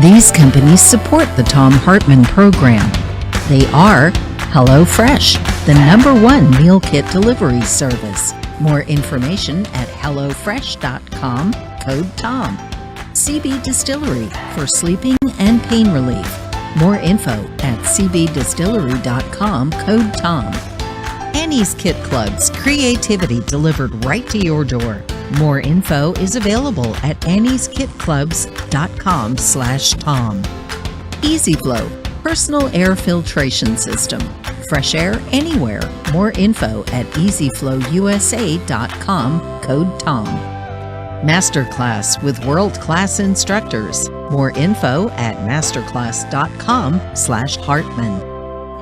These companies support the Thom Hartmann Program. They are HelloFresh, the #1 meal kit delivery service. More information at hellofresh.com, code TOM. CB Distillery for sleeping and pain relief. More info at cbdistillery.com, code TOM. Annie's Kit Clubs, creativity delivered right to your door. More info is available at annieskitclubs.com/Tom. EasyFlow, personal air filtration system. Fresh air anywhere. More info at easyflowusa.com, code TOM. Masterclass with world-class instructors. More info at masterclass.com/Hartman.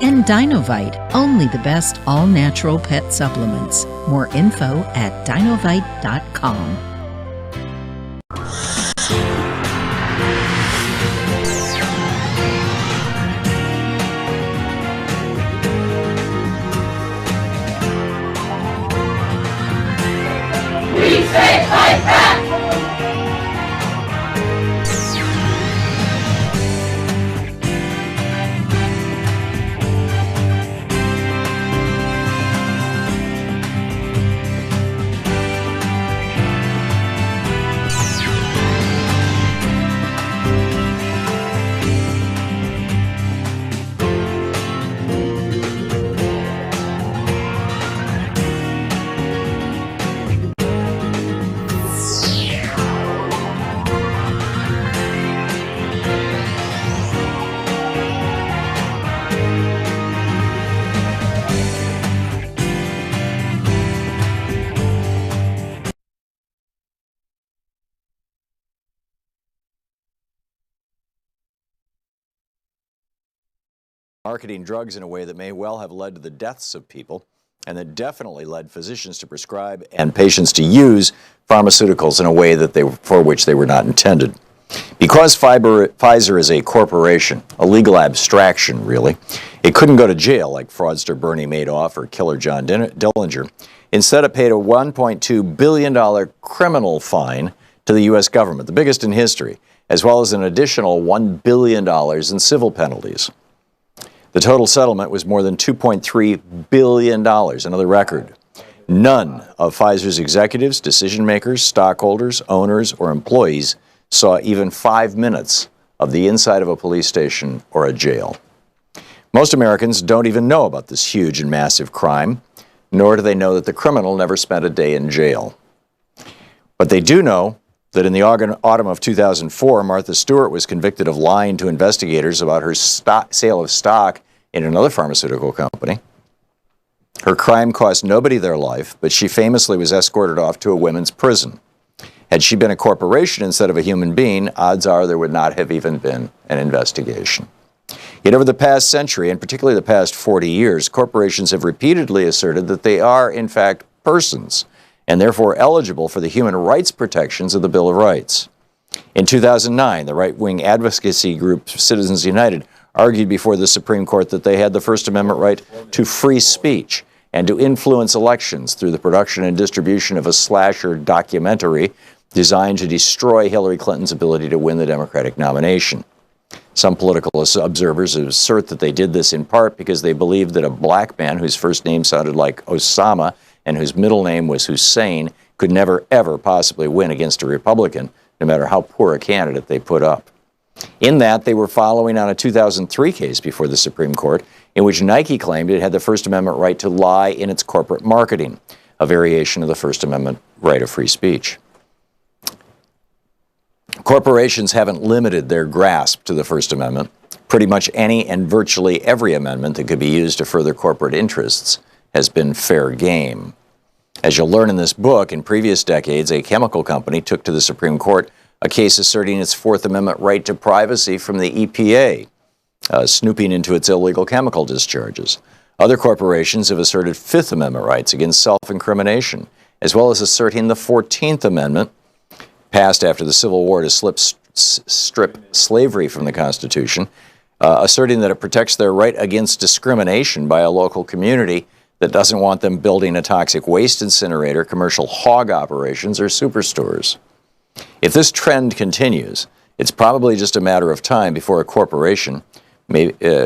And Dinovite, only the best all-natural pet supplements. More info at dinovite.com. We say fight back! Marketing drugs in a way that may well have led to the deaths of people, and that definitely led physicians to prescribe and patients to use pharmaceuticals in a way that for which they were not intended. Because Pfizer is a corporation, a legal abstraction really, it couldn't go to jail like fraudster Bernie Madoff or killer John Dillinger. Instead, it paid a $1.2 billion criminal fine to the U.S. government, the biggest in history, as well as an additional $1 billion in civil penalties. The total settlement was more than $2.3 billion, another record. None of Pfizer's executives, decision makers, stockholders, owners, or employees saw even 5 minutes of the inside of a police station or a jail. Most Americans don't even know about this huge and massive crime, nor do they know that the criminal never spent a day in jail. But they do know that in the autumn of 2004, Martha Stewart was convicted of lying to investigators about her sale of stock in another pharmaceutical company. Her crime cost nobody their life, but she famously was escorted off to a women's prison. Had she been a corporation instead of a human being, odds are there would not have even been an investigation. Yet over the past century, and particularly the past 40 years, corporations have repeatedly asserted that they are, in fact, persons, and therefore eligible for the human rights protections of the Bill of Rights. In 2009, the right-wing advocacy group Citizens United argued before the Supreme Court that they had the First Amendment right to free speech and to influence elections through the production and distribution of a slasher documentary designed to destroy Hillary Clinton's ability to win the Democratic nomination. Some political observers assert that they did this in part because they believed that a black man whose first name sounded like Osama and whose middle name was Hussein could never, ever possibly win against a Republican, no matter how poor a candidate they put up. In that, they were following on a 2003 case before the Supreme Court in which Nike claimed it had the First Amendment right to lie in its corporate marketing, a variation of the First Amendment right of free speech. Corporations haven't limited their grasp to the First Amendment. Pretty much any and virtually every amendment that could be used to further corporate interests has been fair game. As you'll learn in this book, in previous decades, a chemical company took to the Supreme Court a case asserting its Fourth Amendment right to privacy from the EPA, snooping into its illegal chemical discharges. Other corporations have asserted Fifth Amendment rights against self-incrimination, as well as asserting the 14th Amendment, passed after the Civil War to strip slavery from the Constitution, asserting that it protects their right against discrimination by a local community that doesn't want them building a toxic waste incinerator, commercial hog operations, or superstores. If this trend continues, It's probably just a matter of time before a corporation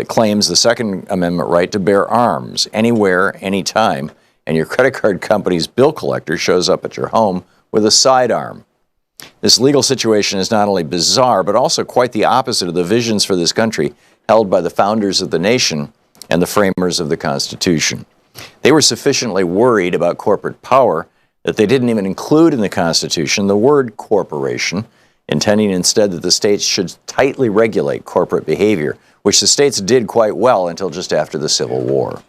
claims the Second Amendment right to bear arms anywhere, anytime, and your credit card company's bill collector shows up at your home with a sidearm. This legal situation is not only bizarre, but also quite the opposite of the visions for this country held by the founders of the nation and the framers of the Constitution. They were sufficiently worried about corporate power that they didn't even include in the Constitution the word corporation, intending instead that the states should tightly regulate corporate behavior, which the states did quite well until just after the Civil War.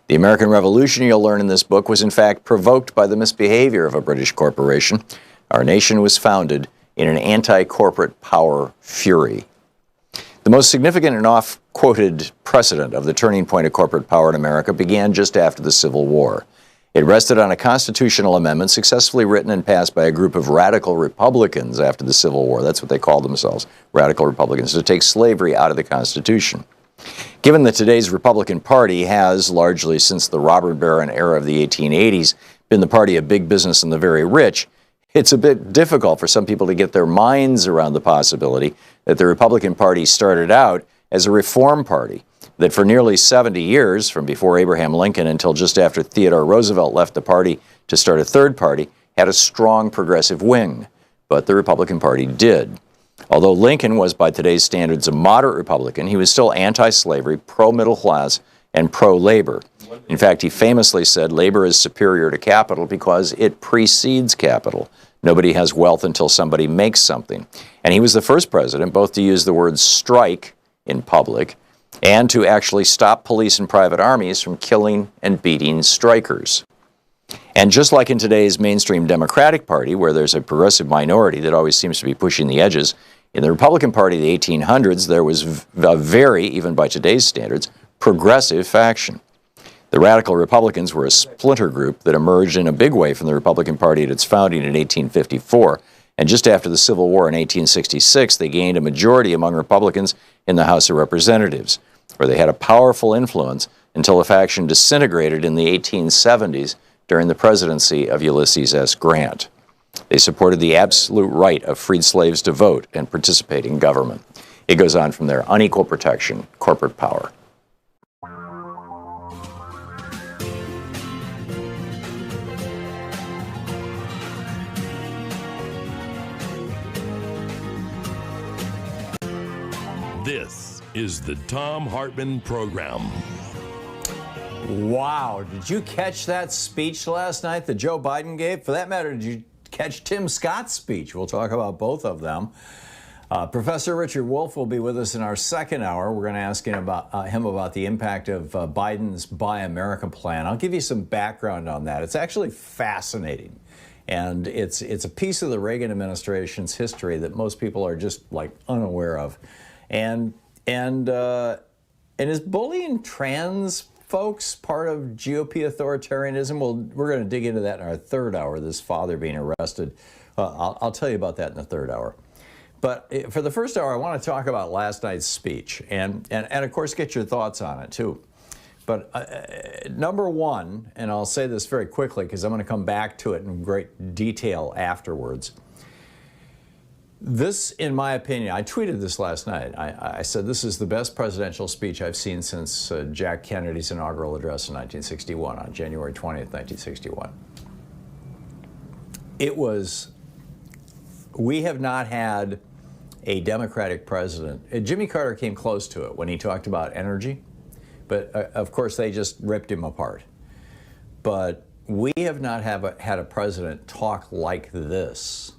The American Revolution, you'll learn in this book, was in fact provoked by the misbehavior of a British corporation. Our nation was founded in an anti-corporate power fury. The most significant and oft-quoted precedent of the turning point of corporate power in America began just after the Civil War. It rested on a constitutional amendment successfully written and passed by a group of radical Republicans after the Civil War. That's what they called themselves, radical Republicans, to take slavery out of the Constitution. Given that today's Republican Party has, largely since the robber baron era of the 1880s, been the party of big business and the very rich, it's a bit difficult for some people to get their minds around the possibility that the Republican Party started out as a reform party, that for nearly 70 years, from before Abraham Lincoln until just after Theodore Roosevelt left the party to start a third party, had a strong progressive wing. But the Republican Party did. Although Lincoln was, by today's standards, a moderate Republican, he was still anti-slavery, pro-middle class, and pro-labor. In fact, he famously said labor is superior to capital because it precedes capital. Nobody has wealth until somebody makes something. And he was the first president both to use the word strike in public and to actually stop police and private armies from killing and beating strikers. And just like in today's mainstream Democratic Party, where there's a progressive minority that always seems to be pushing the edges, in the Republican Party of the 1800s, there was a very, even by today's standards, progressive faction. The radical Republicans were a splinter group that emerged in a big way from the Republican Party at its founding in 1854, and just after the Civil War in 1866, they gained a majority among Republicans in the House of Representatives, where they had a powerful influence until the faction disintegrated in the 1870s during the presidency of Ulysses S. Grant. They supported the absolute right of freed slaves to vote and participate in government. It goes on from there. Unequal protection, corporate power. This is the Thom Hartmann Program. Wow, did you catch that speech last night that Joe Biden gave? For that matter, did you catch Tim Scott's speech? We'll talk about both of them. Professor Richard Wolff will be with us in our second hour. We're going to ask him about the impact of Biden's Buy America plan. I'll give you some background on that. It's actually fascinating. And it's a piece of the Reagan administration's history that most people are just like unaware of. And is bullying trans folks part of GOP authoritarianism? Well, we're going to dig into that in our third hour, this father being arrested. I'll tell you about that in the third hour. But for the first hour, I want to talk about last night's speech and of course, get your thoughts on it, too. But number one, and I'll say this very quickly because I'm going to come back to it in great detail afterwards. This, in my opinion, I tweeted this last night. I said this is the best presidential speech I've seen since Jack Kennedy's inaugural address in 1961, on January 20th, 1961. We have not had a Democratic president. Jimmy Carter came close to it when he talked about energy, but of course they just ripped him apart. But we have not had a president talk like this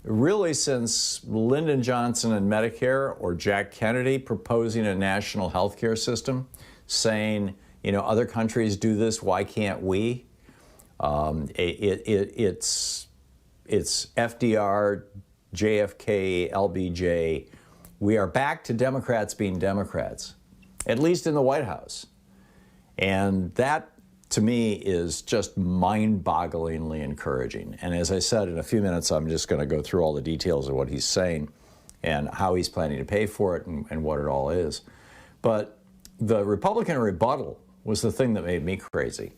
really since Lyndon Johnson and Medicare, or Jack Kennedy proposing a national health care system, saying, you know, other countries do this, why can't we? It's FDR, JFK, LBJ. We are back to Democrats being Democrats, at least in the White House. And that, to me, is just mind-bogglingly encouraging. And as I said, in a few minutes, I'm just going to go through all the details of what he's saying and how he's planning to pay for it and what it all is. But the Republican rebuttal was the thing that made me crazy.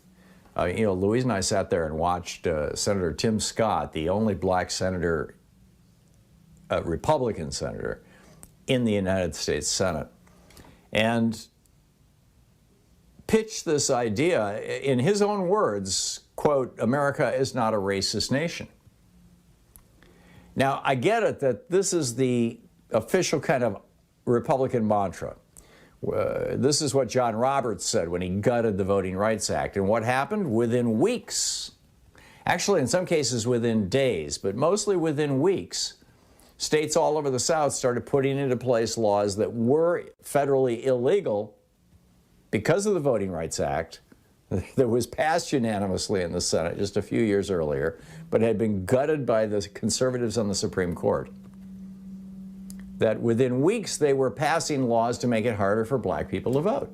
You know, Louise and I sat there and watched Senator Tim Scott, the only black senator Republican senator in the United States Senate, and pitched this idea in his own words, quote, "America is not a racist nation." Now, I get it that this is the official kind of Republican mantra. This is what John Roberts said when he gutted the Voting Rights Act. And what happened? Within weeks, actually in some cases within days, but mostly within weeks, states all over the South started putting into place laws that were federally illegal because of the Voting Rights Act that was passed unanimously in the Senate just a few years earlier, but had been gutted by the conservatives on the Supreme Court. That within weeks they were passing laws to make it harder for black people to vote.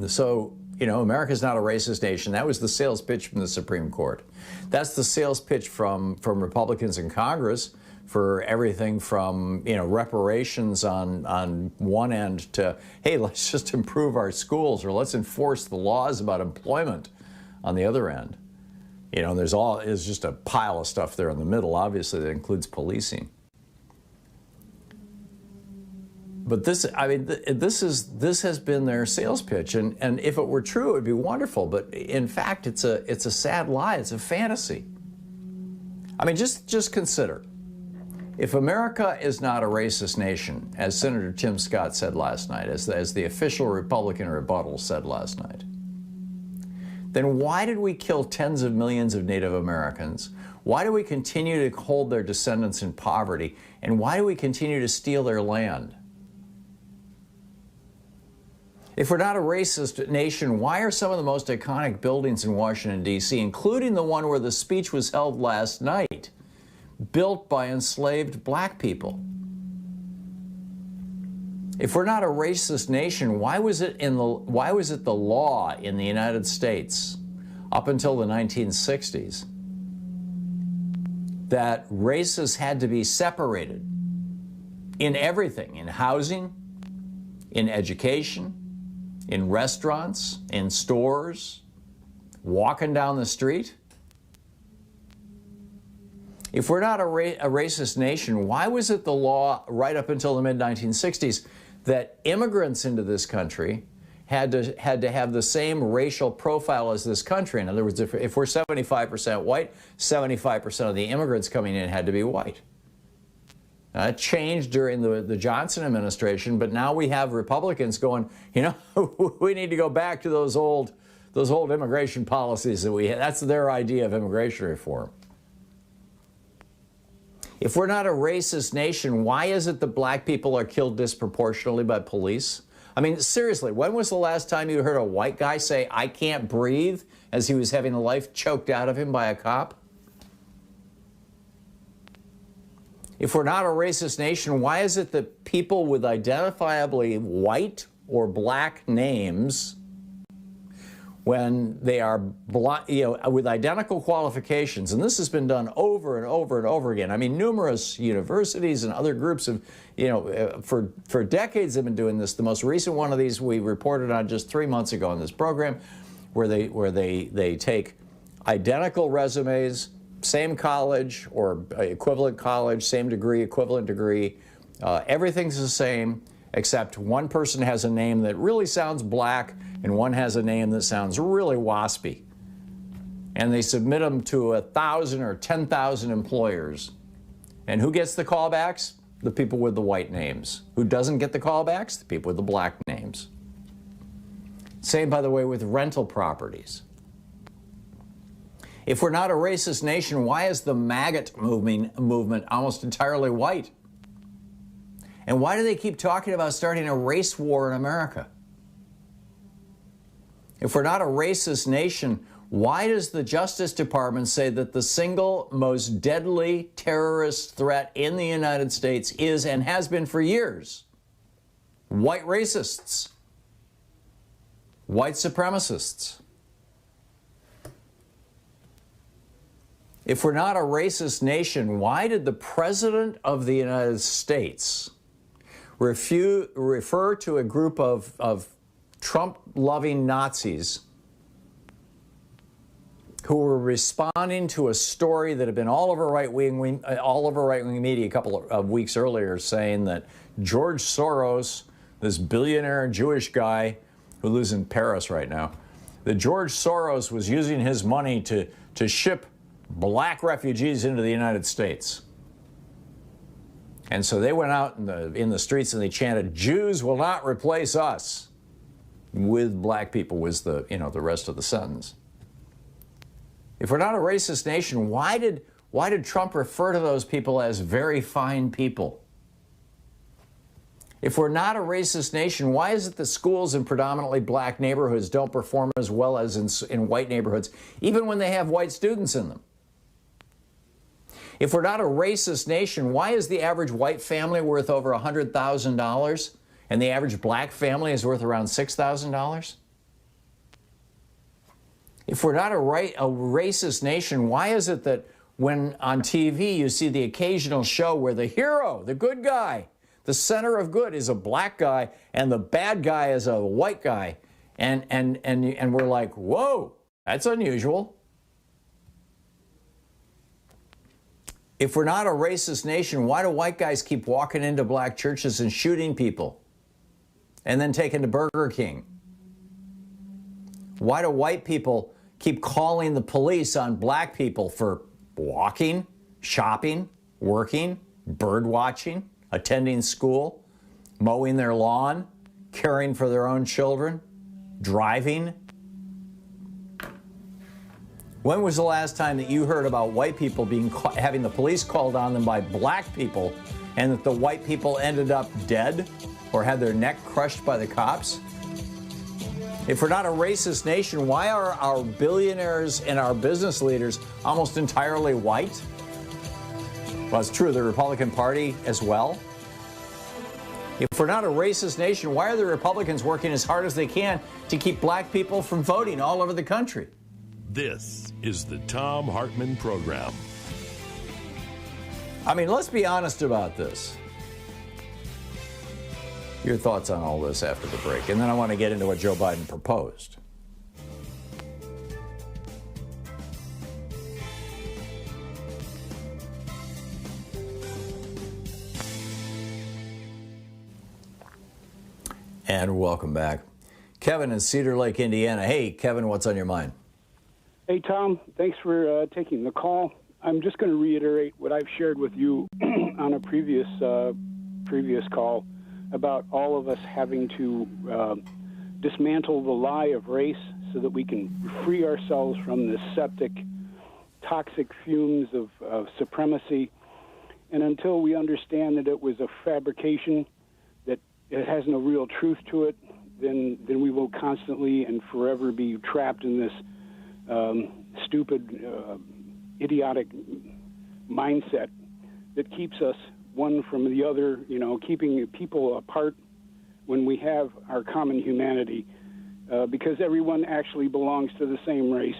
So, you know, America's not a racist nation. That was the sales pitch from the Supreme Court. That's the sales pitch from Republicans in Congress for everything from, you know, reparations on one end to, hey, let's just improve our schools, or let's enforce the laws about employment on the other end. You know, there's just a pile of stuff there in the middle, obviously, that includes policing. But this, I mean, this has been their sales pitch, and if it were true, it would be wonderful. But in fact, it's a sad lie. It's a fantasy. I mean, just consider, if America is not a racist nation, as Senator Tim Scott said last night, as the official Republican rebuttal said last night, then why did we kill tens of millions of Native Americans? Why do we continue to hold their descendants in poverty? And why do we continue to steal their land? If we're not a racist nation, why are some of the most iconic buildings in Washington, D.C., including the one where the speech was held last night, built by enslaved black people? If we're not a racist nation, why was it the law in the United States up until the 1960s that races had to be separated in everything, in housing, in education, in restaurants, in stores, walking down the street? If we're not a racist nation, why was it the law right up until the mid-1960s that immigrants into this country had to have the same racial profile as this country? In other words, if we're 75% white, 75% of the immigrants coming in had to be white. It changed during the Johnson administration, but now we have Republicans going, you know, we need to go back to those old immigration policies that we had. That's their idea of immigration reform. If we're not a racist nation, why is it that black people are killed disproportionately by police? I mean, seriously, when was the last time you heard a white guy say, "I can't breathe," as he was having the life choked out of him by a cop? If we're not a racist nation, why is it that people with identifiably white or black names, when they are with identical qualifications, and this has been done over and over and over again. I mean, numerous universities and other groups have, for decades have been doing this. The most recent one of these we reported on just 3 months ago in this program, where they take identical resumes, same college or equivalent college, same degree, equivalent degree, everything's the same, except one person has a name that really sounds black and one has a name that sounds really waspy. And they submit them to 1,000 or 10,000 employers. And who gets the callbacks? The people with the white names. Who doesn't get the callbacks? The people with the black names. Same, by the way, with rental properties. If we're not a racist nation, why is the maggot movement almost entirely white? And why do they keep talking about starting a race war in America? If we're not a racist nation, why does the Justice Department say that the single most deadly terrorist threat in the United States is, and has been for years, white racists, white supremacists? If we're not a racist nation, why did the President of the United States refer to a group of Trump-loving Nazis who were responding to a story that had been all over right-wing media a couple of weeks earlier, saying that George Soros, this billionaire Jewish guy who lives in Paris right now, that George Soros was using his money to ship black refugees into the United States. And so they went out in the streets and they chanted, "Jews will not replace us," with black people was the rest of the sentence. If we're not a racist nation, why did Trump refer to those people as very fine people? If we're not a racist nation, why is it that schools in predominantly black neighborhoods don't perform as well as in white neighborhoods, even when they have white students in them? If we're not a racist nation, why is the average white family worth over $100,000 and the average black family is worth around $6,000? If we're not a racist nation, why is it that when on TV you see the occasional show where the hero, the good guy, the center of good is a black guy and the bad guy is a white guy, and we're like, whoa, that's unusual. If we're not a racist nation, why do white guys keep walking into black churches and shooting people and then taking to Burger King? Why do white people keep calling the police on black people for walking, shopping, working, bird watching, attending school, mowing their lawn, caring for their own children, driving? When was the last time that you heard about white people having the police called on them by black people and that the white people ended up dead or had their neck crushed by the cops? If we're not a racist nation, why are our billionaires and our business leaders almost entirely white? Well, it's true of the Republican Party as well. If we're not a racist nation, why are the Republicans working as hard as they can to keep black people from voting all over the country? This is the Thom Hartmann Program. I mean, let's be honest about this. Your thoughts on all this after the break, and then I want to get into what Joe Biden proposed. And welcome back. Kevin in Cedar Lake, Indiana. Hey, Kevin, what's on your mind? Hey, Tom, thanks for taking the call. I'm just going to reiterate what I've shared with you on a previous call about all of us having to dismantle the lie of race so that we can free ourselves from the septic, toxic fumes of supremacy. And until we understand that it was a fabrication, that it has no real truth to it, then we will constantly and forever be trapped in this stupid, idiotic mindset that keeps us one from the other, keeping people apart when we have our common humanity, because everyone actually belongs to the same race.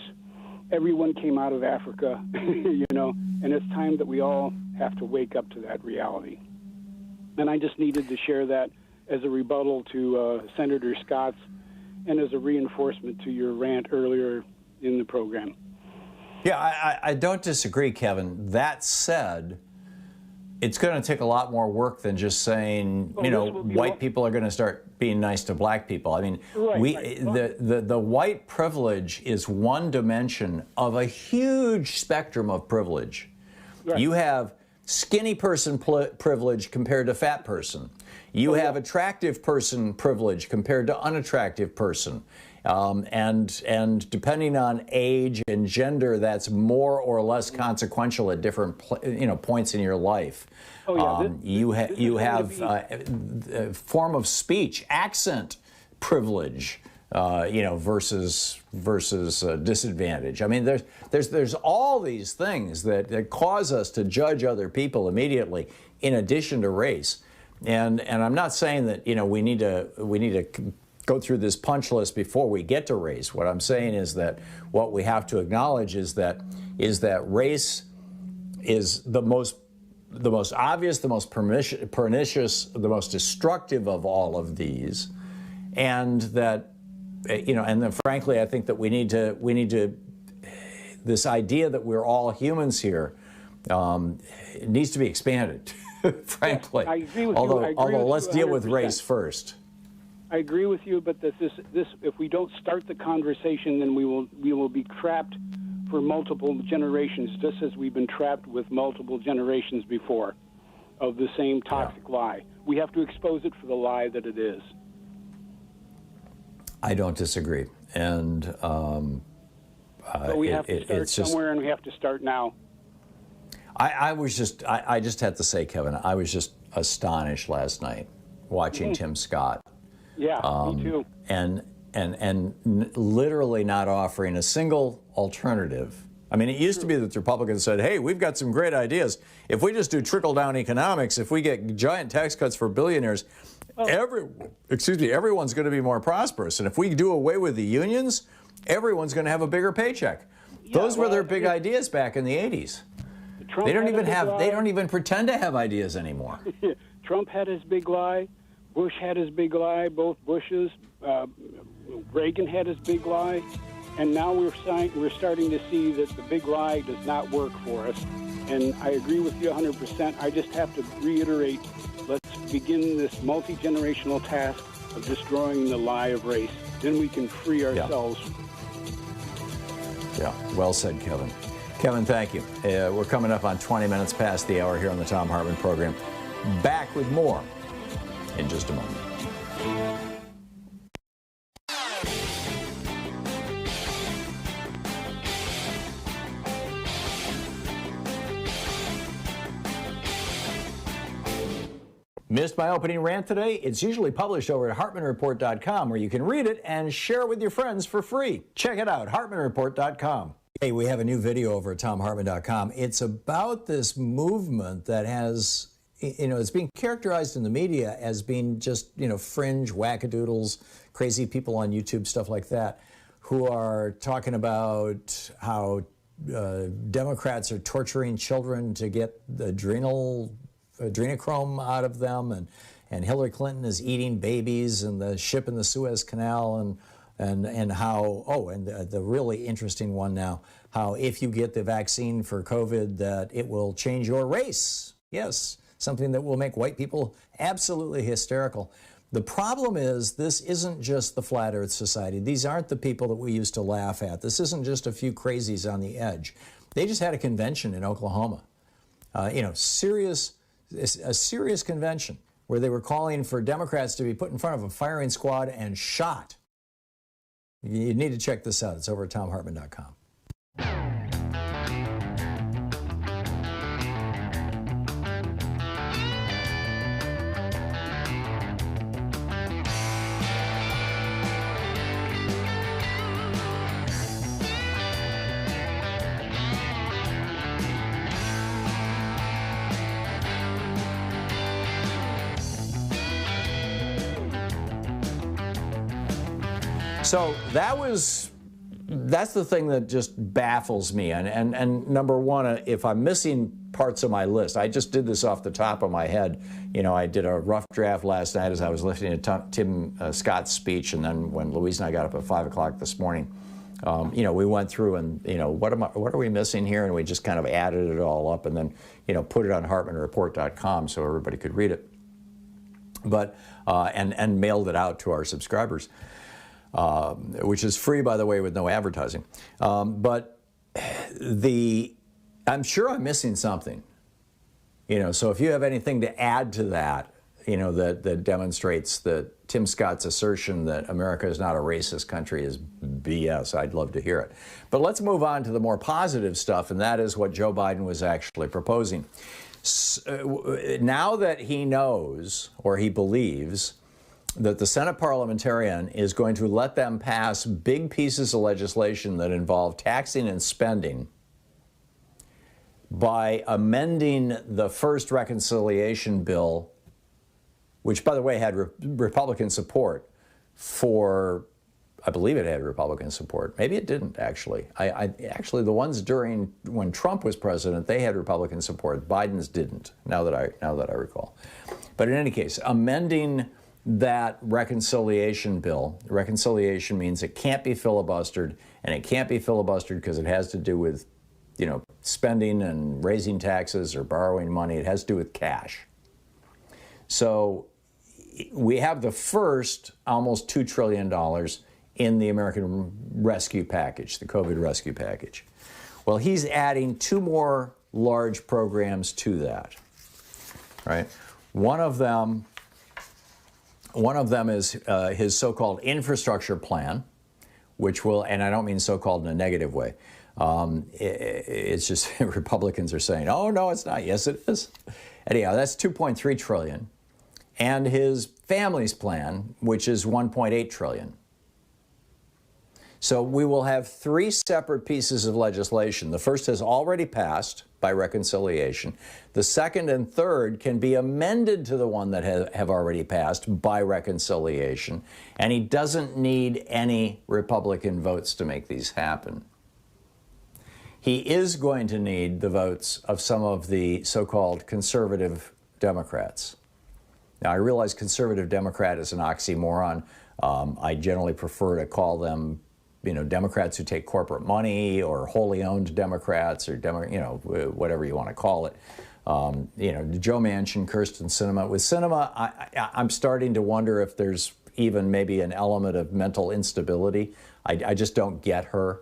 Everyone came out of Africa, and it's time that we all have to wake up to that reality. And I just needed to share that as a rebuttal to Senator Scott's and as a reinforcement to your rant earlier in the program. Yeah, I don't disagree, Kevin. That said, it's going to take a lot more work than just saying, white people are going to start being nice to black people. I mean, the white privilege is one dimension of a huge spectrum of privilege. Right. You have skinny person privilege compared to fat person. You have attractive person privilege compared to unattractive person. And depending on age and gender, that's more or less consequential at different points in your life. You have form of speech, accent privilege, versus disadvantage. I mean, there's all these things that cause us to judge other people immediately, in addition to race. And I'm not saying that we need to go through this punch list before we get to race. What I'm saying is that what we have to acknowledge is that race is the most obvious, the most pernicious, the most destructive of all of these, and that and then frankly, I think that we need to this idea that we're all humans here it needs to be expanded, frankly. I agree with although, you. although let's deal with 100%. race first. I agree with you, but this if we don't start the conversation, then we will be trapped for multiple generations, just as we've been trapped with multiple generations before of the same toxic lie. We have to expose it for the lie that it is. I don't disagree, and but we have to start somewhere, and we have to start now. I just had to say, Kevin, I was just astonished last night watching Tim Scott. Yeah, me too. And literally not offering a single alternative. I mean, it used to be that the Republicans said, hey, we've got some great ideas. If we just do trickle-down economics, if we get giant tax cuts for billionaires, everyone's going to be more prosperous. And if we do away with the unions, everyone's going to have a bigger paycheck. Those were their big ideas back in the 80s. They don't even pretend to have ideas anymore. Trump had his big lie. Bush had his big lie. Both Bushes. Reagan had his big lie. And now we're starting to see that the big lie does not work for us. And I agree with you 100%. I just have to reiterate, let's begin this multi-generational task of destroying the lie of race. Then we can free ourselves. Yeah, well said, Kevin. Kevin, thank you. We're coming up on 20 minutes past the hour here on the Thom Hartmann Program. Back with more in just a moment. Missed my opening rant today? It's usually published over at HartmannReport.com, where you can read it and share it with your friends for free. Check it out, HartmannReport.com. Hey, we have a new video over at ThomHartmann.com. It's about this movement that has, it's being characterized in the media as being just, fringe wackadoodles, crazy people on YouTube, stuff like that, who are talking about how Democrats are torturing children to get the adrenochrome out of them, and Hillary Clinton is eating babies, and the ship in the Suez Canal, and how, and the really interesting one now, how if you get the vaccine for COVID, that it will change your race. Yes, something that will make white people absolutely hysterical. The problem is, this isn't just the Flat Earth Society. These aren't the people that we used to laugh at. This isn't just a few crazies on the edge. They just had a convention in Oklahoma. A serious convention where they were calling for Democrats to be put in front of a firing squad and shot. You need to check this out. It's over at ThomHartmann.com. So that's the thing that just baffles me. And number one, if I'm missing parts of my list, I just did this off the top of my head. I did a rough draft last night as I was listening to Tim Scott's speech, and then when Louise and I got up at 5 o'clock this morning, we went through and, what are we missing here? And we just kind of added it all up and then, put it on HartmannReport.com so everybody could read it. But, and mailed it out to our subscribers. Which is free, by the way, with no advertising. But I'm sure I'm missing something. So if you have anything to add to that, that demonstrates that Tim Scott's assertion that America is not a racist country is BS, I'd love to hear it. But let's move on to the more positive stuff, and that is what Joe Biden was actually proposing. Now that he knows, or he believes, that the Senate parliamentarian is going to let them pass big pieces of legislation that involve taxing and spending by amending the first reconciliation bill, which, by the way, had Republican support for, I believe it had Republican support. Maybe it didn't, actually. Actually, the ones when Trump was president, they had Republican support. Biden's didn't, now that I recall. But in any case, amending that reconciliation bill. Reconciliation means it can't be filibustered, and it can't be filibustered because it has to do with, spending and raising taxes or borrowing money. It has to do with cash. So we have the first almost $2 trillion in the American Rescue Package, the COVID Rescue Package. Well, he's adding two more large programs to that, right? One of them is his so-called infrastructure plan, which will, and I don't mean so-called in a negative way. It's just Republicans are saying, oh, no, it's not. Yes, it is. Anyhow, that's $2.3 trillion. And his family's plan, which is $1.8 trillion. So we will have three separate pieces of legislation. The first has already passed by reconciliation. The second and third can be amended to the one that have already passed by reconciliation. And he doesn't need any Republican votes to make these happen. He is going to need the votes of some of the so-called conservative Democrats. Now, I realize conservative Democrat is an oxymoron. I generally prefer to call them Democrats who take corporate money, or wholly owned Democrats, or whatever you want to call it. Joe Manchin, Kirsten Sinema. With Sinema, I'm starting to wonder if there's even maybe an element of mental instability. I just don't get her.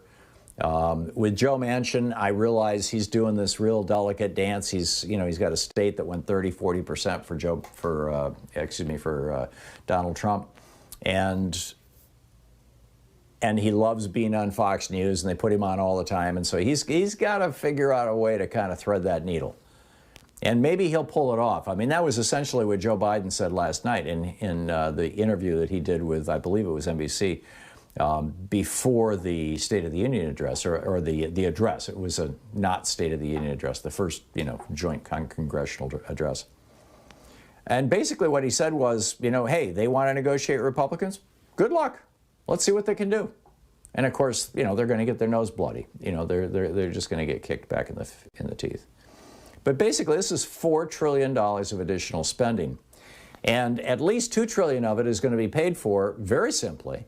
With Joe Manchin, I realize he's doing this real delicate dance. He's got a state that went 30-40% for Donald Trump, and he loves being on Fox News, and they put him on all the time. And so he's got to figure out a way to kind of thread that needle. And maybe he'll pull it off. I mean, that was essentially what Joe Biden said last night in the interview that he did with, I believe it was NBC, before the State of the Union address, or the address. It was a not State of the Union address, the first, joint congressional address. And basically what he said was, hey, they want to negotiate Republicans? Good luck. Let's see what they can do. And of course, they're going to get their nose bloody. They're just going to get kicked back in the teeth. But basically, this is $4 trillion of additional spending. And at least $2 trillion of it is going to be paid for, very simply,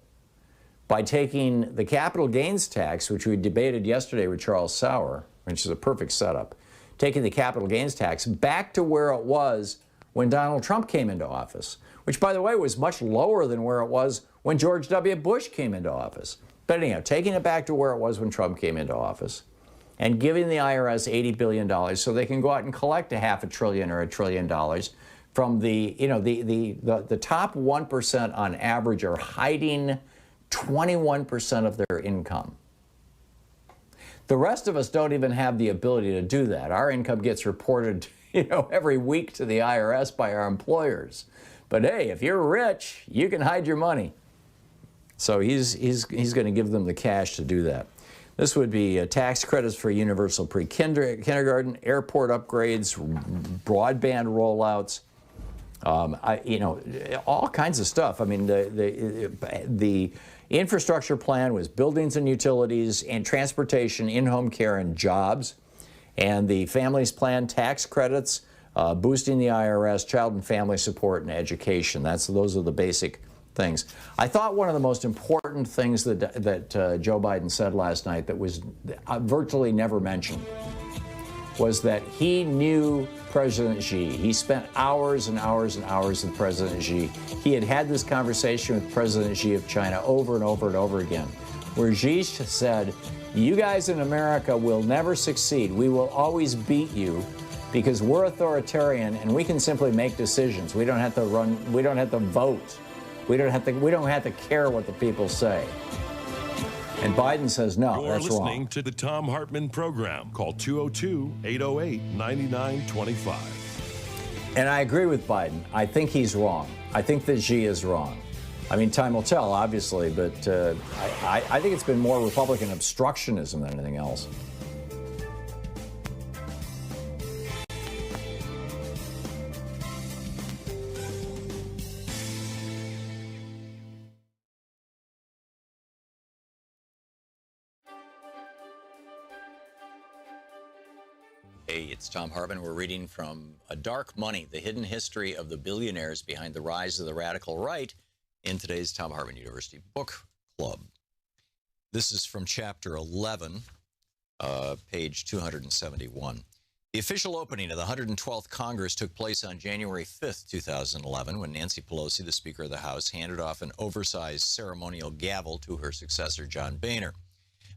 by taking the capital gains tax, which we debated yesterday with Charles Sauer, which is a perfect setup, taking the capital gains tax back to where it was when Donald Trump came into office, which, by the way, was much lower than where it was when George W. Bush came into office. But anyhow, taking it back to where it was when Trump came into office, and giving the IRS $80 billion so they can go out and collect $500 billion or $1 trillion from the top 1% on average are hiding 21% of their income. The rest of us don't even have the ability to do that. Our income gets reported, every week to the IRS by our employers. But hey, if you're rich, you can hide your money. So he's going to give them the cash to do that. This would be tax credits for universal pre-kindergarten, airport upgrades, broadband rollouts, all kinds of stuff. I mean, the infrastructure plan was buildings and utilities and transportation, in-home care, and jobs. And the families plan, tax credits, boosting the IRS, child and family support, and education. Those are the basic things. I thought one of the most important things that Joe Biden said last night that was virtually never mentioned was that he knew President Xi. He spent hours and hours and hours with President Xi. He had this conversation with President Xi of China over and over and over again, where Xi said, you guys in America will never succeed. We will always beat you because we're authoritarian and we can simply make decisions. We don't have to run, we don't have to vote. We don't have to care what the people say. And Biden says, no, You're that's wrong. listening to the Thom Hartmann Program. Call 202-808-9925. And I agree with Biden. I think he's wrong. I think that Xi is wrong. I mean, time will tell, obviously, but I think it's been more Republican obstructionism than anything else. Hey, it's Thom Hartmann. We're reading from A Dark Money, the hidden history of the billionaires behind the rise of the radical right in today's Thom Hartmann University Book Club. This is from chapter 11, page 271. The official opening of the 112th Congress took place on January 5th, 2011, when Nancy Pelosi, the Speaker of the House, handed off an oversized ceremonial gavel to her successor, John Boehner.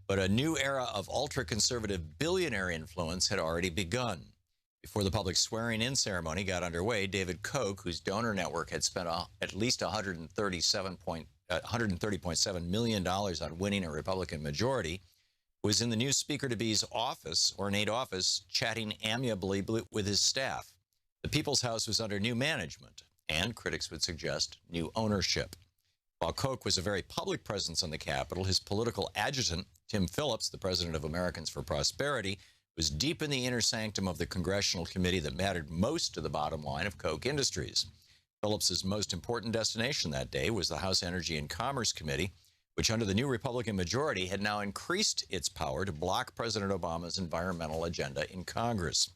But a new era of ultra-conservative billionaire influence had already begun. Before the public swearing-in ceremony got underway, David Koch, whose donor network had spent at least $130.7 million on winning a Republican majority, was in the new Speaker-to-be's office, ornate office, chatting amiably with his staff. The People's House was under new management, and critics would suggest new ownership. While Koch was a very public presence on the Capitol, his political adjutant, Tim Phillips, the president of Americans for Prosperity, was deep in the inner sanctum of the congressional committee that mattered most to the bottom line of Koch Industries. Phillips's most important destination that day was the House Energy and Commerce Committee, which under the new Republican majority had now increased its power to block President Obama's environmental agenda in Congress.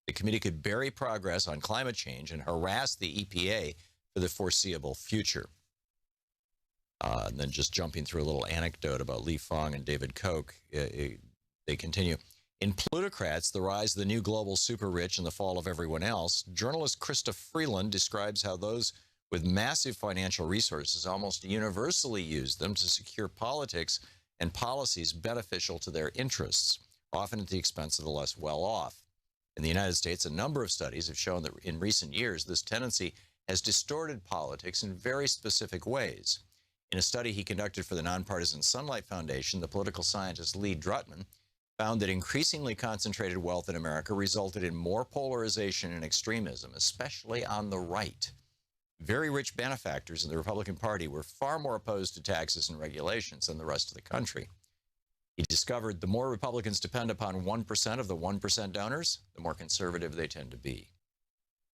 The committee could bury progress on climate change and harass the EPA for the foreseeable future. And then just jumping through a little anecdote about Lee Fong and David Koch, they continue. In Plutocrats, the rise of the new global super rich and the fall of everyone else, journalist Krista Freeland describes how those with massive financial resources almost universally use them to secure politics and policies beneficial to their interests, often at the expense of the less well-off. In the United States, a number of studies have shown that in recent years, this tendency has distorted politics in very specific ways. In a study he conducted for the nonpartisan Sunlight Foundation, the political scientist Lee Drutman found that increasingly concentrated wealth in America resulted in more polarization and extremism, especially on the right. Very rich benefactors in the Republican Party were far more opposed to taxes and regulations than the rest of the country. He discovered the more Republicans depend upon 1% of the 1% donors, the more conservative they tend to be.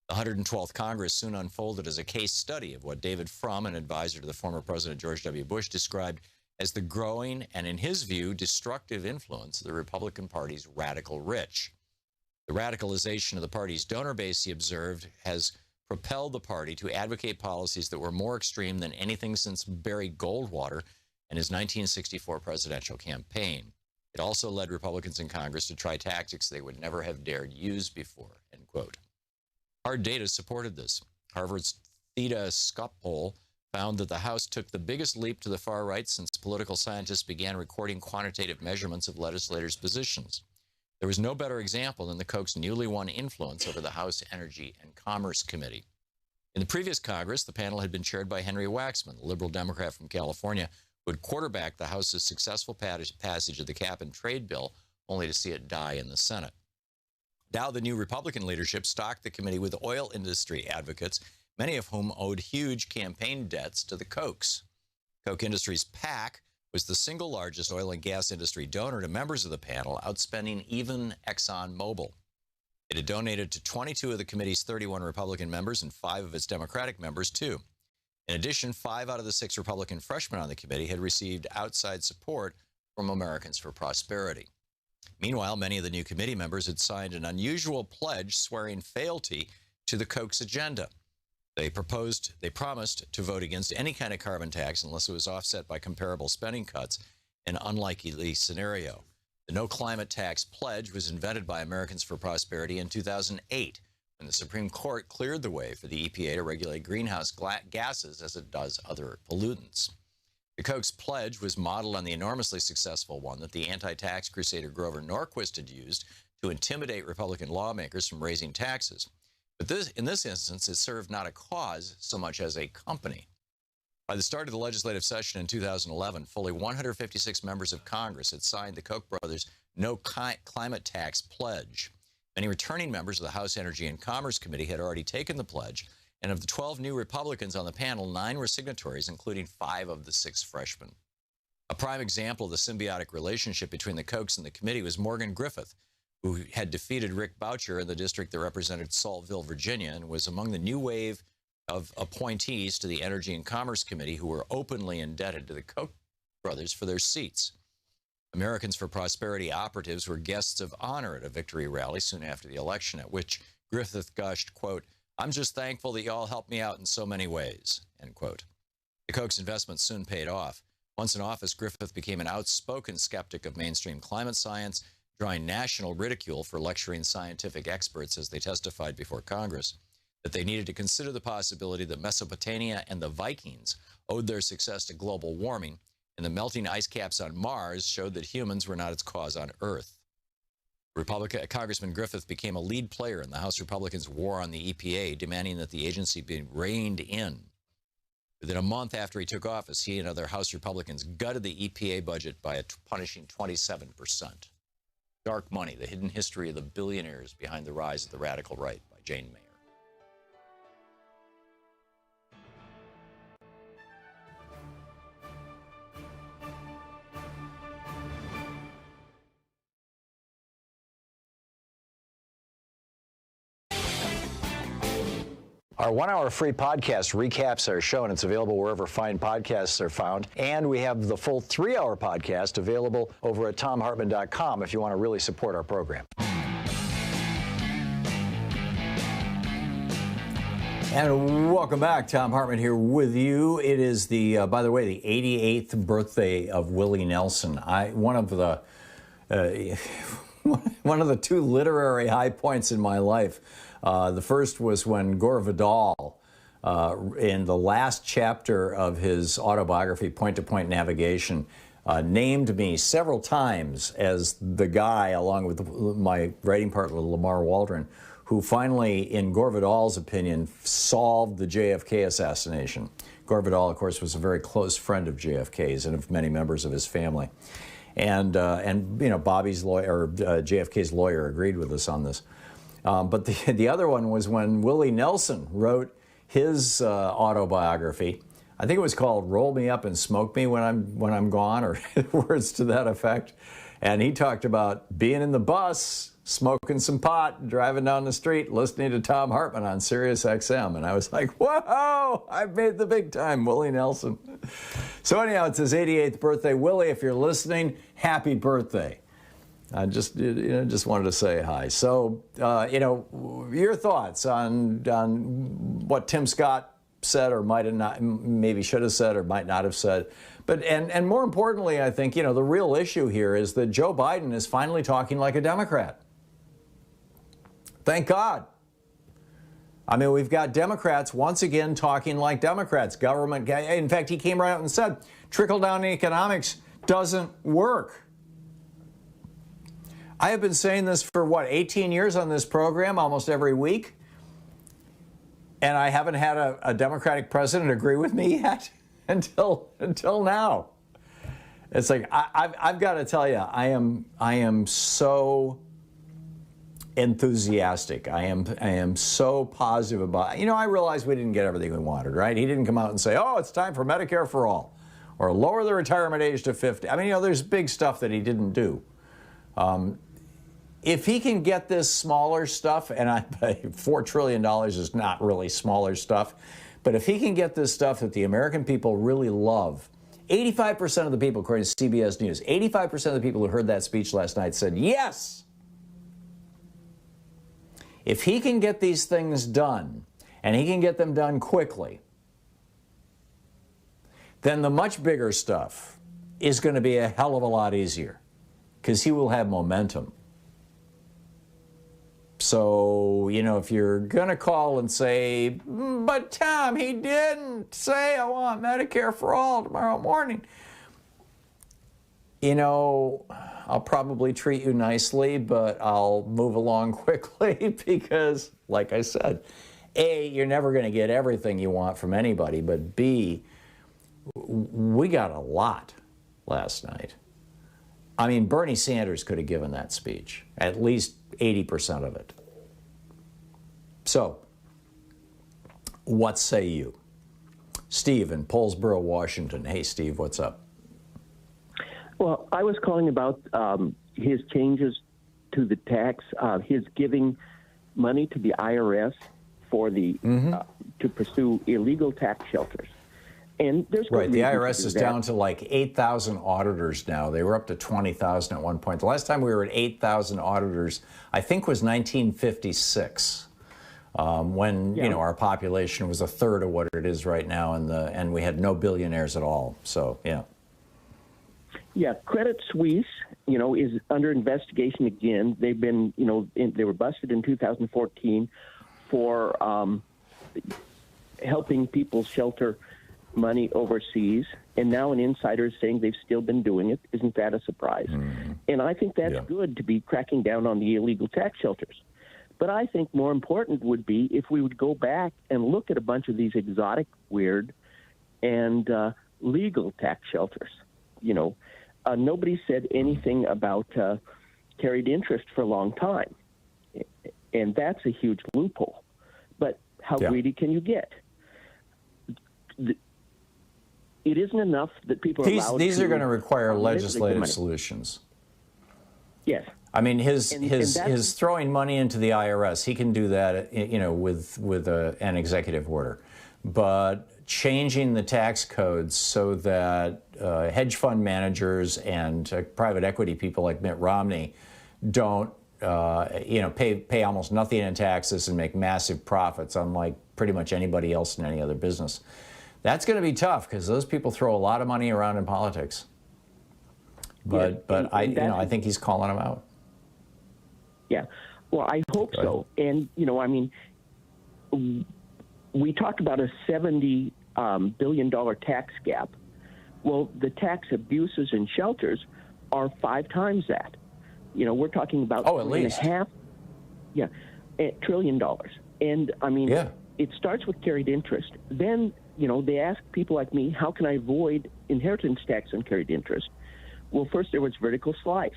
The 112th Congress soon unfolded as a case study of what David Frum, an advisor to the former President George W. Bush, described as the growing and, in his view, destructive influence of the Republican Party's radical rich. The radicalization of the party's donor base, he observed, has propelled the party to advocate policies that were more extreme than anything since Barry Goldwater and his 1964 presidential campaign. It also led Republicans in Congress to try tactics they would never have dared use before, end quote. Hard data supported this. Harvard's Theta Scott poll found that the House took the biggest leap to the far right since political scientists began recording quantitative measurements of legislators' positions. There was no better example than the Koch's newly won influence over the House Energy and Commerce Committee. In the previous Congress, the panel had been chaired by Henry Waxman, the liberal Democrat from California, who had quarterbacked the House's successful passage of the cap-and-trade bill, only to see it die in the Senate. Now the new Republican leadership stocked the committee with oil industry advocates, many of whom owed huge campaign debts to the Kochs. Koch Industries' PAC was the single largest oil and gas industry donor to members of the panel, outspending even ExxonMobil. It had donated to 22 of the committee's 31 Republican members and 5 of its Democratic members, too. In addition, 5 out of the 6 Republican freshmen on the committee had received outside support from Americans for Prosperity. Meanwhile, many of the new committee members had signed an unusual pledge swearing fealty to the Koch's agenda. They promised to vote against any kind of carbon tax unless it was offset by comparable spending cuts, an unlikely scenario. The no climate tax pledge was invented by Americans for Prosperity in 2008, when the Supreme Court cleared the way for the EPA to regulate greenhouse gases as it does other pollutants. The Koch's pledge was modeled on the enormously successful one that the anti-tax crusader Grover Norquist had used to intimidate Republican lawmakers from raising taxes. But in this instance, it served not a cause so much as a company. By the start of the legislative session in 2011, fully 156 members of Congress had signed the Koch brothers' no climate tax pledge. Many returning members of the House Energy and Commerce Committee had already taken the pledge, and of the 12 new Republicans on the panel, 9 were signatories, including 5 of the 6 freshmen. A prime example of the symbiotic relationship between the Kochs and the committee was Morgan Griffith, who had defeated Rick Boucher in the district that represented Saltville, Virginia, and was among the new wave of appointees to the Energy and Commerce Committee who were openly indebted to the Koch brothers for their seats. Americans for Prosperity operatives were guests of honor at a victory rally soon after the election, at which Griffith gushed, quote, "I'm just thankful that you all helped me out in so many ways," end quote. The Koch's investment soon paid off. Once in office, Griffith became an outspoken skeptic of mainstream climate science, drawing national ridicule for lecturing scientific experts as they testified before Congress that they needed to consider the possibility that Mesopotamia and the Vikings owed their success to global warming, and the melting ice caps on Mars showed that humans were not its cause on Earth. Congressman Griffith became a lead player in the House Republicans' war on the EPA, demanding that the agency be reined in. Within a month after he took office, he and other House Republicans gutted the EPA budget by a punishing 27%. Dark Money, The Hidden History of the Billionaires Behind the Rise of the Radical Right by Jane Mayer. Our 1-hour free podcast recaps our show, and it's available wherever fine podcasts are found. And we have the full 3-hour podcast available over at thomhartmann.com if you want to really support our program. And welcome back. Thom Hartmann here with you. It is the, by the way, the 88th birthday of Willie Nelson. One of the two literary high points in my life. The first was when Gore Vidal, in the last chapter of his autobiography, Point-to-Point Navigation, named me several times as the guy, along with my writing partner, Lamar Waldron, who finally, in Gore Vidal's opinion, solved the JFK assassination. Gore Vidal, of course, was a very close friend of JFK's and of many members of his family. And you know, Bobby's lawyer, or JFK's lawyer, agreed with us on this. But the other one was when Willie Nelson wrote his autobiography. I think it was called "Roll Me Up and Smoke Me When I'm Gone," or words to that effect. And he talked about being in the bus, smoking some pot, driving down the street, listening to Thom Hartmann on Sirius XM. And I was like, whoa, I've made the big time, Willie Nelson. So anyhow, it's his 88th birthday. Willie, if you're listening, happy birthday. I just wanted to say hi. So, your thoughts on what Tim Scott said, or might have not, maybe should have said, or might not have said. But and more importantly, I think the real issue here is that Joe Biden is finally talking like a Democrat. Thank God. I mean, we've got Democrats once again talking like Democrats. Government, in fact, he came right out and said, trickle-down economics doesn't work. I have been saying this for, 18 years on this program, almost every week. And I haven't had a Democratic president agree with me yet until now. It's like, I've got to tell you, I am so enthusiastic. I am so positive about, I realize we didn't get everything we wanted, right? He didn't come out and say, oh, it's time for Medicare for all, or lower the retirement age to 50. I mean, there's big stuff that he didn't do. If he can get this smaller stuff, and $4 trillion is not really smaller stuff, but if he can get this stuff that the American people really love, 85% of the people, according to CBS News, 85% of the people who heard that speech last night said yes. If he can get these things done, and he can get them done quickly, then the much bigger stuff is going to be a hell of a lot easier, because he will have momentum. So, if you're going to call and say, but Tom, he didn't say I want Medicare for all tomorrow morning, I'll probably treat you nicely, but I'll move along quickly because, like I said, A, you're never going to get everything you want from anybody, but B, we got a lot last night. I mean, Bernie Sanders could have given that speech, at least 80% of it. So, what say you? Steve in Paulsboro, Washington. Hey, Steve, what's up? Well, I was calling about his changes to the tax, his giving money to the IRS for the to pursue illegal tax shelters. And there's right. The reason IRS to do is that. down to like 8,000 auditors now. They were up to 20,000 at one point. The last time we were at 8,000 auditors, I think, was 1956. When our population was a third of what it is right now, and we had no billionaires at all. So Yeah, Credit Suisse, is under investigation again. They've been, they were busted in 2014 for helping people shelter money overseas, and now an insider is saying they've still been doing it. Isn't that a surprise? Mm-hmm. And I think that's good to be cracking down on the illegal tax shelters. But I think more important would be if we would go back and look at a bunch of these exotic, weird, and legal tax shelters. Nobody said anything about carried interest for a long time, and that's a huge loophole. But how greedy can you get? It isn't enough that people are allowed these to... are going to require legislative solutions. Yes. I mean, his throwing money into the IRS, he can do that, with an executive order. But changing the tax codes so that hedge fund managers and private equity people like Mitt Romney don't, pay almost nothing in taxes and make massive profits, unlike pretty much anybody else in any other business. That's going to be tough because those people throw a lot of money around in politics. But I think he's calling them out. Yeah, well, I hope so. And we talked about a $70 billion tax gap. Well, the tax abuses in shelters are 5 times that. We're talking about at least $1 trillion. And it starts with carried interest. Then they ask people like me, how can I avoid inheritance tax on carried interest? Well, first there was vertical slice.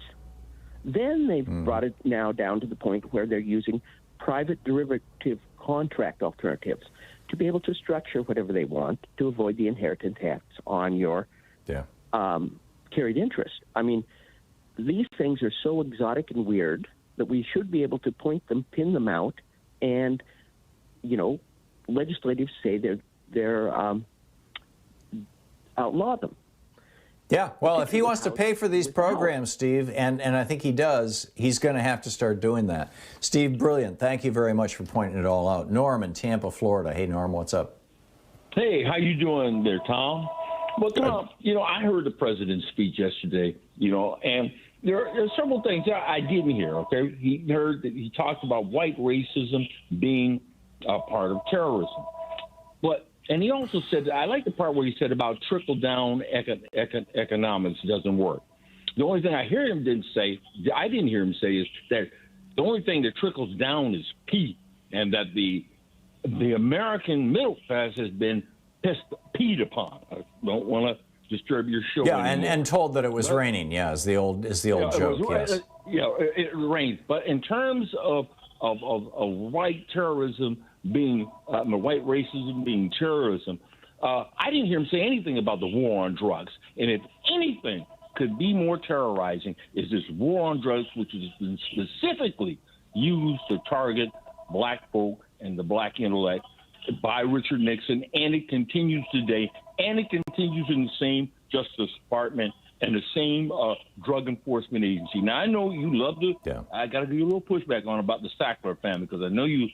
Then they've brought it now down to the point where they're using private derivative contract alternatives to be able to structure whatever they want to avoid the inheritance tax on your carried interest. I mean, these things are so exotic and weird that we should be able to point them, pin them out, and, legislators say they're outlaw them. Yeah, well, if he wants to pay for these programs, Steve, and I think he does, he's going to have to start doing that. Steve, brilliant. Thank you very much for pointing it all out. Norm in Tampa, Florida. Hey, Norm, what's up? Hey, how you doing there, Tom? Well, Tom, I heard the president's speech yesterday, and there are several things that I didn't hear, okay? He talked about white racism being a part of terrorism. And he also said, I like the part where he said about trickle-down economics doesn't work. The only thing I didn't hear him say is that the only thing that trickles down is pee, and that the American middle class has been peed upon. I don't want to disturb your show anymore. and told that it was raining, is the old joke, yes. It rains. But in terms of white terrorism being white racism being terrorism, I didn't hear him say anything about the war on drugs. And if anything could be more terrorizing, is this war on drugs, which has been specifically used to target black folk and the black intellect by Richard Nixon, and it continues today, and it continues in the same Justice Department and the same drug enforcement agency. Now, I know you love I got to do a little pushback on about the Sackler family, because I know you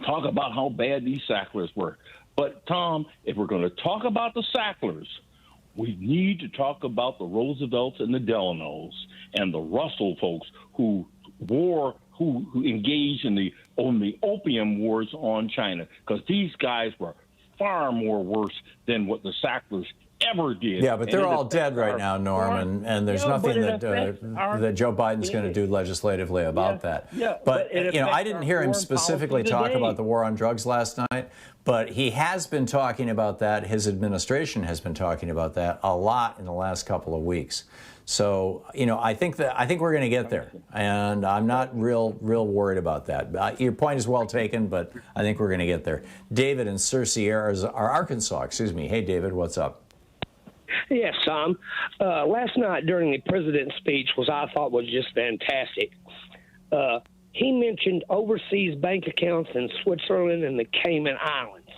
talk about how bad these Sacklers were. But, Tom, if we're going to talk about the Sacklers, we need to talk about the Roosevelts and the Delanos and the Russell folks who engaged in the opium wars on China, because these guys were far more worse than what the Sacklers ever did. Yeah, but they're all dead right now, Norm, and there's nothing that Joe Biden's going to do legislatively about that. Yeah, but I didn't hear him specifically talk about the war on drugs last night, but he has been talking about that. His administration has been talking about that a lot in the last couple of weeks. So, I think we're going to get there, and I'm not real worried about that. Your point is well taken, but I think we're going to get there. David in Searcy, Arkansas, Hey, David, what's up? Yes, Tom. Last night during the president's speech I thought was just fantastic. He mentioned overseas bank accounts in Switzerland and the Cayman Islands.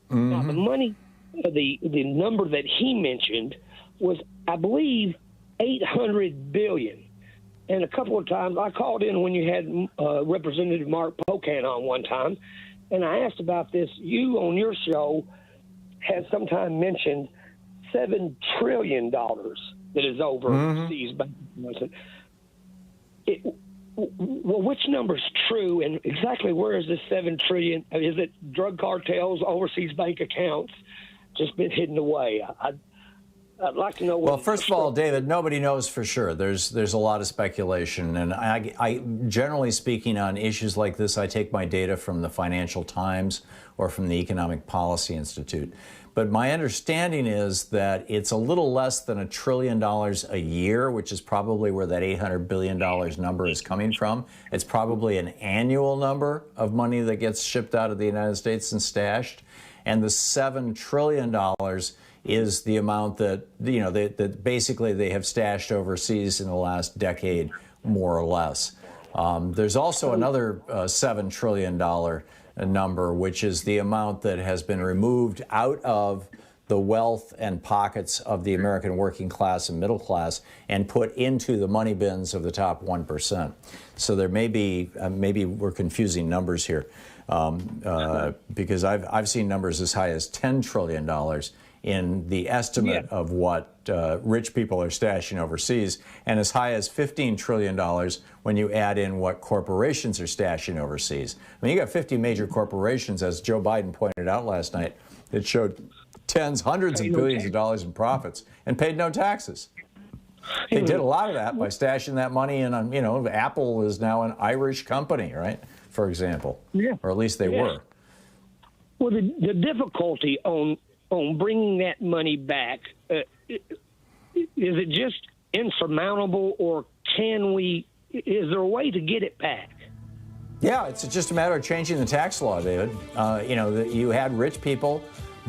Mm-hmm. Now, the money the number that he mentioned was, I believe, $800 billion. And a couple of times I called in when you had Representative Mark Pocan on one time, and I asked about this. You on your show had sometime mentioned $7 trillion that is overseas. Well, which number's true, and exactly where is this $7 trillion? Is it drug cartels, overseas bank accounts, just been hidden away? I'd like to know. Well, first of all, David, nobody knows for sure. There's a lot of speculation, and I generally speaking on issues like this, I take my data from the Financial Times or from the Economic Policy Institute. But my understanding is that it's a little less than $1 trillion a year, which is probably where that $800 billion number is coming from. It's probably an annual number of money that gets shipped out of the United States and stashed. And the $7 trillion is the amount that, that basically they have stashed overseas in the last decade, more or less. There's also another $7 trillion number, which is the amount that has been removed out of the wealth and pockets of the American working class and middle class and put into the money bins of the top 1%. So there may be, maybe we're confusing numbers here, because I've seen numbers as high as $10 trillion in the estimate of what rich people are stashing overseas, and as high as $15 trillion when you add in what corporations are stashing overseas. I mean, you got 50 major corporations, as Joe Biden pointed out last night, that showed hundreds of billions of dollars in profits and paid no taxes. They did a lot of that by stashing that money in, Apple is now an Irish company, right? For example, or at least they were. Well, the difficulty on bringing that money back, is it just insurmountable, or is there a way to get it back? Yeah, it's just a matter of changing the tax law, David. You had rich people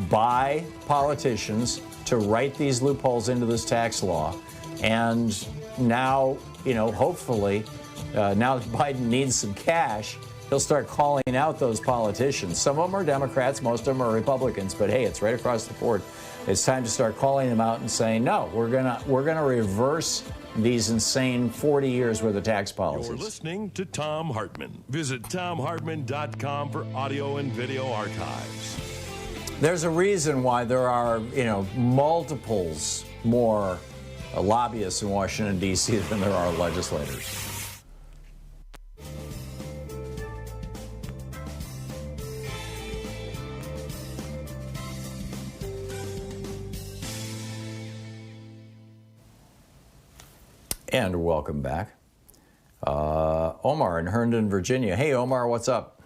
buy politicians to write these loopholes into this tax law, and now, hopefully, now that Biden needs some cash, he'll start calling out those politicians. Some of them are Democrats, most of them are Republicans, but hey, it's right across the board. It's time to start calling them out and saying, no, we're gonna reverse these insane 40 years worth of tax policies. You're listening to Thom Hartmann. Visit thomhartmann.com for audio and video archives. There's a reason why there are, multiples more lobbyists in Washington, D.C. than there are legislators. And welcome back. Omar in Herndon, Virginia. Hey, Omar, what's up?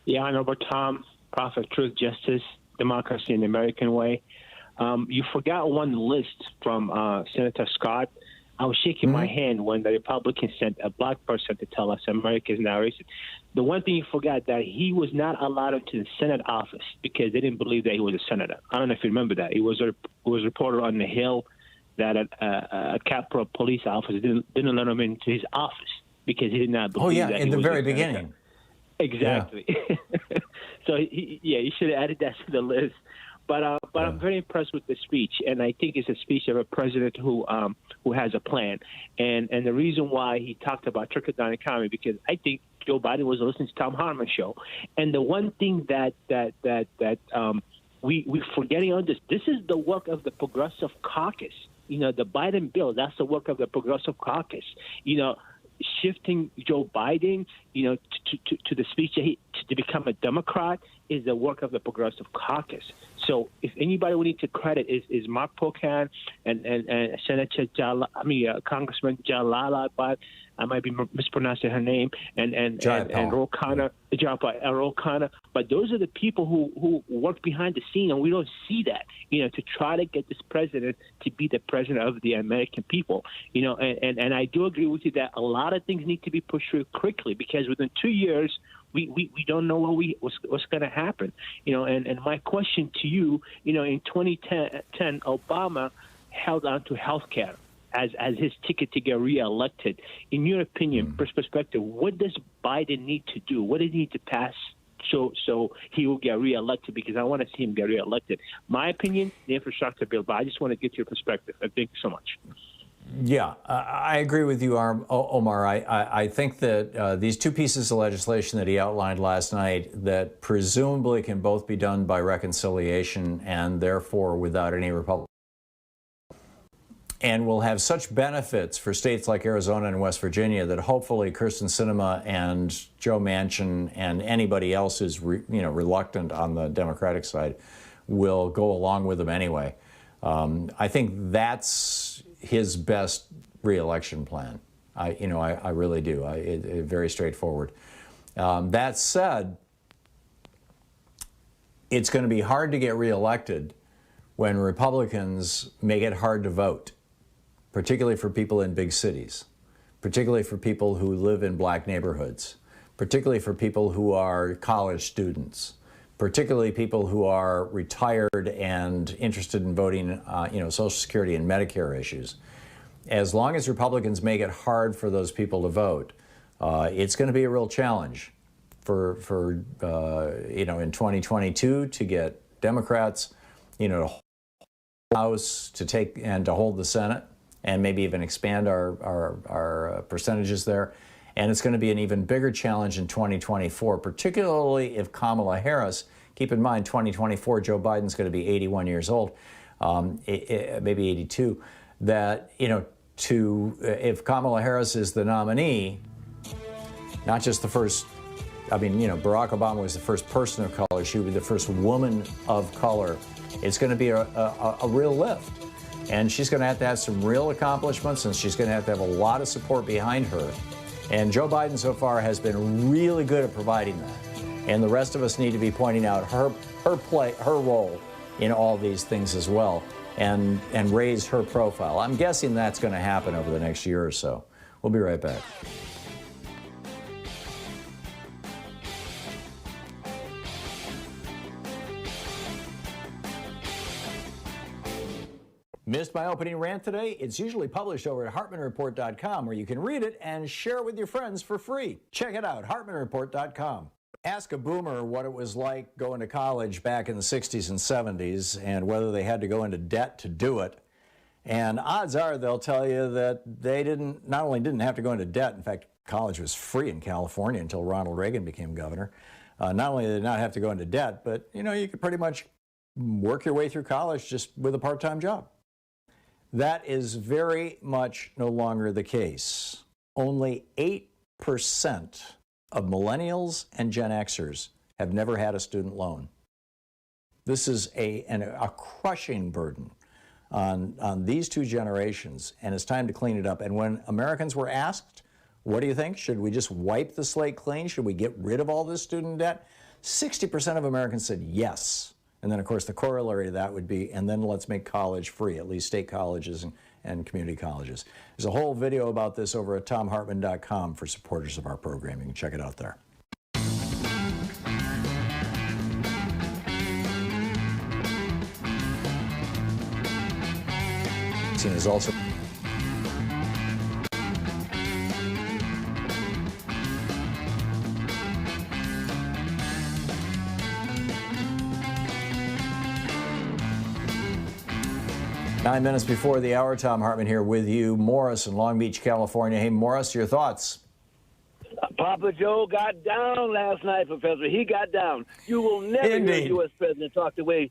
Yeah, Honorable Tom, Prophet, Truth, Justice, Democracy, and the American Way. You forgot one list from Senator Scott. I was shaking my hand when the Republicans sent a black person to tell us America is now racist. The one thing you forgot, that he was not allowed into the Senate office because they didn't believe that he was a senator. I don't know if you remember that. It was reported on the Hill that a Capitol police officer didn't let him into his office because he did not believe that he was in the very beginning. Exactly. Yeah. So he should have added that to the list. But I'm very impressed with the speech, and I think it's a speech of a president who has a plan. And the reason why he talked about trickle-down economy, because I think Joe Biden was listening to Thom Hartmann show. And the one thing that we're forgetting on this is the work of the Progressive Caucus. The Biden bill, that's the work of the Progressive Caucus. Shifting Joe Biden, to the speech to become a Democrat is the work of the Progressive Caucus. So if anybody we need to credit is Mark Pocan and Senator Congressman Jalala, but I might be mispronouncing her name, and Ro Khanna. But those are the people who work behind the scene, and we don't see that, to try to get this president to be the president of the American people. And I do agree with you that a lot of things need to be pushed through quickly, because within 2 years, we don't know what's going to happen. And my question to you, in 2010, Obama held on to health care as his ticket to get reelected. In your opinion, perspective, what does Biden need to do? What does he need to pass so he will get reelected, because I want to see him get reelected. My opinion, the infrastructure bill, but I just want to get your perspective. And thank you so much. Yeah, I agree with you, Omar. I think that these two pieces of legislation that he outlined last night, that presumably can both be done by reconciliation and therefore without any Republican, and will have such benefits for states like Arizona and West Virginia that hopefully Kyrsten Sinema and Joe Manchin and anybody else who's reluctant on the Democratic side will go along with them anyway. I think that's his best re-election plan. I really do. Very straightforward. That said, it's going to be hard to get re-elected when Republicans make it hard to vote, particularly for people in big cities, particularly for people who live in black neighborhoods, particularly for people who are college students, particularly people who are retired and interested in voting, Social Security and Medicare issues. As long as Republicans make it hard for those people to vote, it's going to be a real challenge for in 2022 to get Democrats, to hold the House, to take and to hold the Senate, and maybe even expand our percentages there. And it's going to be an even bigger challenge in 2024, particularly if Kamala Harris, keep in mind 2024, Joe Biden's going to be 81 years old, maybe 82, that, if Kamala Harris is the nominee, not just the first, Barack Obama was the first person of color, she would be the first woman of color. It's going to be a real lift. And she's going to have some real accomplishments, and she's going to have a lot of support behind her. And Joe Biden so far has been really good at providing that. And the rest of us need to be pointing out her role in all these things as well, and raise her profile. I'm guessing that's going to happen over the next year or so. We'll be right back. Missed my opening rant today? It's usually published over at HartmannReport.com, where you can read it and share it with your friends for free. Check it out, HartmannReport.com. Ask a boomer what it was like going to college back in the 60s and 70s and whether they had to go into debt to do it. And odds are they'll tell you that they not only didn't have to go into debt, in fact, college was free in California until Ronald Reagan became governor. Not only did they not have to go into debt, but you could pretty much work your way through college just with a part-time job. That is very much no longer the case. Only 8% of millennials and Gen Xers have never had a student loan. This is a crushing burden on these two generations, and it's time to clean it up. And when Americans were asked, what do you think? Should we just wipe the slate clean? Should we get rid of all this student debt? 60% of Americans said yes. And then, of course, the corollary to that would be, and then let's make college free, at least state colleges and community colleges. There's a whole video about this over at thomhartmann.com for supporters of our program. You can check it out there. Is also Nine minutes before the hour, Thom Hartmann here with you. Morris in Long Beach, California. Hey, Morris, your thoughts? Papa Joe got down last night, Professor. He got down. You will never hear a U.S. president talk the way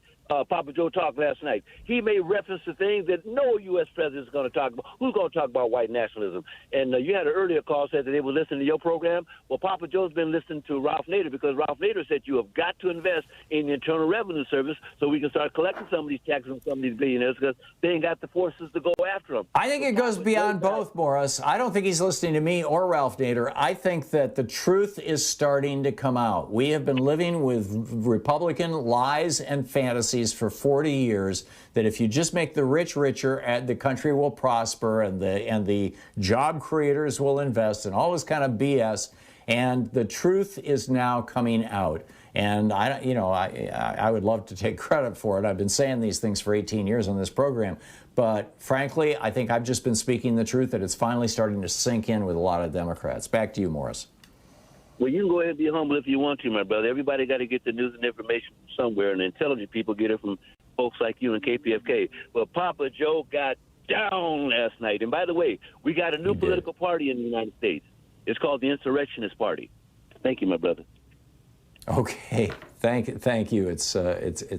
Papa Joe talked last night. He made reference to things that no U.S. president is going to talk about. Who's going to talk about white nationalism? And you had an earlier call said that they were listening to your program. Well, Papa Joe's been listening to Ralph Nader, because Ralph Nader said you have got to invest in the Internal Revenue Service so we can start collecting some of these taxes from some of these billionaires, because they ain't got the forces to go after them. I think it goes beyond both, Morris. I don't think he's listening to me or Ralph Nader. I think that the truth is starting to come out. We have been living with Republican lies and fantasies for 40 years that if you just make the rich richer, the country will prosper, and the job creators will invest, and all this kind of BS. And the truth is now coming out. And I would love to take credit for it. I've been saying these things for 18 years on this program. But frankly, I think I've just been speaking the truth, that it's finally starting to sink in with a lot of Democrats. Back to you, Morris. Well, you can go ahead and be humble if you want to, my brother. Everybody got to get the news and information from somewhere, and the intelligent people get it from folks like you and KPFK. But Papa Joe got down last night. And by the way, we got a new political party in the United States. It's called the Insurrectionist Party. Thank you, my brother. Okay, thank you. It's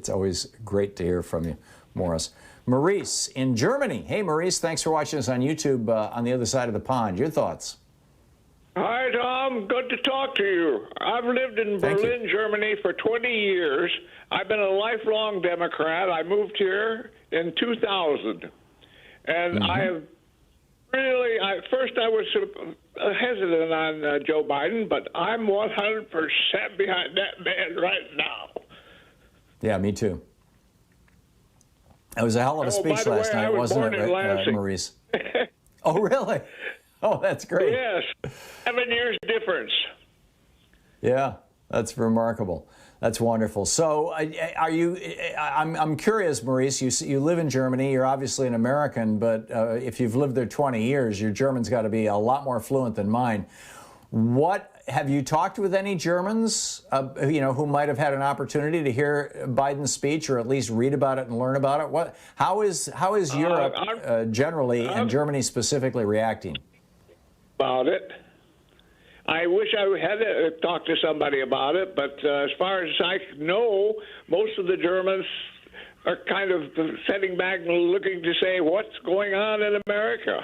always great to hear from you, Morris. Maurice in Germany. Hey, Maurice, thanks for watching us on YouTube on the other side of the pond. Your thoughts? Hi, Tom. Good to talk to you. I've lived in Berlin, Germany for 20 years. I've been a lifelong Democrat. I moved here in 2000. And I have really, first I was hesitant on Joe Biden, but I'm 100% behind that man right now. Yeah, me too. It was a hell of a speech last night, wasn't it, Maurice? Oh, really? Oh, that's great. Yes, 7 years difference. Yeah, that's remarkable. That's wonderful. So, are you? I'm curious, Maurice. You live in Germany. You're obviously an American, but if you've lived there 20 years, your German's got to be a lot more fluent than mine. What have you talked with any Germans, who might have had an opportunity to hear Biden's speech, or at least read about it and learn about it? How is Europe generally and Germany specifically reacting? About it. I wish I had talked to somebody about it, but as far as I know, most of the Germans are kind of sitting back and looking to say, what's going on in America?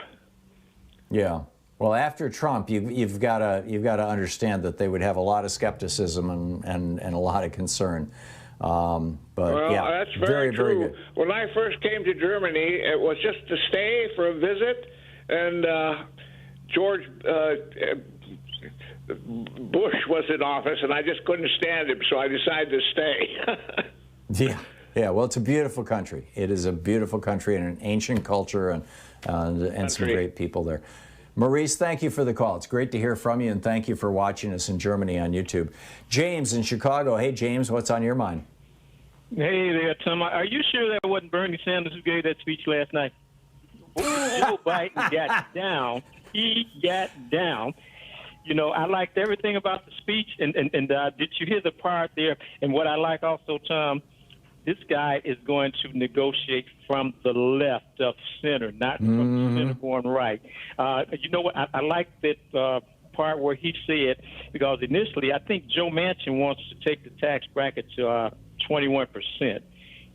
Yeah. Well, after Trump, you've got to understand that they would have a lot of skepticism and a lot of concern. But yeah, that's very true. Very good. When I first came to Germany, it was just to stay for a visit, and George Bush was in office, and I just couldn't stand him, so I decided to stay. Yeah. Well, it's a beautiful country. It is a beautiful country and an ancient culture and some great people there. Maurice, thank you for the call. It's great to hear from you, and thank you for watching us in Germany on YouTube. James in Chicago. Hey, James, what's on your mind? Hey there, Tom. Are you sure that wasn't Bernie Sanders who gave that speech last night? Joe Biden got down. He got down. I liked everything about the speech, and did you hear the part there? And what I like also, Tom, this guy is going to negotiate from the left of center, not from the center going right. You know what? I like that part where he said, because initially I think Joe Manchin wants to take the tax bracket to 21%.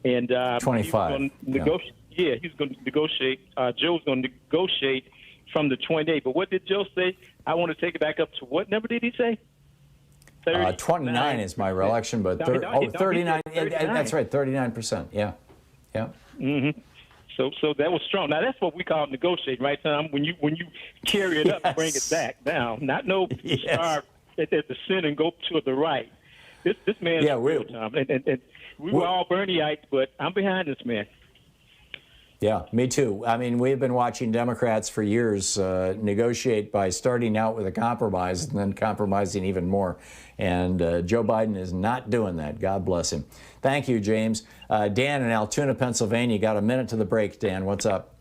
And 25. He's going to negotiate. Joe's going to negotiate from the 28. But what did Joe say? I want to take it back up to what number did he say? 29 is my reelection, but 39. That's right, 39%. Yeah. So that was strong. Now that's what we call negotiating, right, Tom? When you carry it up and bring it back down, not start at the center and go to the right. This man is real, Tom. And we were all Bernieites, but I'm behind this man. Yeah, me too. I mean, we've been watching Democrats for years negotiate by starting out with a compromise and then compromising even more. And Joe Biden is not doing that. God bless him. Thank you, James. Dan in Altoona, Pennsylvania. Got a minute to the break, Dan. What's up?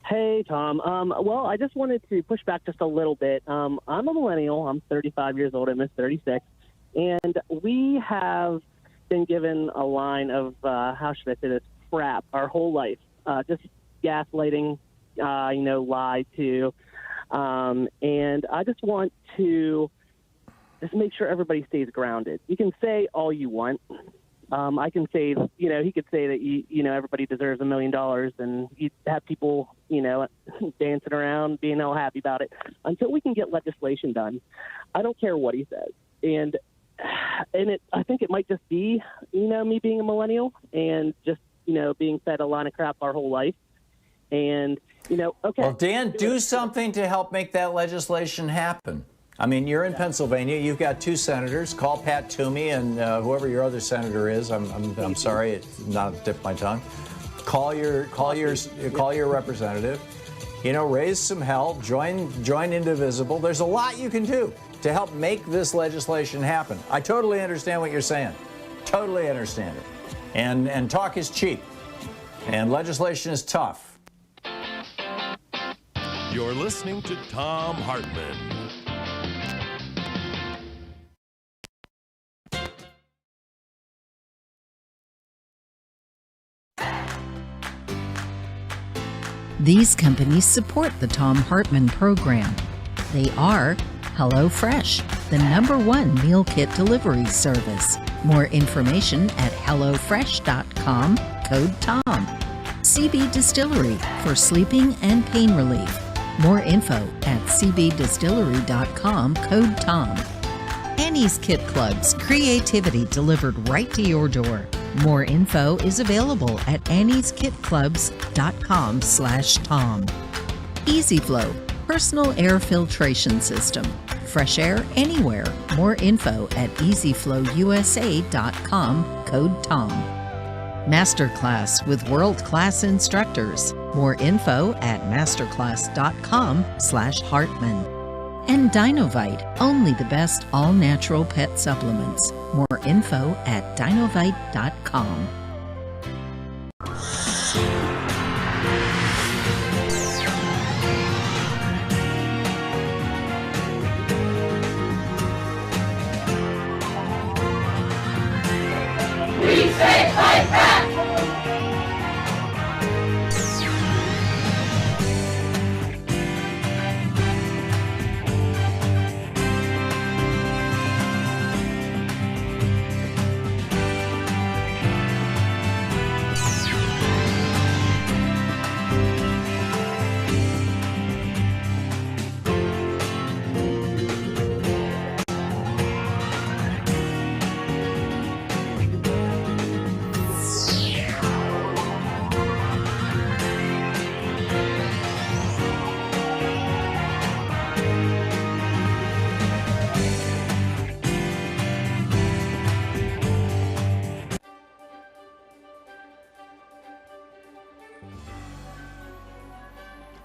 Hey, Tom. Well, I just wanted to push back just a little bit. I'm a millennial. I'm 35 years old. I'm 36. And we have been given a line of, how should I say this, crap our whole life. Just gaslighting, lied to. And I just want to just make sure everybody stays grounded. You can say all you want. I can say, he could say that, everybody deserves $1 million, and you have people, dancing around, being all happy about it. Until we can get legislation done, I don't care what he says. And I think it might just be, me being a millennial and just, being fed a line of crap our whole life. And, okay. Well, Dan, do something to help make that legislation happen. I mean, you're in Pennsylvania. You've got 2 senators. Call Pat Toomey and whoever your other senator is. I'm sorry, it's not tip of my tongue. Call your representative. Raise some hell. Join Indivisible. There's a lot you can do to help make this legislation happen. I totally understand what you're saying. Totally understand it. And talk is cheap. And legislation is tough. You're listening to Thom Hartmann. These companies support the Thom Hartmann Program. They are HelloFresh, the #1 meal kit delivery service. More information at hellofresh.com, code TOM. CB Distillery for sleeping and pain relief. More info at cbdistillery.com, code TOM. Annie's Kit Clubs, creativity delivered right to your door. More info is available at annieskitclubs.com/Tom. EasyFlow, personal air filtration system. Fresh air anywhere. More info at easyflowusa.com, code TOM. Masterclass with world-class instructors. More info at masterclass.com/Hartman. And Dinovite, only the best all-natural pet supplements. More info at dinovite.com. We say fight back!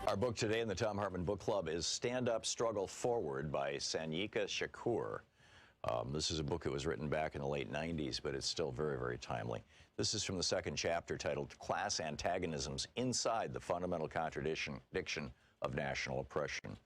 Our book today in the Thom Hartmann Book Club is Stand Up, Struggle Forward by Sanyika Shakur. This is a book that was written back in the late 90s, but it's still very, very timely. This is from the second chapter titled Class Antagonisms Inside the Fundamental Contradiction of National Oppression.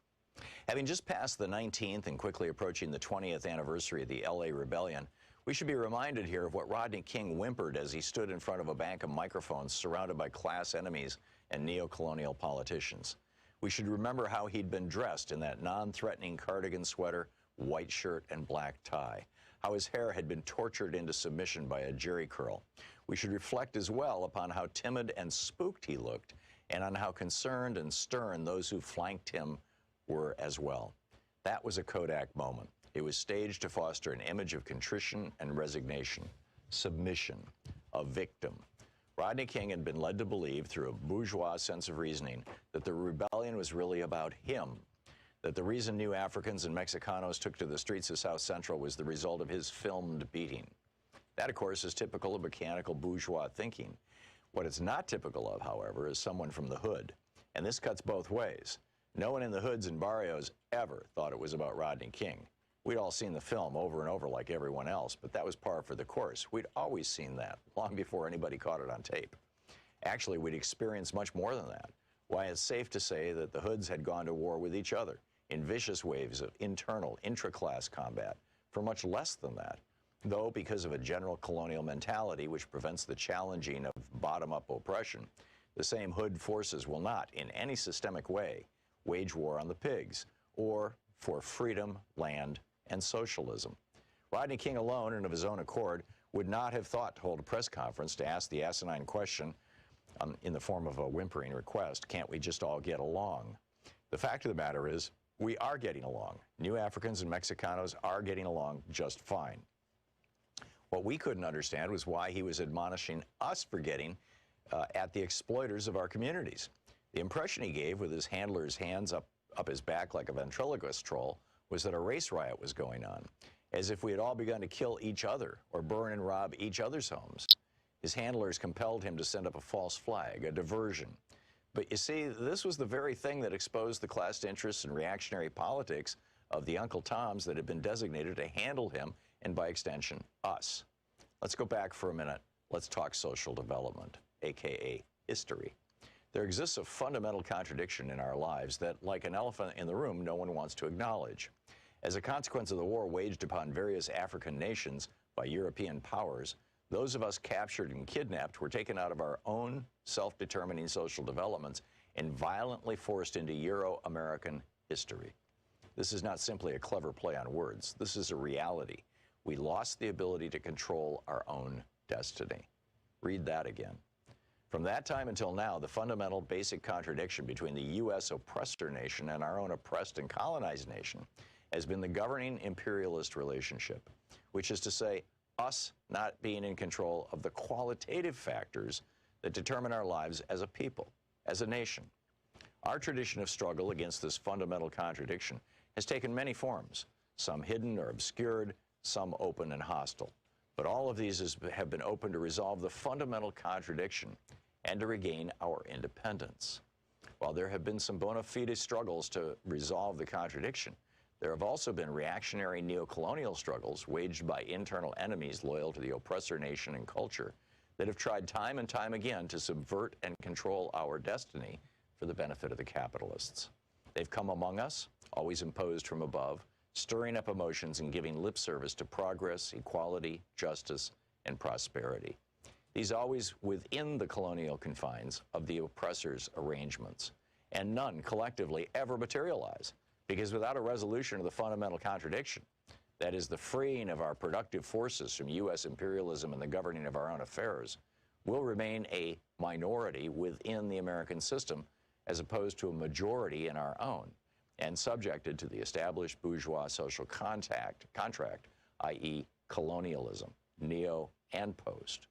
Having just passed the 19th and quickly approaching the 20th anniversary of the LA Rebellion, we should be reminded here of what Rodney King whimpered as he stood in front of a bank of microphones surrounded by class enemies and neo-colonial politicians. We should remember how he'd been dressed in that non-threatening cardigan sweater, white shirt, and black tie, how his hair had been tortured into submission by a jerry curl. We should reflect as well upon how timid and spooked he looked, and on how concerned and stern those who flanked him were as well. That was a Kodak moment. It was staged to foster an image of contrition and resignation, submission, a victim. Rodney King had been led to believe, through a bourgeois sense of reasoning, that the rebellion was really about him, that the reason new Africans and Mexicanos took to the streets of South Central was the result of his filmed beating. That, of course, is typical of mechanical bourgeois thinking. What it's not typical of, however, is someone from the hood. And this cuts both ways. No one in the hoods and barrios ever thought it was about Rodney King. We'd all seen the film over and over like everyone else, but that was par for the course. We'd always seen that, long before anybody caught it on tape. Actually, we'd experienced much more than that. Why, it's safe to say that the hoods had gone to war with each other in vicious waves of internal, intra-class combat for much less than that. Though, because of a general colonial mentality which prevents the challenging of bottom-up oppression, the same hood forces will not, in any systemic way, wage war on the pigs, or for freedom, land, and socialism. Rodney King alone, and of his own accord, would not have thought to hold a press conference to ask the asinine question in the form of a whimpering request, can't we just all get along? The fact of the matter is, we are getting along. New Africans and Mexicanos are getting along just fine. What we couldn't understand was why he was admonishing us for getting at the exploiters of our communities. The impression he gave, with his handler's hands up his back like a ventriloquist troll, was that a race riot was going on, as if we had all begun to kill each other or burn and rob each other's homes. His handlers compelled him to send up a false flag, a diversion. But you see, this was the very thing that exposed the class interests and reactionary politics of the Uncle Toms that had been designated to handle him, and by extension, us. Let's go back for a minute. Let's talk social development, aka history. There exists a fundamental contradiction in our lives that, like an elephant in the room, no one wants to acknowledge. As a consequence of the war waged upon various African nations by European powers, those of us captured and kidnapped were taken out of our own self-determining social developments and violently forced into Euro-American history. This is not simply a clever play on words. This is a reality. We lost the ability to control our own destiny. Read that again. From that time until now, the fundamental basic contradiction between the U.S. oppressor nation and our own oppressed and colonized nation has been the governing imperialist relationship, which is to say, us not being in control of the qualitative factors that determine our lives as a people, as a nation. Our tradition of struggle against this fundamental contradiction has taken many forms, some hidden or obscured, some open and hostile. But all of these have been open to resolve the fundamental contradiction and to regain our independence. While there have been some bona fide struggles to resolve the contradiction, there have also been reactionary neocolonial struggles waged by internal enemies loyal to the oppressor nation and culture that have tried time and time again to subvert and control our destiny for the benefit of the capitalists. They've come among us, always imposed from above, stirring up emotions and giving lip service to progress, equality, justice, and prosperity. These always within the colonial confines of the oppressor's arrangements, and none collectively ever materialize, because without a resolution of the fundamental contradiction, that is the freeing of our productive forces from U.S. imperialism and the governing of our own affairs, we'll remain a minority within the American system as opposed to a majority in our own, and subjected to the established bourgeois social contract, i.e. colonialism, neo and post.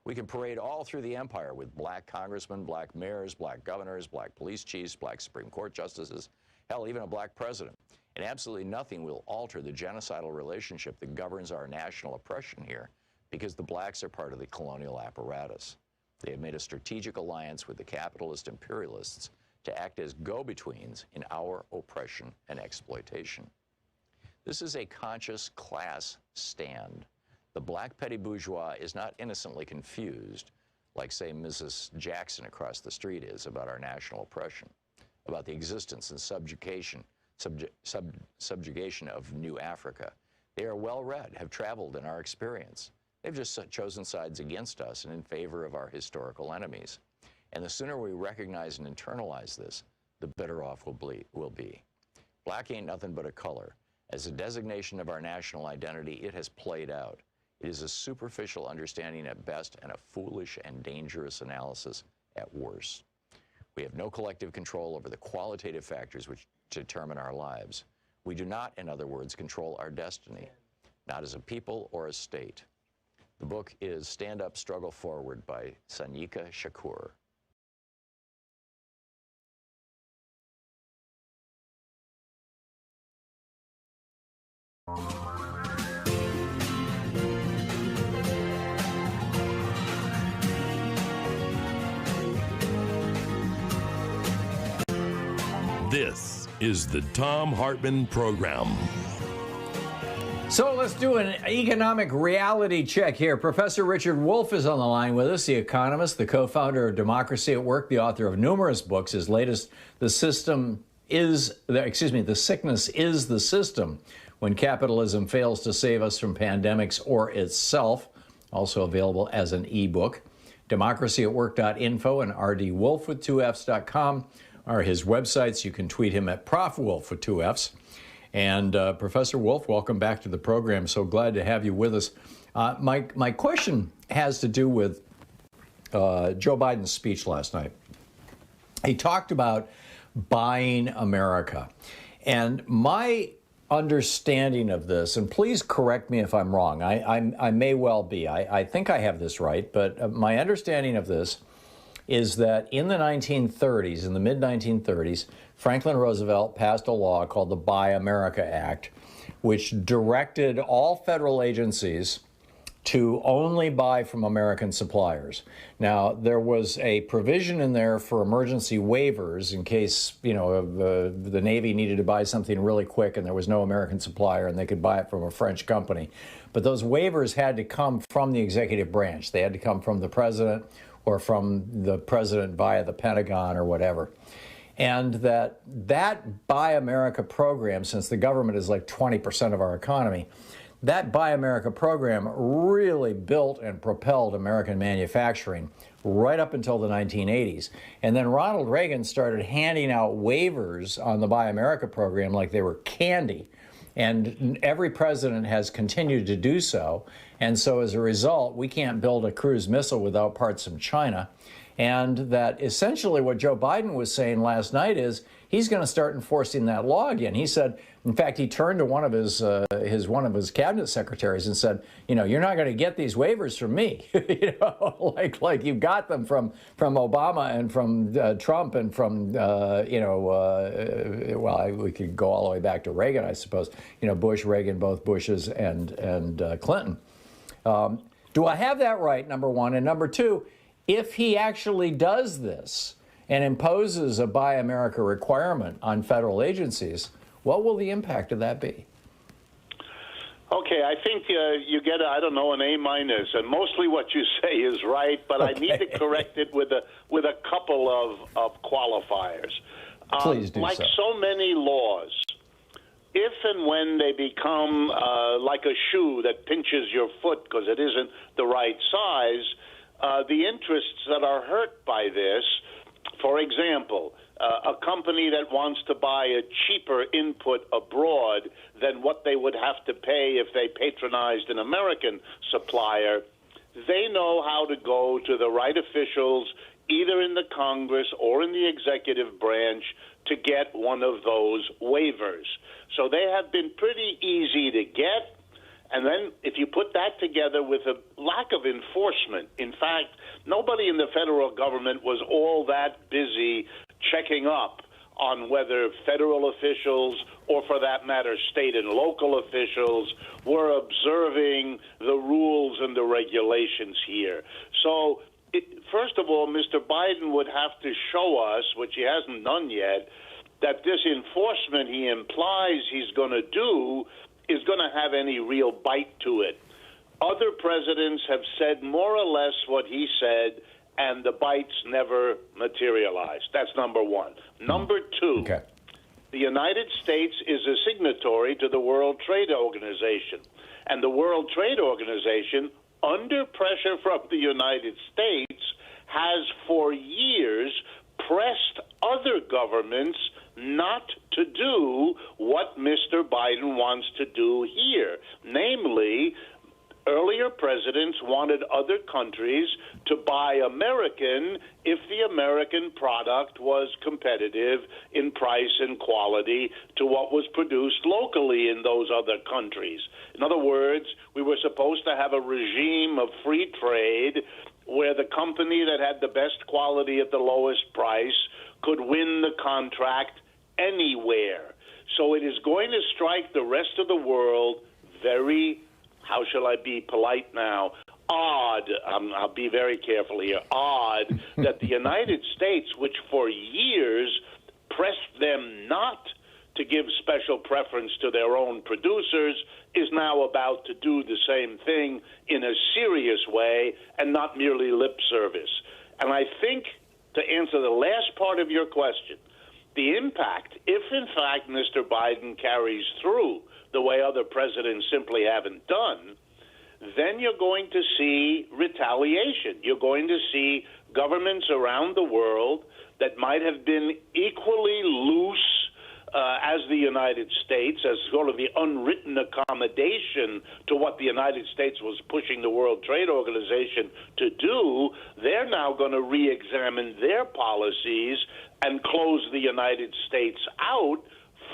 We can parade all through the empire with black congressmen, black mayors, black governors, black police chiefs, black Supreme Court justices, hell, even a black president. And absolutely nothing will alter the genocidal relationship that governs our national oppression here, because the blacks are part of the colonial apparatus. They have made a strategic alliance with the capitalist imperialists to act as go-betweens in our oppression and exploitation. This is a conscious class stand. The black petty bourgeois is not innocently confused, like, say, Mrs. Jackson across the street is, about our national oppression, about the existence and subjugation of New Africa. They are well-read, have traveled in our experience. They've just chosen sides against us and in favor of our historical enemies. And the sooner we recognize and internalize this, the better off we'll be. Black ain't nothing but a color. As a designation of our national identity, it has played out. It is a superficial understanding at best and a foolish and dangerous analysis at worst. We have no collective control over the qualitative factors which determine our lives. We do not, in other words, control our destiny, not as a people or a state. The book is Stand Up, Struggle Forward by Sanyika Shakur. This is the Thom Hartmann Program. So let's do an economic reality check here. Professor Richard Wolff is on the line with us, the economist, the co-founder of Democracy at Work, the author of numerous books. His latest, The Sickness is the System, When Capitalism Fails to Save Us from Pandemics or Itself, also available as an ebook. democracyatwork.info and rdwolf with 2fs.com are his websites. You can tweet him at Prof Wolff with 2fs. And Professor Wolff, welcome back to the program. So glad to have you with us. My question has to do with Joe Biden's speech last night. He talked about buying America. And my understanding of this, and please correct me if I'm wrong, I may well be. I think I have this right, but my understanding of this is that in the 1930s, in the mid-1930s, Franklin Roosevelt passed a law called the Buy America Act, which directed all federal agencies to only buy from American suppliers. Now, there was a provision in there for emergency waivers in case, the Navy needed to buy something really quick and there was no American supplier and they could buy it from a French company. But those waivers had to come from the executive branch. They had to come from the president or from the president via the Pentagon or whatever. And that Buy America program, since the government is like 20% of our economy, that Buy America program really built and propelled American manufacturing right up until the 1980s. And then Ronald Reagan started handing out waivers on the Buy America program like they were candy. And every president has continued to do so. And so as a result, we can't build a cruise missile without parts from China. And that essentially what Joe Biden was saying last night is he's going to start enforcing that law again. He said, in fact, he turned to one of his cabinet secretaries and said, you know, you're not going to get these waivers from me, you know, like you got them from Obama and from Trump and from we could go all the way back to Reagan, I suppose. You know, Bush, Reagan, both Bushes, and Clinton. Do I have that right? Number one, and number two, if he actually does this and imposes a Buy America requirement on federal agencies, what will the impact of that be? Okay, I think you get, an A-, and mostly what you say is right, but okay. I need to correct it with a couple of qualifiers. Please do like so many laws, if and when they become like a shoe that pinches your foot because it isn't the right size, the interests that are hurt by this, for example, a company that wants to buy a cheaper input abroad than what they would have to pay if they patronized an American supplier, they know how to go to the right officials, either in the Congress or in the executive branch, to get one of those waivers. So they have been pretty easy to get. And then if you put that together with a lack of enforcement, in fact, nobody in the federal government was all that busy checking up on whether federal officials, or for that matter, state and local officials, were observing the rules and the regulations here. So, first of all, Mr. Biden would have to show us, which he hasn't done yet, that this enforcement he implies he's going to do is going to have any real bite to it. Other presidents have said more or less what he said, and the bites never materialized. That's number one. Number two, the United States is a signatory to the World Trade Organization. And the World Trade Organization, under pressure from the United States, has for years pressed other governments not to do what Mr. Biden wants to do here. Namely, earlier presidents wanted other countries to buy American if the American product was competitive in price and quality to what was produced locally in those other countries. In other words, we were supposed to have a regime of free trade where the company that had the best quality at the lowest price could win the contract anywhere. So it is going to strike the rest of the world very, how shall I be polite now, odd, I'll be very careful here, odd that the United States, which for years pressed them not to give special preference to their own producers, is now about to do the same thing in a serious way and not merely lip service. And I think, to answer the last part of your question, the impact, if in fact Mr. Biden carries through the way other presidents simply haven't done, then you're going to see retaliation. You're going to see governments around the world that might have been equally loose as the United States, as sort of the unwritten accommodation to what the United States was pushing the World Trade Organization to do. They're now going to re-examine their policies and close the United States out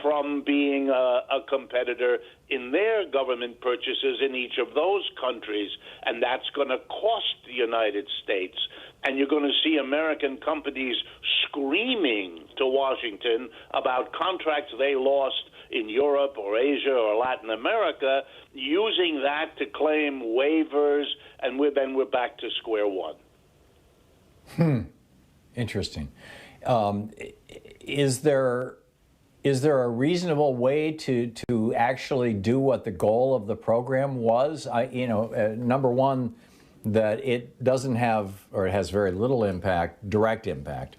from being a competitor in their government purchases in each of those countries, and that's going to cost the United States. And you're going to see American companies screaming to Washington about contracts they lost in Europe or Asia or Latin America, using that to claim waivers, and then we're back to square one. Interesting. Is there a reasonable way to actually do what the goal of the program was? Number one, that it doesn't have, or it has very little impact, direct impact,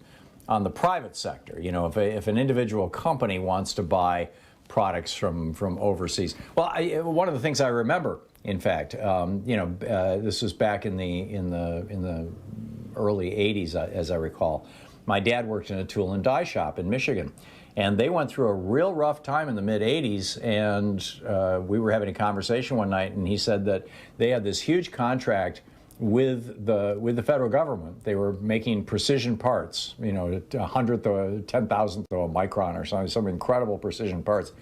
on the private sector. You know, if an individual company wants to buy products from overseas. Well, one of the things I remember, in fact, this was back in the early 80s, as I recall. My dad worked in a tool and die shop in Michigan, and they went through a real rough time in the mid 80s. And we were having a conversation one night, and he said that they had this huge contract with the federal government. They were making precision parts, a 100th or 10,000th of a micron or something, some incredible precision parts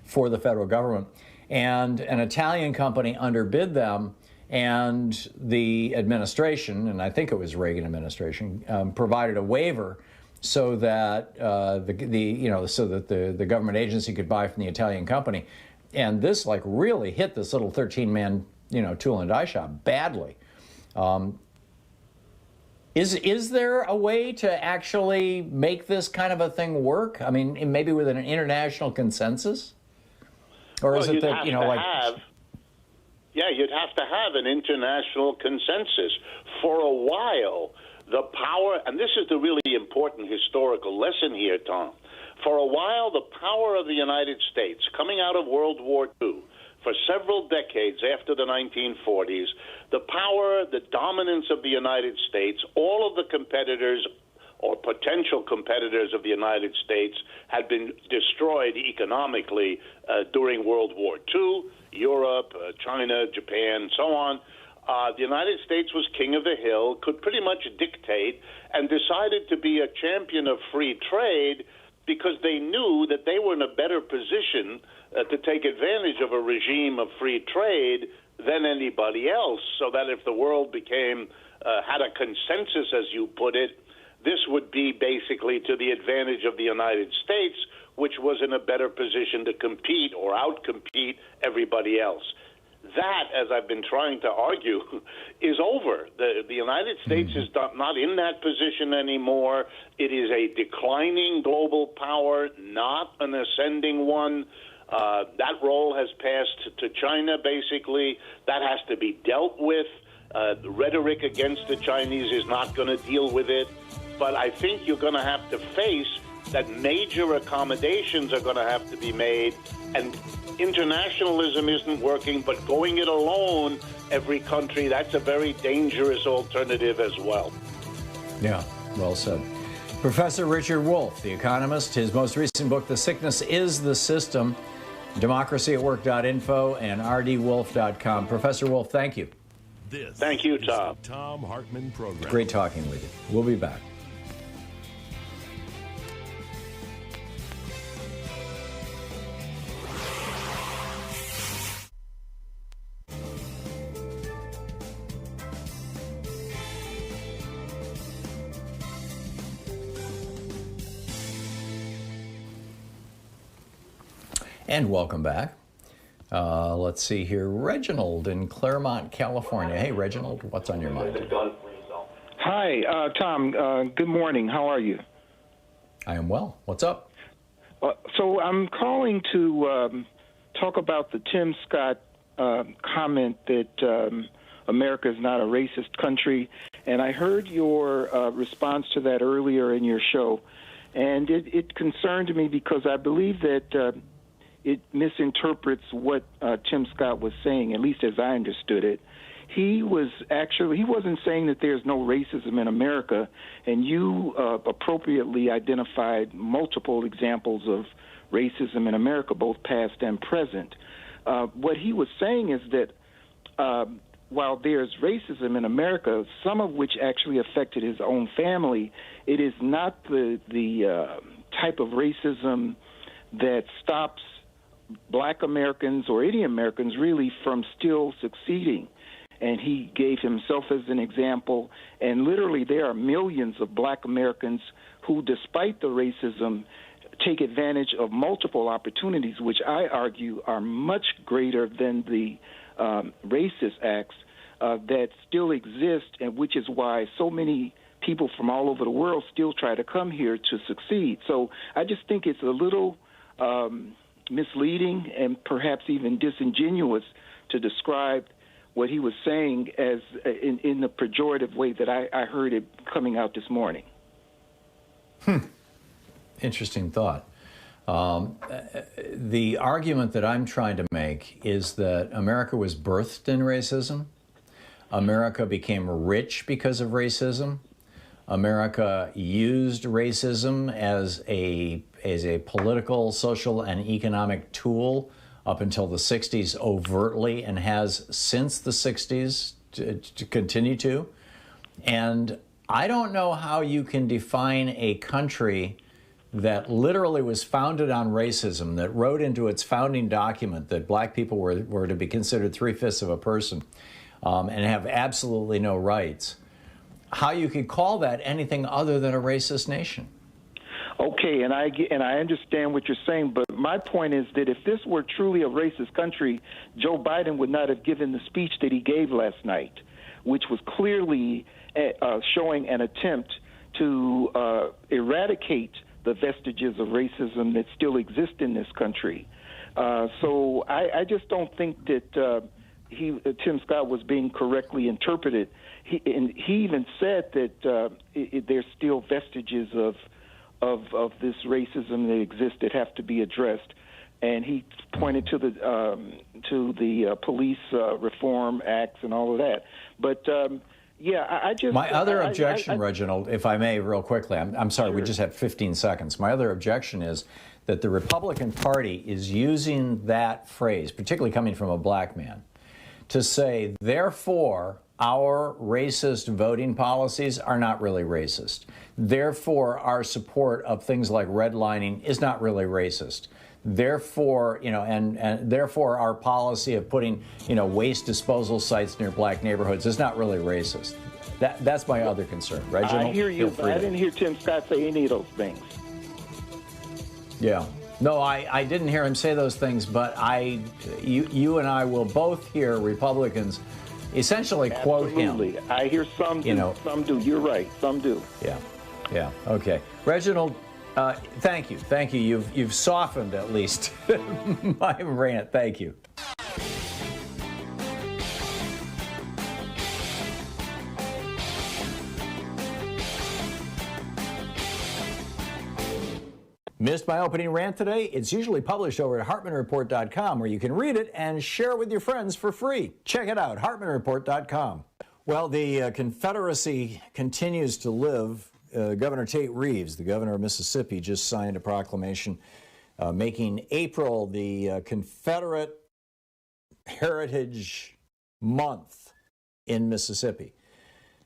for the federal government. And an Italian company underbid them, and the administration, and I think it was Reagan administration, provided a waiver so that the government agency could buy from the Italian company. And this really hit this little 13-man tool and die shop badly. Is there a way to actually make this kind of a thing work? I mean, maybe with an international consensus, or is it that you'd have to have an international consensus. For a while, the power, and this is the really important historical lesson here, Tom. For a while, the power of the United States, coming out of World War II, for several decades after the 1940s, the power, the dominance of the United States, all of the competitors or potential competitors of the United States had been destroyed economically during World War II, Europe, China, Japan, so on. The United States was king of the hill, could pretty much dictate, and decided to be a champion of free trade because they knew that they were in a better position to take advantage of a regime of free trade than anybody else, so that if the world became had a consensus, as you put it, this would be basically to the advantage of the United States, which was in a better position to compete or outcompete everybody else. That, as I've been trying to argue, is over. The United States is not in that position anymore. It is a declining global power, not an ascending one. That role has passed to China, basically. That has to be dealt with. The rhetoric against the Chinese is not going to deal with it. But I think you're going to have to face that major accommodations are going to have to be made. And internationalism isn't working, but going it alone, every country, that's a very dangerous alternative as well. Yeah, well said. Professor Richard Wolff, the economist, his most recent book, The Sickness is the System, democracyatwork.info and rdwolff.com. Professor Wolff, thank you. Thank you, Tom. Thom Hartmann Program. Great talking with you. We'll be back. And welcome back. Let's see here. Reginald in Claremont, California. Hey, Reginald, what's on your mind? Hi, Tom. Good morning. How are you? I am well. What's up? So I'm calling to talk about the Tim Scott comment that America is not a racist country. And I heard your response to that earlier in your show. And it concerned me because I believe that it misinterprets what Tim Scott was saying, at least as I understood it. He wasn't saying that there's no racism in America, and you appropriately identified multiple examples of racism in America, both past and present. What he was saying is that while there's racism in America, some of which actually affected his own family, it is not the type of racism that stops Black Americans or any Americans really from still succeeding. And he gave himself as an example. And literally there are millions of Black Americans who, despite the racism, take advantage of multiple opportunities, which I argue are much greater than the racist acts that still exist, and which is why so many people from all over the world still try to come here to succeed. So I just think it's a little misleading and perhaps even disingenuous to describe what he was saying as in the pejorative way that I heard it coming out this morning. Interesting thought. The argument that I'm trying to make is that America was birthed in racism. America became rich because of racism. America used racism as a political, social, and economic tool up until the 60s overtly, and has since the 60s to continue to. And I don't know how you can define a country that literally was founded on racism, that wrote into its founding document that black people were to be considered 3/5 of a person and have absolutely no rights, how you could call that anything other than a racist nation. Okay, and I understand what you're saying, but my point is that if this were truly a racist country, Joe Biden would not have given the speech that he gave last night, which was clearly showing an attempt to eradicate the vestiges of racism that still exist in this country. So I just don't think that Tim Scott was being correctly interpreted. He even said that there's still vestiges of this racism that exists that have to be addressed, and he pointed to the police reform acts and all of that. But my other objection, Reginald, if I may, real quickly, I'm sorry, sure. We just have 15 seconds. My other objection is that the Republican Party is using that phrase, particularly coming from a black man, to say, therefore, our racist voting policies are not really racist. Therefore, our support of things like redlining is not really racist. Therefore, and therefore our policy of putting, waste disposal sites near black neighborhoods is not really racist. That's my other concern. Reginald, I hear you, but I didn't hear Tim Scott say any of those things. Yeah. No, I didn't hear him say those things, but you and I will both hear Republicans essentially quote him. I hear some do, some do. You're right, some do. Yeah, okay. Reginald, thank you. You've softened at least my rant. Thank you. Missed my opening rant today? It's usually published over at HartmannReport.com, where you can read it and share it with your friends for free. Check it out, HartmannReport.com. Well, the Confederacy continues to live. Governor Tate Reeves, the governor of Mississippi, just signed a proclamation making April the Confederate Heritage Month in Mississippi.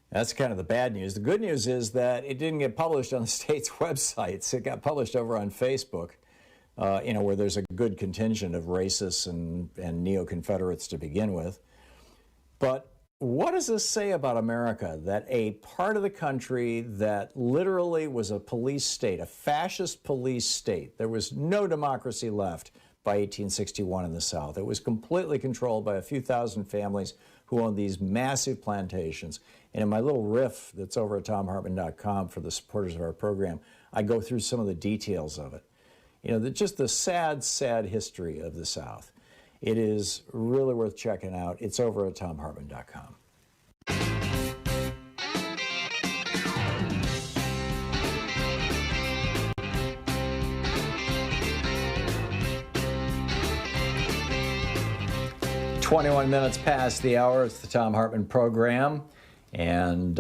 That's kind of the bad news. The good news is that it didn't get published on the state's websites. It got published over on Facebook, where there's a good contingent of racists and neo-Confederates to begin with. But what does this say about America, that a part of the country that literally was a police state, a fascist police state, there was no democracy left by 1861 in the South. It was completely controlled by a few thousand families who owned these massive plantations. And in my little riff that's over at ThomHartmann.com for the supporters of our program, I go through some of the details of it. Just the sad, sad history of the South. It is really worth checking out. It's over at ThomHartmann.com. "21 minutes past the hour." It's the Thom Hartmann Program, and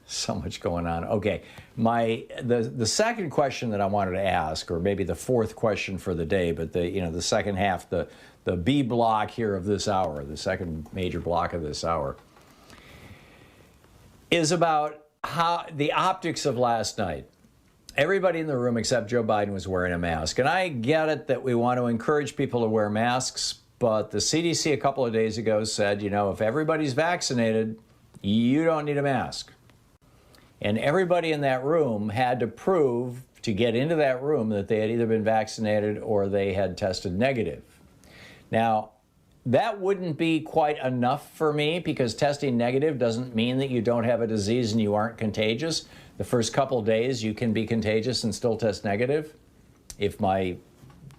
so much going on. Okay, the second question that I wanted to ask, or maybe the fourth question for the day, but the second half, the B block here of this hour, the second major block of this hour, is about how the optics of last night. Everybody in the room except Joe Biden was wearing a mask, and I get it that we want to encourage people to wear masks. But the CDC a couple of days ago said, if everybody's vaccinated, you don't need a mask. And everybody in that room had to prove to get into that room that they had either been vaccinated or they had tested negative. Now, that wouldn't be quite enough for me, because testing negative doesn't mean that you don't have a disease and you aren't contagious. The first couple of days you can be contagious and still test negative, if my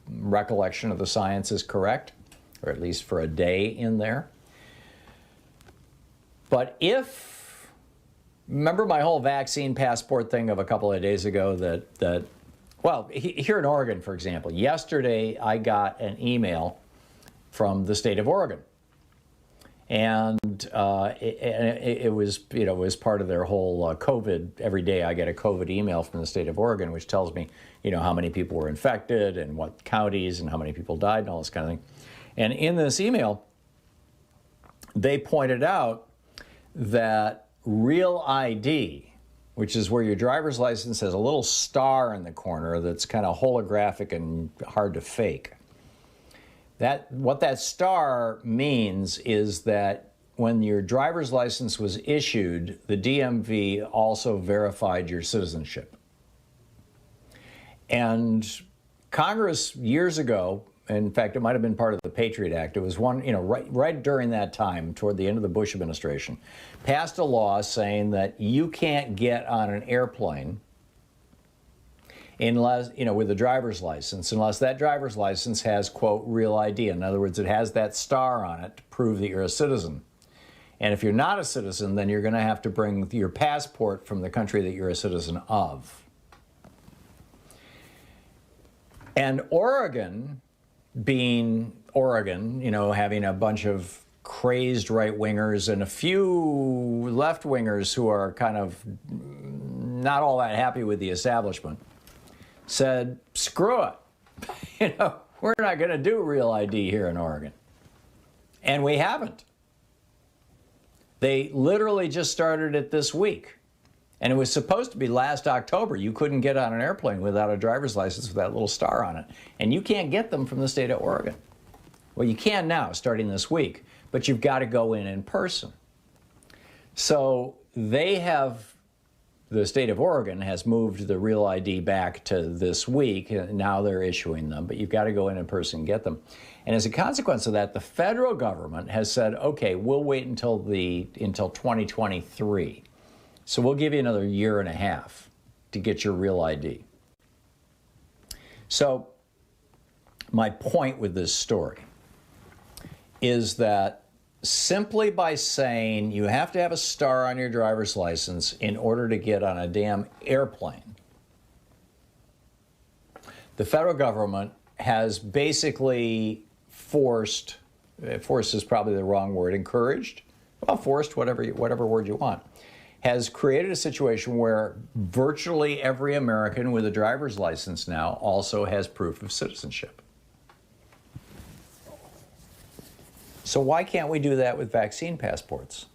recollection of the science is correct, or at least for a day in there. But remember my whole vaccine passport thing of a couple of days ago, that Well, here in Oregon, for example, yesterday I got an email from the state of Oregon. And it was, you know, it was part of their whole COVID. Every day I get a COVID email from the state of Oregon, which tells me, you know, how many people were infected and what counties and how many people died and all this kind of thing. And in this email, they pointed out that Real ID, which is where your driver's license has a little star in the corner that's kind of holographic and hard to fake. What that star means is that when your driver's license was issued, the DMV also verified your citizenship. And Congress years ago, in fact, it might have been part of the Patriot Act, it was one, you know, right during that time, toward the end of the Bush administration, passed a law saying that you can't get on an airplane unless, you know, with a driver's license, unless that driver's license has, quote, Real ID. In other words, it has that star on it to prove that you're a citizen. And if you're not a citizen, then you're going to have to bring your passport from the country that you're a citizen of. And Oregon, being Oregon, you know, having a bunch of crazed right-wingers and a few left-wingers who are kind of not all that happy with the establishment, said, screw it. You know, we're not going to do Real ID here in Oregon. And we haven't. They literally just started it this week. And it was supposed to be last October. You couldn't get on an airplane without a driver's license with that little star on it. And you can't get them from the state of Oregon. Well, you can now, starting this week, but you've got to go in person. So they have, the state of Oregon has moved the Real ID back to this week. Now they're issuing them, but you've got to go in person and get them. And as a consequence of that, the federal government has said, okay, we'll wait until 2023. So we'll give you another year and a half to get your Real ID. So my point with this story is that simply by saying you have to have a star on your driver's license in order to get on a damn airplane, the federal government has basically forced is probably the wrong word, encouraged, well, forced, whatever word you want, has created a situation where virtually every American with a driver's license now also has proof of citizenship. So why can't we do that with vaccine passports?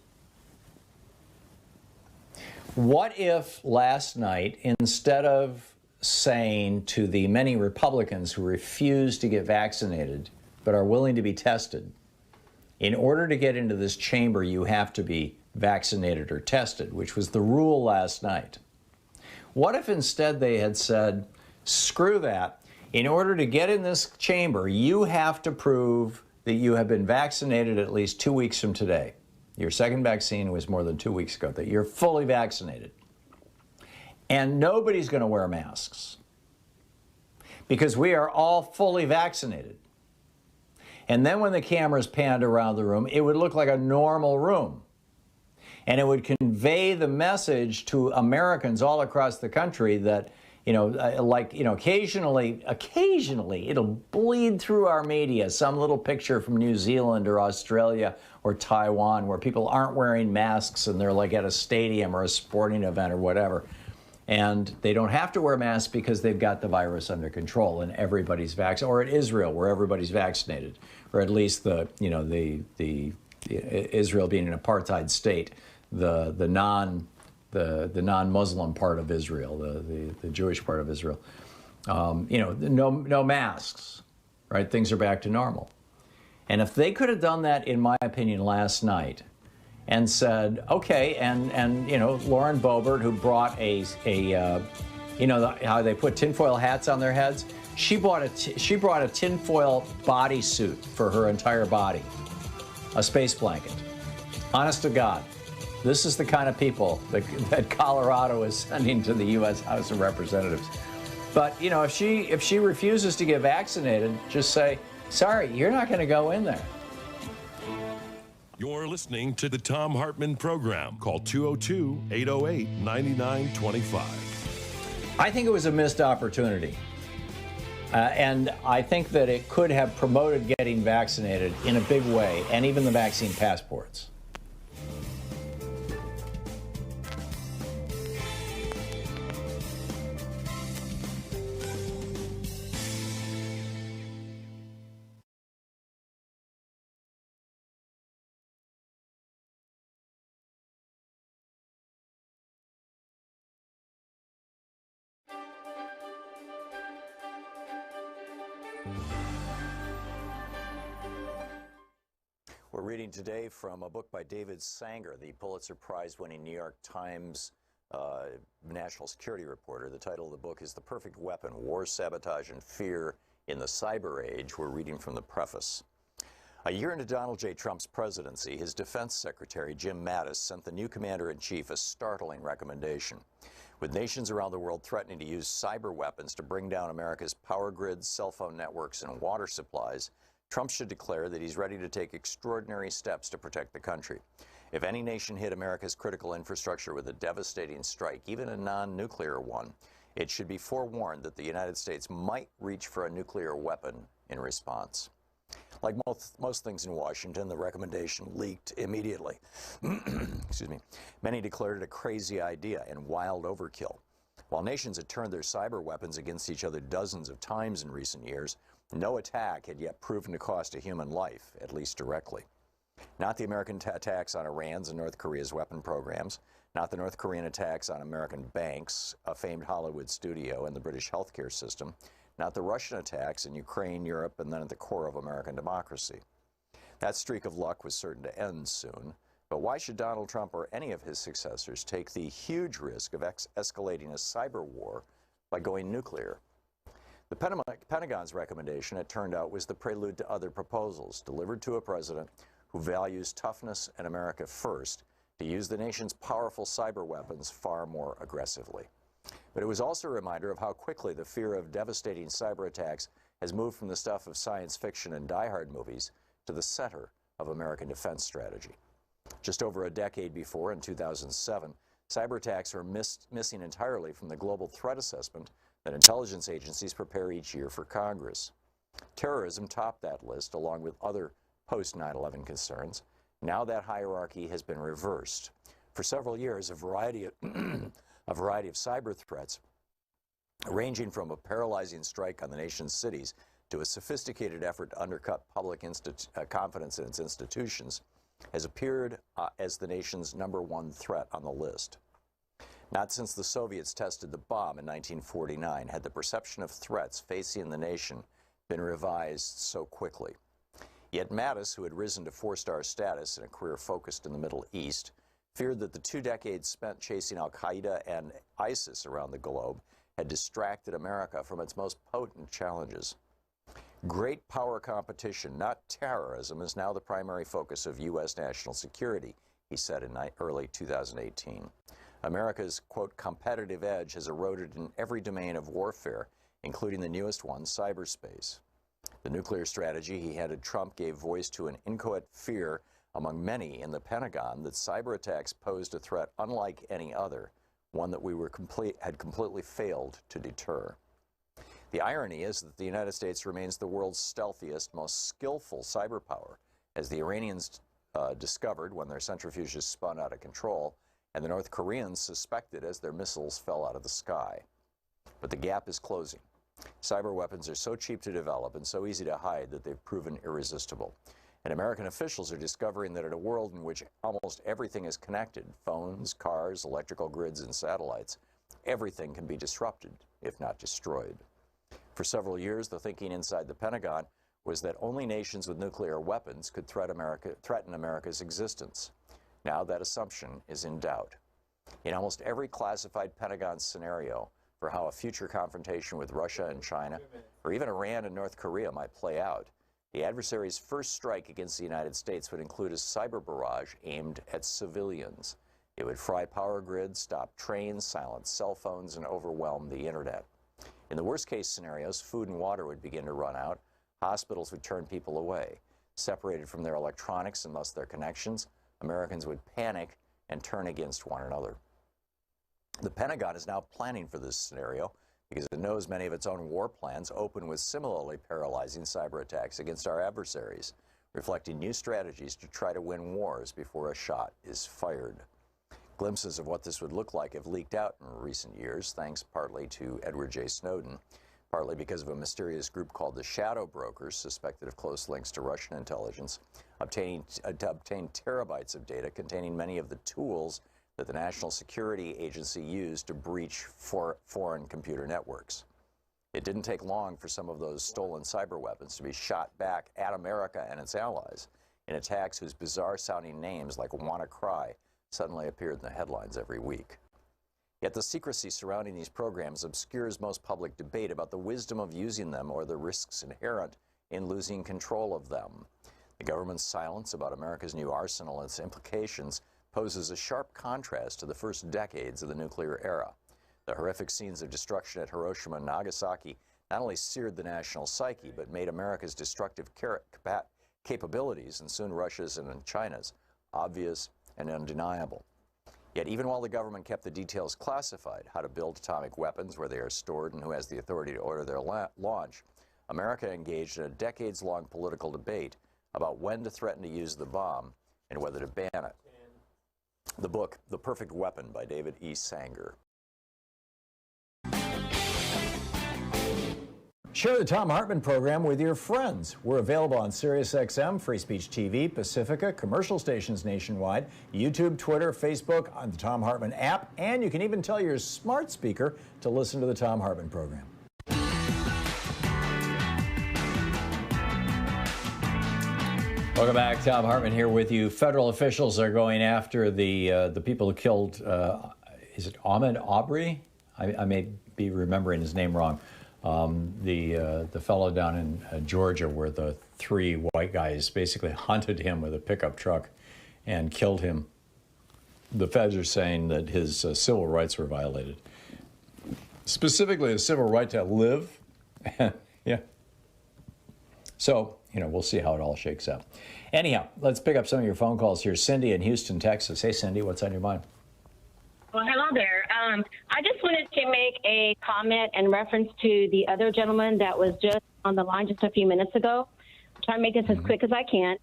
What if last night, instead of saying to the many Republicans who refuse to get vaccinated but are willing to be tested, in order to get into this chamber, you have to be vaccinated or tested, which was the rule last night. What if instead they had said, screw that, in order to get in this chamber, you have to prove that you have been vaccinated at least 2 weeks from today. Your second vaccine was more than 2 weeks ago, that you're fully vaccinated. And nobody's going to wear masks because we are all fully vaccinated. And then when the cameras panned around the room, it would look like a normal room. And it would convey the message to Americans all across the country that, occasionally it'll bleed through our media, some little picture from New Zealand or Australia or Taiwan where people aren't wearing masks and they're like at a stadium or a sporting event or whatever. And they don't have to wear masks because they've got the virus under control and everybody's vaccinated. Or at Israel where everybody's vaccinated, or at least the Israel being an apartheid state, the non-Muslim part of Israel, the Jewish part of Israel, no masks, right? Things are back to normal. And if they could have done that, in my opinion, last night, and said, okay, and Lauren Boebert, who brought how they put tinfoil hats on their heads, she brought a tinfoil bodysuit for her entire body, a space blanket. Honest to God. This is the kind of people that Colorado is sending to the U.S. House of Representatives. But, if she refuses to get vaccinated, just say, sorry, you're not going to go in there. You're listening to the Thom Hartmann Program. Call 202-808-9925. I think it was a missed opportunity. And I think that it could have promoted getting vaccinated in a big way, and even the vaccine passports. We're reading today from a book by David Sanger, the Pulitzer Prize-winning New York Times national security reporter. The title of the book is The Perfect Weapon: War, Sabotage, and Fear in the Cyber Age. We're reading from the preface. A year into Donald J. Trump's presidency, his defense secretary, Jim Mattis, sent the new commander-in-chief a startling recommendation. With nations around the world threatening to use cyber weapons to bring down America's power grids, cell phone networks, and water supplies, Trump should declare that he's ready to take extraordinary steps to protect the country. If any nation hit America's critical infrastructure with a devastating strike, even a non-nuclear one, it should be forewarned that the United States might reach for a nuclear weapon in response. Like most things in Washington, the recommendation leaked immediately. Excuse me. Many declared it a crazy idea and wild overkill. While nations had turned their cyber weapons against each other dozens of times in recent years, no attack had yet proven to cost a human life, at least directly. Not the American attacks on Iran's and North Korea's weapon programs, not the North Korean attacks on American banks, a famed Hollywood studio, and the British healthcare system, not the Russian attacks in Ukraine, Europe, and then at the core of American democracy. That streak of luck was certain to end soon, but why should Donald Trump or any of his successors take the huge risk of escalating a cyber war by going nuclear? The Pentagon's recommendation, it turned out, was the prelude to other proposals delivered to a president who values toughness and America first to use the nation's powerful cyber weapons far more aggressively. But it was also a reminder of how quickly the fear of devastating cyber attacks has moved from the stuff of science fiction and die-hard movies to the center of American defense strategy. Just over a decade before, in 2007, cyber attacks were missing entirely from the global threat assessment that intelligence agencies prepare each year for Congress. Terrorism topped that list, along with other post-9/11 concerns. Now that hierarchy has been reversed. For several years, a variety of cyber threats, ranging from a paralyzing strike on the nation's cities to a sophisticated effort to undercut public confidence in its institutions, has appeared as the nation's #1 threat on the list. Not since the Soviets tested the bomb in 1949 had the perception of threats facing the nation been revised so quickly. Yet Mattis, who had risen to 4-star status in a career focused in the Middle East, feared that the 2 decades spent chasing al-Qaeda and ISIS around the globe had distracted America from its most potent challenges. Great power competition, not terrorism, is now the primary focus of U.S. national security, he said in early 2018. America's, quote, competitive edge has eroded in every domain of warfare, including the newest one, cyberspace. The nuclear strategy he handed Trump gave voice to an inchoate fear among many in the Pentagon that cyber attacks posed a threat unlike any other, one that we had completely failed to deter. The irony is that the United States remains the world's stealthiest, most skillful cyber power, as the Iranians discovered when their centrifuges spun out of control, and the North Koreans suspected as their missiles fell out of the sky. But the gap is closing. Cyber weapons are so cheap to develop and so easy to hide that they've proven irresistible. And American officials are discovering that in a world in which almost everything is connected, phones, cars, electrical grids, and satellites, everything can be disrupted, if not destroyed. For several years, the thinking inside the Pentagon was that only nations with nuclear weapons could threaten America's existence. Now that assumption is in doubt. In almost every classified Pentagon scenario for how a future confrontation with Russia and China, or even Iran and North Korea might play out, the adversary's first strike against the United States would include a cyber barrage aimed at civilians. It would fry power grids, stop trains, silence cell phones, and overwhelm the internet. In the worst-case scenarios, food and water would begin to run out. Hospitals would turn people away. Separated from their electronics and thus their connections, Americans would panic and turn against one another. The Pentagon is now planning for this scenario because it knows many of its own war plans open with similarly paralyzing cyber attacks against our adversaries, reflecting new strategies to try to win wars before a shot is fired. Glimpses of what this would look like have leaked out in recent years, thanks partly to Edward J. Snowden, partly because of a mysterious group called the Shadow Brokers, suspected of close links to Russian intelligence, obtained terabytes of data containing many of the tools that the National Security Agency used to breach foreign computer networks. It didn't take long for some of those stolen cyber weapons to be shot back at America and its allies in attacks whose bizarre-sounding names, like WannaCry, suddenly appeared in the headlines every week. Yet the secrecy surrounding these programs obscures most public debate about the wisdom of using them or the risks inherent in losing control of them. The government's silence about America's new arsenal and its implications poses a sharp contrast to the first decades of the nuclear era. The horrific scenes of destruction at Hiroshima and Nagasaki not only seared the national psyche, but made America's destructive capabilities, and soon Russia's and China's, obvious and undeniable. Yet even while the government kept the details classified, how to build atomic weapons, where they are stored, and who has the authority to order their launch, America engaged in a decades-long political debate about when to threaten to use the bomb and whether to ban it. The book, The Perfect Weapon by David E. Sanger. Share the Thom Hartmann Program with your friends. We're available on SiriusXM, Free Speech TV, Pacifica, commercial stations nationwide, YouTube, Twitter, Facebook, on the Thom Hartmann app, and you can even tell your smart speaker to listen to the Thom Hartmann Program. Welcome back. Thom Hartmann here with you. Federal officials are going after the people who killed, is it Ahmaud Arbery? I may be remembering his name wrong. The fellow down in Georgia, where the three white guys basically hunted him with a pickup truck and killed him. The feds are saying that his civil rights were violated. Specifically, the civil right to live. Yeah. So, we'll see how it all shakes out. Anyhow, let's pick up some of your phone calls here. Cindy in Houston, Texas. Hey, Cindy, what's on your mind? Well, hello there. I just wanted to make a comment in reference to the other gentleman that was just on the line just a few minutes ago. I'll try to make this as quick as I can.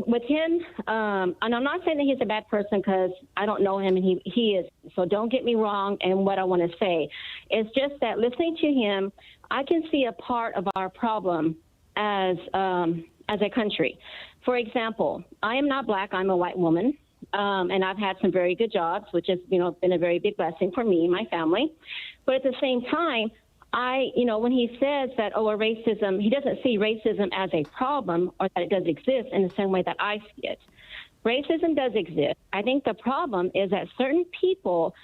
With him, and I'm not saying that he's a bad person because I don't know him and he is. So don't get me wrong in what I want to say. It's just that listening to him, I can see a part of our problem as a country. For example, I am not black. I'm a white woman. And I've had some very good jobs, which has, been a very big blessing for me and my family. But at the same time, when he says that, racism, he doesn't see racism as a problem or that it does exist in the same way that I see it. Racism does exist. I think the problem is that certain people,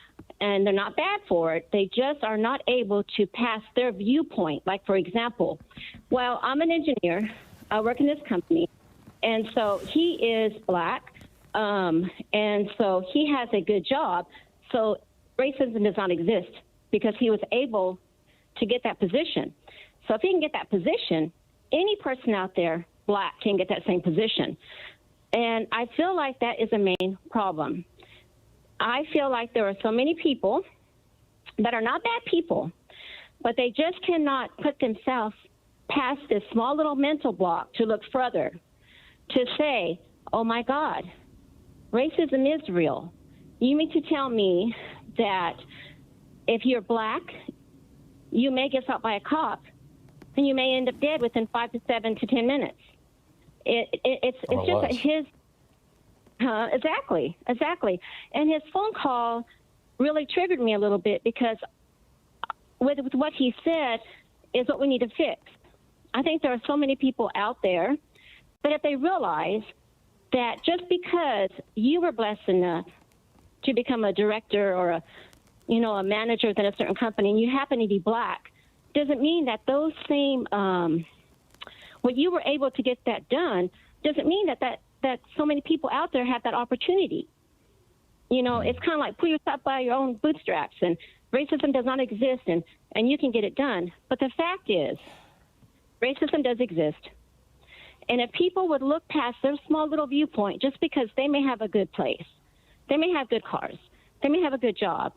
and they're not bad for it, they just are not able to pass their viewpoint. Like, for example, well, I'm an engineer. I work in this company. And so he is black. And so he has a good job. So racism does not exist because he was able to get that position. So if he can get that position, any person out there, black, can get that same position. And I feel like that is a main problem. I feel like there are so many people that are not bad people, but they just cannot put themselves past this small little mental block to look further, to say, oh my God, racism is real. You mean to tell me that if you're black, you may get shot by a cop, and you may end up dead within 5 to 7 to 10 minutes. It's just that his exactly. And his phone call really triggered me a little bit because with what he said is what we need to fix. I think there are so many people out there that if they realize that just because you were blessed enough to become a director or a manager within a certain company and you happen to be black, doesn't mean that those same, when you were able to get that done, doesn't mean that so many people out there have that opportunity. It's kind of like pull yourself by your own bootstraps, and racism does not exist, and you can get it done. But the fact is, racism does exist. And if people would look past their small little viewpoint, just because they may have a good place, they may have good cars, they may have a good job.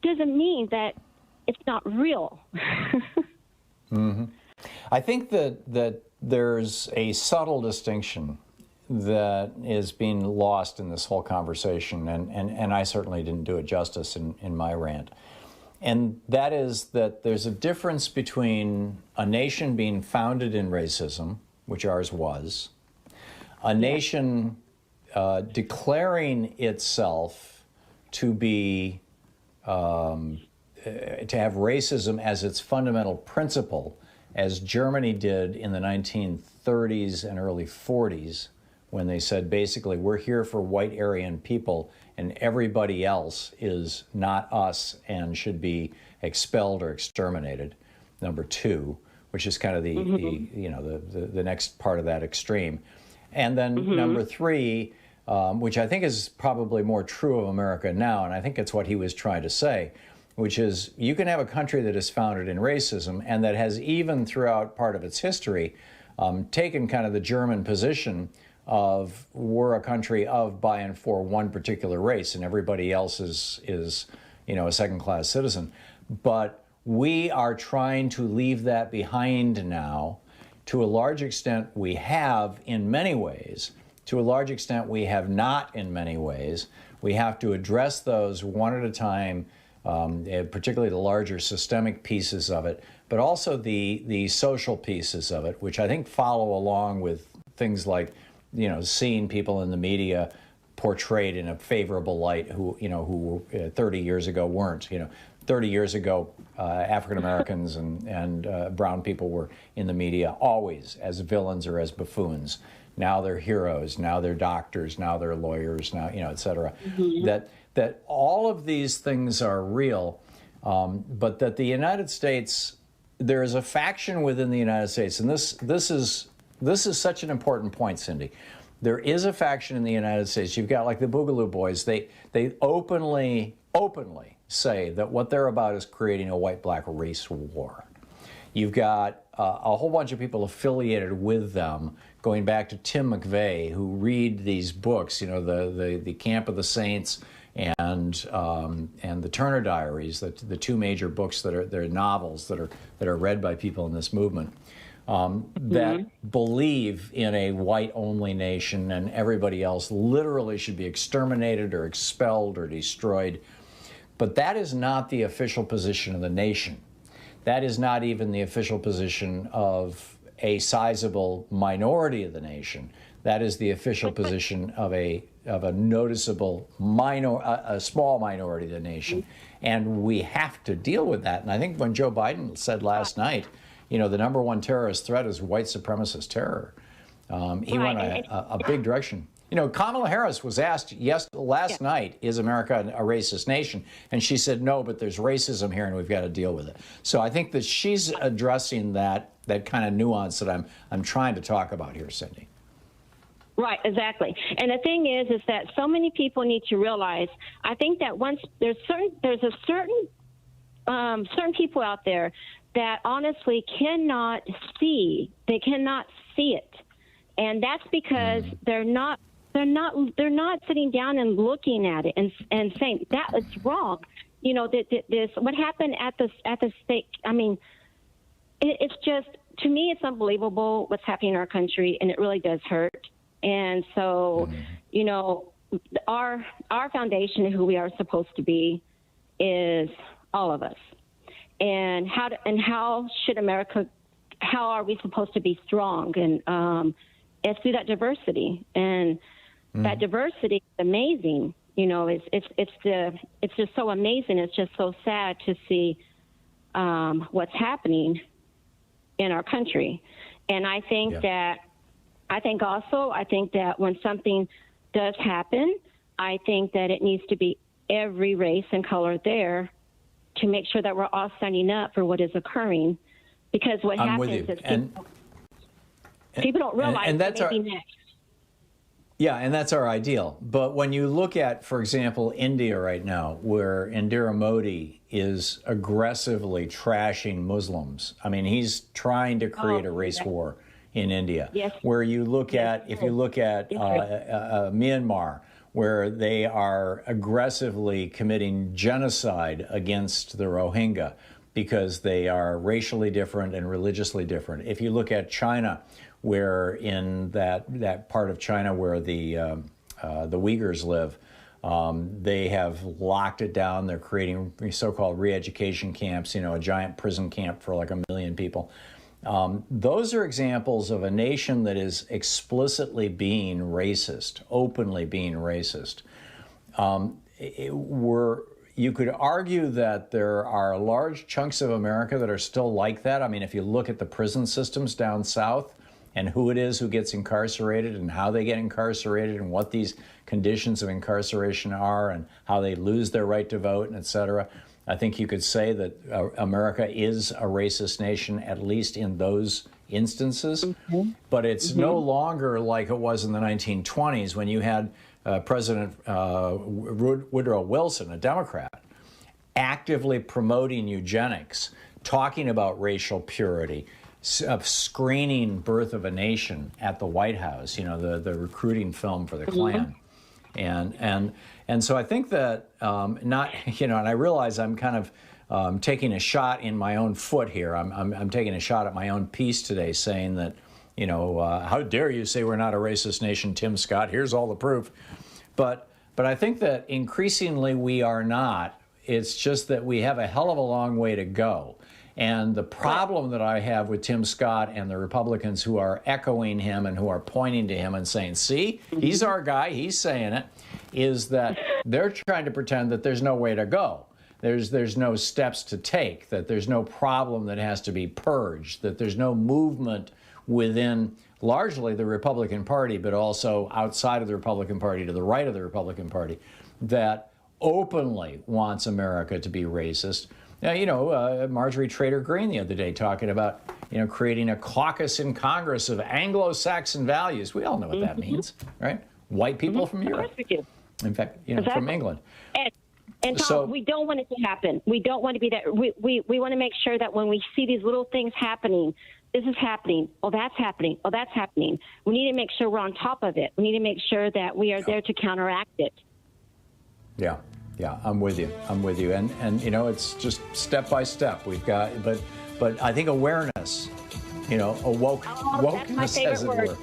Doesn't mean that it's not real. I think that there's a subtle distinction that is being lost in this whole conversation, and I certainly didn't do it justice in my rant. And that is that there's a difference between a nation being founded in racism, which ours was, a nation declaring itself to be to have racism as its fundamental principle, as Germany did in the 1930s and early 40s, when they said basically we're here for white Aryan people and everybody else is not us and should be expelled or exterminated. Number two, which is kind of the next part of that extreme. And then number three, which I think is probably more true of America now, and I think it's what he was trying to say, which is you can have a country that is founded in racism and that has even throughout part of its history taken kind of the German position of we're a country of, by, and for one particular race, and everybody else is a second-class citizen. But we are trying to leave that behind now. To a large extent, we have in many ways. To a large extent, we have not in many ways. We have to address those one at a time, particularly the larger systemic pieces of it, but also the social pieces of it, which I think follow along with things like seeing people in the media portrayed in a favorable light who 30 years ago weren't. 30 years ago, African Americans and brown people were in the media always as villains or as buffoons. Now they're heroes. Now they're doctors. Now they're lawyers. Now et cetera. That all of these things are real, but that the United States, there is a faction within the United States, and this is such an important point, Cindy. There is a faction in the United States. You've got like the Boogaloo Boys. They openly say that what they're about is creating a white-black race war. You've got a whole bunch of people affiliated with them, going back to Tim McVeigh, who read these books, the Camp of the Saints and the Turner Diaries, the two major books that are novels that are read by people in this movement. That believe in a white-only nation and everybody else literally should be exterminated or expelled or destroyed. But that is not the official position of the nation. That is not even the official position of a sizable minority of the nation. That is the official position of a noticeable a small minority of the nation. And we have to deal with that. And I think when Joe Biden said last night, the number one terrorist threat is white supremacist terror. He went a big direction. Kamala Harris was asked last night, is America a racist nation? And she said, no, but there's racism here and we've got to deal with it. So I think that she's addressing that kind of nuance that I'm trying to talk about here, Cindy. Right, exactly. And the thing is that so many people need to realize, I think that once there's certain people out there that honestly cannot see it. And that's because they're not sitting down and looking at it and saying that is wrong. This what happened at the state. I mean, it's just, to me, it's unbelievable what's happening in our country, and it really does hurt. And so, our foundation, who we are supposed to be, is all of us. And how should America? How are we supposed to be strong? And it's through that diversity, and that diversity is amazing. It's just so amazing. It's just so sad to see what's happening in our country. And I think that when something does happen, I think that it needs to be every race and color there to make sure that we're all standing up for what is occurring. Because what happens is people don't realize and that's what may be next. Yeah, and that's our ideal. But when you look at, for example, India right now, where Indira Modi is aggressively trashing Muslims. I mean, he's trying to create a race war in India. Yes. Where you look at, if you look at Myanmar, where they are aggressively committing genocide against the Rohingya because they are racially different and religiously different. If you look at China, where in that part of China where the Uyghurs live, they have locked it down. They're creating so-called re-education camps, a giant prison camp for like 1 million people. Those are examples of a nation that is explicitly being racist, openly being racist. You could argue that there are large chunks of America that are still like that. I mean, if you look at the prison systems down south and who it is who gets incarcerated and how they get incarcerated and what these conditions of incarceration are and how they lose their right to vote, and et cetera, I think you could say that America is a racist nation, at least in those instances. Mm-hmm. But it's no longer like it was in the 1920s when you had President Woodrow Wilson, a Democrat, actively promoting eugenics, talking about racial purity, screening Birth of a Nation at the White House, the recruiting film for the Klan. And so I think that and I realize I'm kind of taking a shot in my own foot here. I'm taking a shot at my own piece today, saying that, how dare you say we're not a racist nation, Tim Scott? Here's all the proof. But I think that increasingly we are not. It's just that we have a hell of a long way to go. And the problem that I have with Tim Scott and the Republicans who are echoing him and who are pointing to him and saying, see, he's our guy, he's saying it, is that they're trying to pretend that there's no way to go. There's no steps to take, that there's no problem that has to be purged, that there's no movement within largely the Republican Party, but also outside of the Republican Party, to the right of the Republican Party, that openly wants America to be racist. Now, Marjorie Trader Green the other day talking about, creating a caucus in Congress of Anglo-Saxon values. We all know what that means, right? White people from Europe. In fact, from England. And Tom, So, we don't want it to happen. We don't want to be that. We want to make sure that when we see these little things happening, this is happening, oh, that's happening, oh, that's happening. We need to make sure we're on top of it. We need to make sure that we are there to counteract it. Yeah, I'm with you. And it's just step by step. We've got, but I think awareness, wokeness, as it were.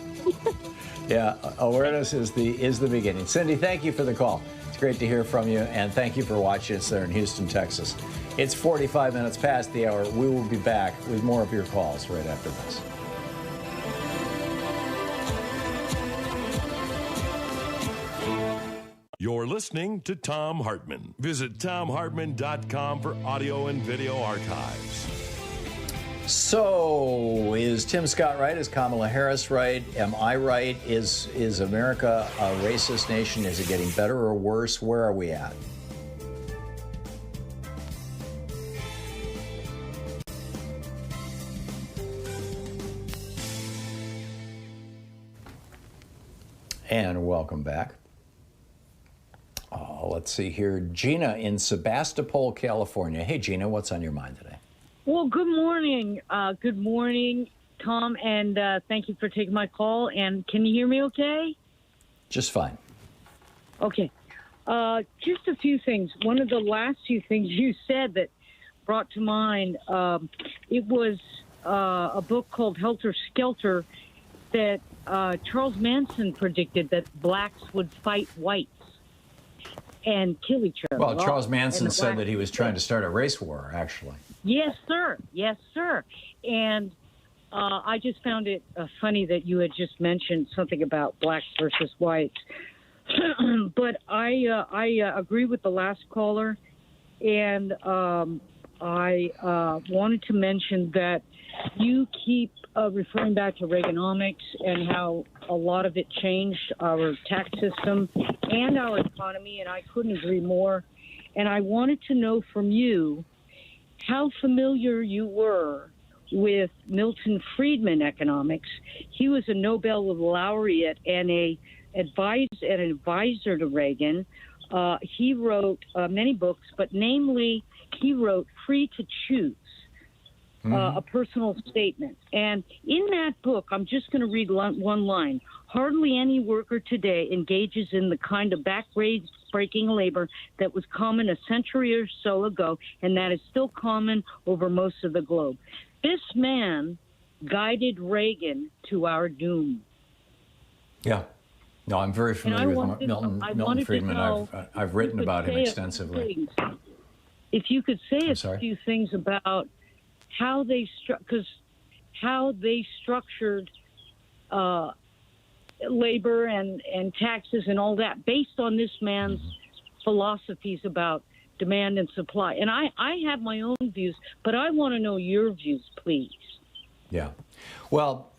Yeah, awareness is the beginning. Cindy, thank you for the call. It's great to hear from you, and thank you for watching us there in Houston, Texas. It's 45 minutes past the hour. We will be back with more of your calls right after this. You're listening to Thom Hartmann. Visit thomhartmann.com for audio and video archives. So, is Tim Scott right? Is Kamala Harris right? Am I right? Is America a racist nation? Is it getting better or worse? Where are we at? And welcome back. Let's see here. Gina in Sebastopol, California. Hey, Gina, what's on your mind today? Well, good morning. Good morning, Tom, and thank you for taking my call. And can you hear me okay? Just fine. Okay. Just a few things. One of the last few things you said that brought to mind, it was a book called Helter Skelter that Charles Manson predicted that blacks would fight whites and kill each other. Well, Charles Manson said that he was trying to start a race war, actually. Yes, sir. Yes, sir. And I just found it funny that you had just mentioned something about blacks versus whites. But I agree with the last caller, and I wanted to mention that you keep referring back to Reaganomics and how a lot of it changed our tax system and our economy, and I couldn't agree more. And I wanted to know from you how familiar you were with Milton Friedman economics. He was a Nobel laureate and an advisor to Reagan. He wrote many books, but namely, he wrote Free to Choose, a personal statement. And in that book, I'm just going to read one line. Hardly any worker today engages in the kind of back-breaking labor that was common a century or so ago, and that is still common over most of the globe. This man guided Reagan to our doom. Yeah. No, I'm very familiar with Milton Friedman. I've written about him extensively. If you could say a few things about how they structured labor and taxes and all that based on this man's philosophies about demand and supply. And I have my own views, but I want to know your views, please. Yeah. Well,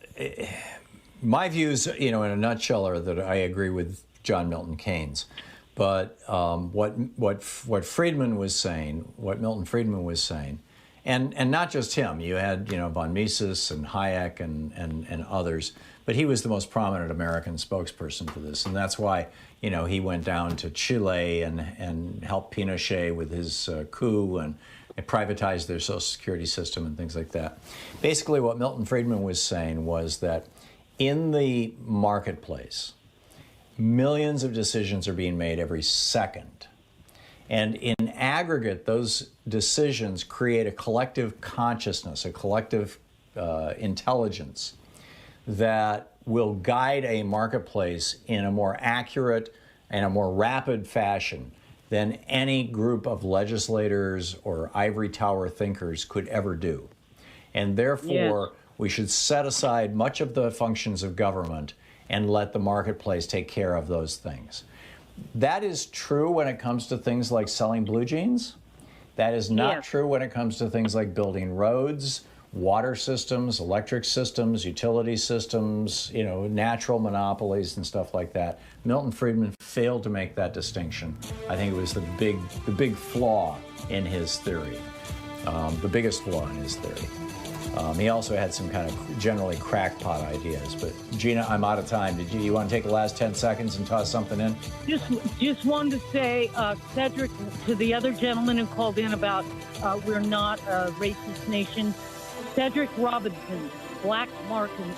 my views, in a nutshell, are that I agree with John Milton Keynes. But what Friedman was saying, what Milton Friedman was saying, and not just him. You had von Mises and Hayek and others, but he was the most prominent American spokesperson for this, and that's why he went down to Chile and helped Pinochet with his coup and privatized their Social Security system and things like that. Basically, what Milton Friedman was saying was that in the marketplace, millions of decisions are being made every second. And in aggregate, those decisions create a collective consciousness, a collective intelligence that will guide a marketplace in a more accurate and a more rapid fashion than any group of legislators or ivory tower thinkers could ever do. And therefore, we should set aside much of the functions of government and let the marketplace take care of those things. That is true when it comes to things like selling blue jeans. That is not true when it comes to things like building roads, water systems, electric systems, utility systems, natural monopolies and stuff like that. Milton Friedman failed to make that distinction. I think it was the big flaw in his theory, the biggest flaw in his theory. He also had some kind of generally crackpot ideas. But Gina, I'm out of time. You want to take the last 10 seconds and toss something in? Just wanted to say, Cedric, to the other gentleman who called in about we're not a racist nation. Cedric Robinson, Black Marxism.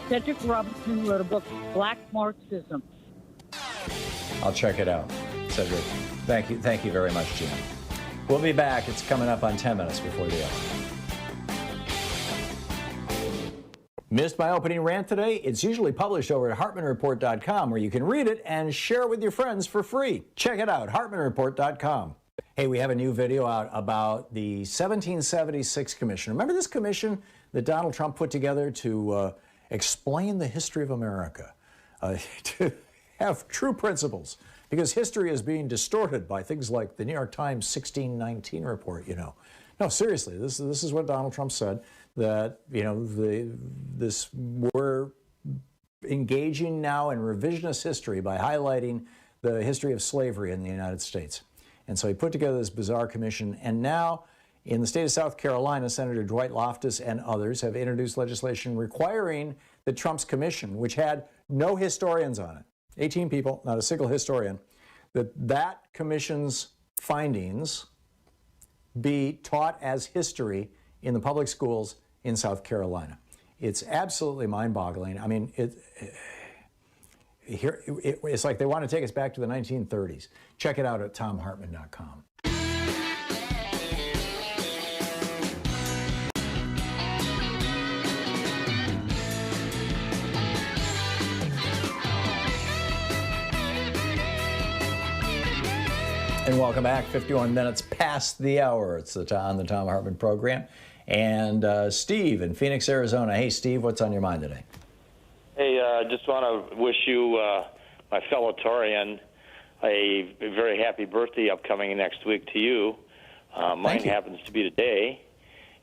Cedric Robinson wrote a book, Black Marxism. I'll check it out, Cedric. Thank you very much, Gina. We'll be back. It's coming up on 10 minutes before the hour. Missed my opening rant today? It's usually published over at HartmannReport.com, where you can read it and share it with your friends for free. Check it out, HartmannReport.com. Hey, we have a new video out about the 1776 Commission. Remember this commission that Donald Trump put together to explain the history of America, to have true principles, because history is being distorted by things like the New York Times 1619 report, No, seriously, this is what Donald Trump said, that, we're engaging now in revisionist history by highlighting the history of slavery in the United States. And so he put together this bizarre commission, and now in the state of South Carolina, Senator Dwight Loftus and others have introduced legislation requiring that Trump's commission, which had no historians on it, 18 people, not a single historian, that commission's findings be taught as history in the public schools in South Carolina. It's absolutely mind-boggling. I mean, it's like they want to take us back to the 1930s. Check it out at thomhartmann.com. And welcome back. 51 minutes past the hour. It's on the Thom Hartmann Program. And Steve in Phoenix, Arizona. Hey, Steve, what's on your mind today? Hey, just want to wish you, my fellow Taurian, a very happy birthday upcoming next week to you. Mine happens to be today.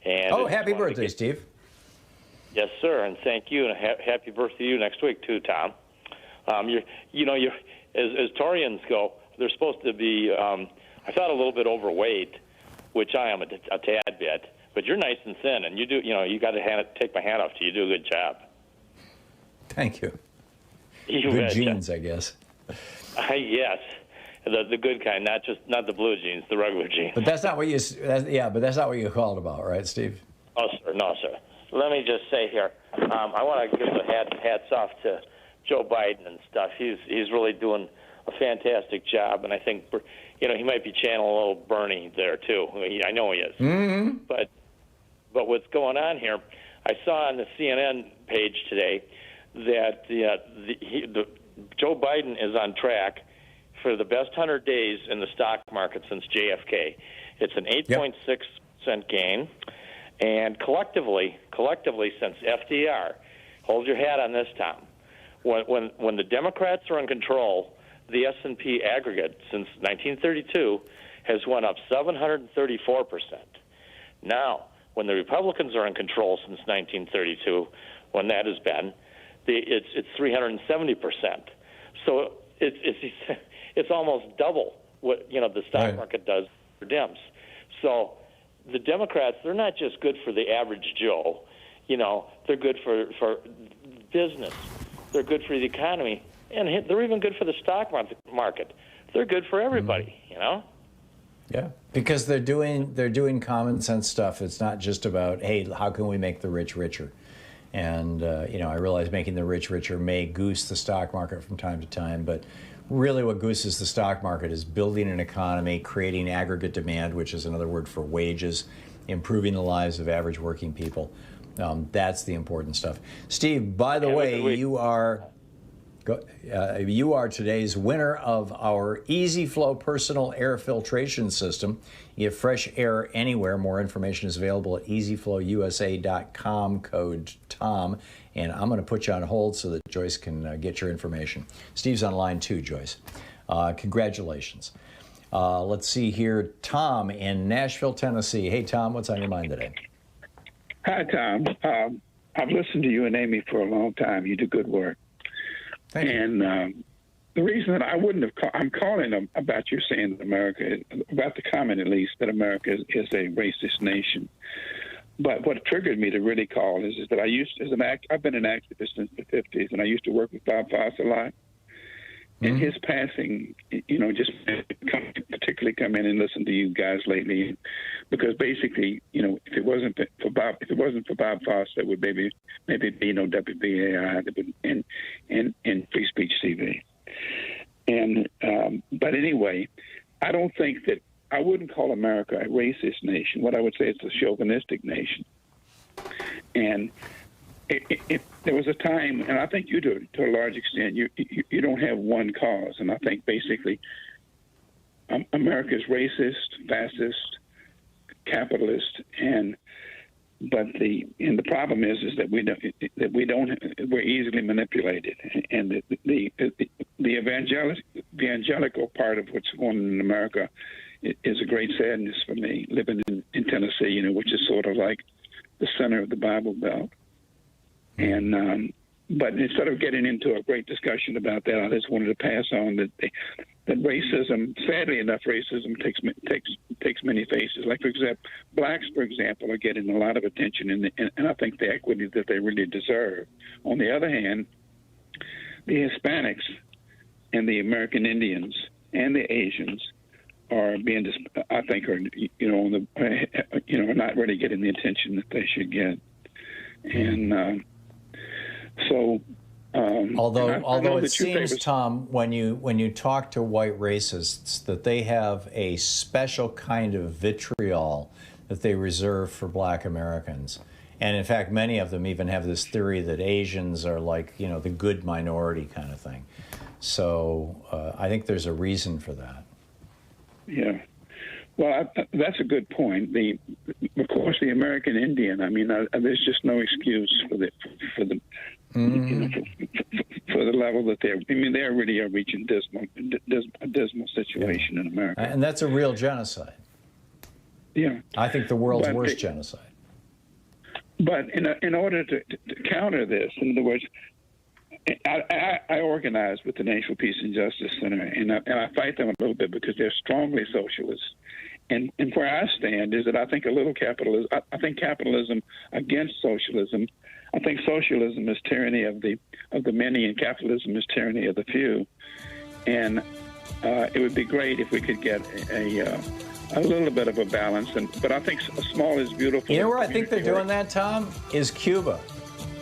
And happy birthday, Steve. Yes, sir, and thank you, and happy birthday to you next week too, Tom. As Taurians go, they're supposed to be, I thought, a little bit overweight, which I am a tad bit. But you're nice and thin, and you do, you got to take my hat off to you. You do a good job. Thank you. You good genes, I guess. Yes, the good kind, not the blue jeans, the regular jeans. But that's not what you. But that's not what you called about, right, Steve? Oh, sir, no, sir. let me just say here, I want to give the hats off to Joe Biden and stuff. He's really doing a fantastic job, and I think, he might be channeling a little Bernie there too. I know he is. Mm-hmm. But what's going on here? I saw on the CNN page today that Joe Biden is on track for the best 100 days in the stock market since JFK. It's an 8.6% gain, and collectively since FDR, hold your hat on this, Tom. When the Democrats are in control, the S&P aggregate since 1932 has went up 734%. Now, when the Republicans are in control since 1932, when that has been, it's 370%. So it's almost double what the stock market does for Dems. So the Democrats, they're not just good for the average Joe. They're good for business. They're good for the economy, and they're even good for the stock market. They're good for everybody. Yeah, because they're doing common sense stuff. It's not just about, hey, how can we make the rich richer? And I realize making the rich richer may goose the stock market from time to time, but really what gooses the stock market is building an economy, creating aggregate demand, which is another word for wages, improving the lives of average working people. That's the important stuff. Steve, by the way, you are today's winner of our Easy Flow personal air filtration system. You get fresh air anywhere. More information is available at easyflowusa.com, code TOM. And I'm going to put you on hold so that Joyce can get your information. Steve's on line 2, Joyce. Congratulations. Let's see here. Tom in Nashville, Tennessee. Hey, Tom, what's on your mind today? Hi, Tom. I've listened to you and Amy for a long time. You do good work. Thank you. And the reason that I wouldn't have I'm calling them about you saying that America, about the comment at least, that America is a racist nation. But what triggered me to really call is that I've been an activist since the 50s, and I used to work with Bob Foss a lot. And his passing, just particularly come in and listen to you guys lately, because basically, if it wasn't for Bob Foss, there would maybe be no WBAI and Free Speech TV. And but anyway, I don't think that I wouldn't call America a racist nation. What I would say is a chauvinistic nation. And there was a time, and I think you do to a large extent, you don't have one cause. And I think basically America is racist, fascist, capitalist, but the problem is that we're easily manipulated, and the evangelical part of what's going on in America is a great sadness for me, living in Tennessee, which is sort of like the center of the Bible Belt. And but instead of getting into a great discussion about that, I just wanted to pass on that racism, sadly enough, racism takes many faces. Like, for example, blacks, for example, are getting a lot of attention, and I think the equity that they really deserve. On the other hand, the Hispanics and the American Indians and the Asians are being, I think, are not really getting the attention that they should get, and. Although it seems, Tom, when you talk to white racists, that they have a special kind of vitriol that they reserve for black Americans. And in fact, many of them even have this theory that Asians are like, the good minority kind of thing. So I think there's a reason for that. Yeah. Well, that's a good point. Of course, the American Indian. I mean, there's just no excuse for the for the level that they're. I mean, they're really reaching a dismal situation in America, and that's a real genocide. Yeah, I think the world's worst genocide. But in order to counter this, in other words, I organize with the National Peace and Justice Center, and I fight them a little bit because they're strongly socialist. And where I stand is that I think a little capitalism. I think capitalism against socialism. I think socialism is tyranny of the many, and capitalism is tyranny of the few. And it would be great if we could get a a little bit of a balance, but I think small is beautiful. You know where I think they're doing that, Tom? Is Cuba.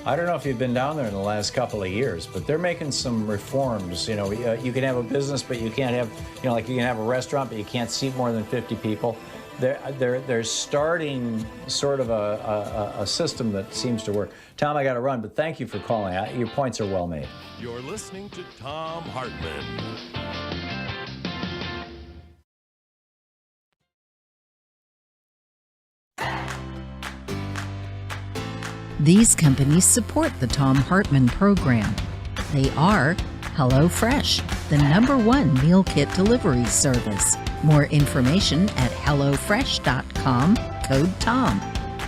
I don't know if you've been down there in the last couple of years, but they're making some reforms. You know, you can have a business, but you can't have, you know, like you can have a restaurant, but you can't seat more than 50 people. They're starting sort of a system that seems to work. Tom, I got to run, but thank you for calling. Your points are well made. You're listening to Thom Hartmann. These companies support the Thom Hartmann Program. They are HelloFresh, the #1 meal kit delivery service. More information at hellofresh.com, code TOM.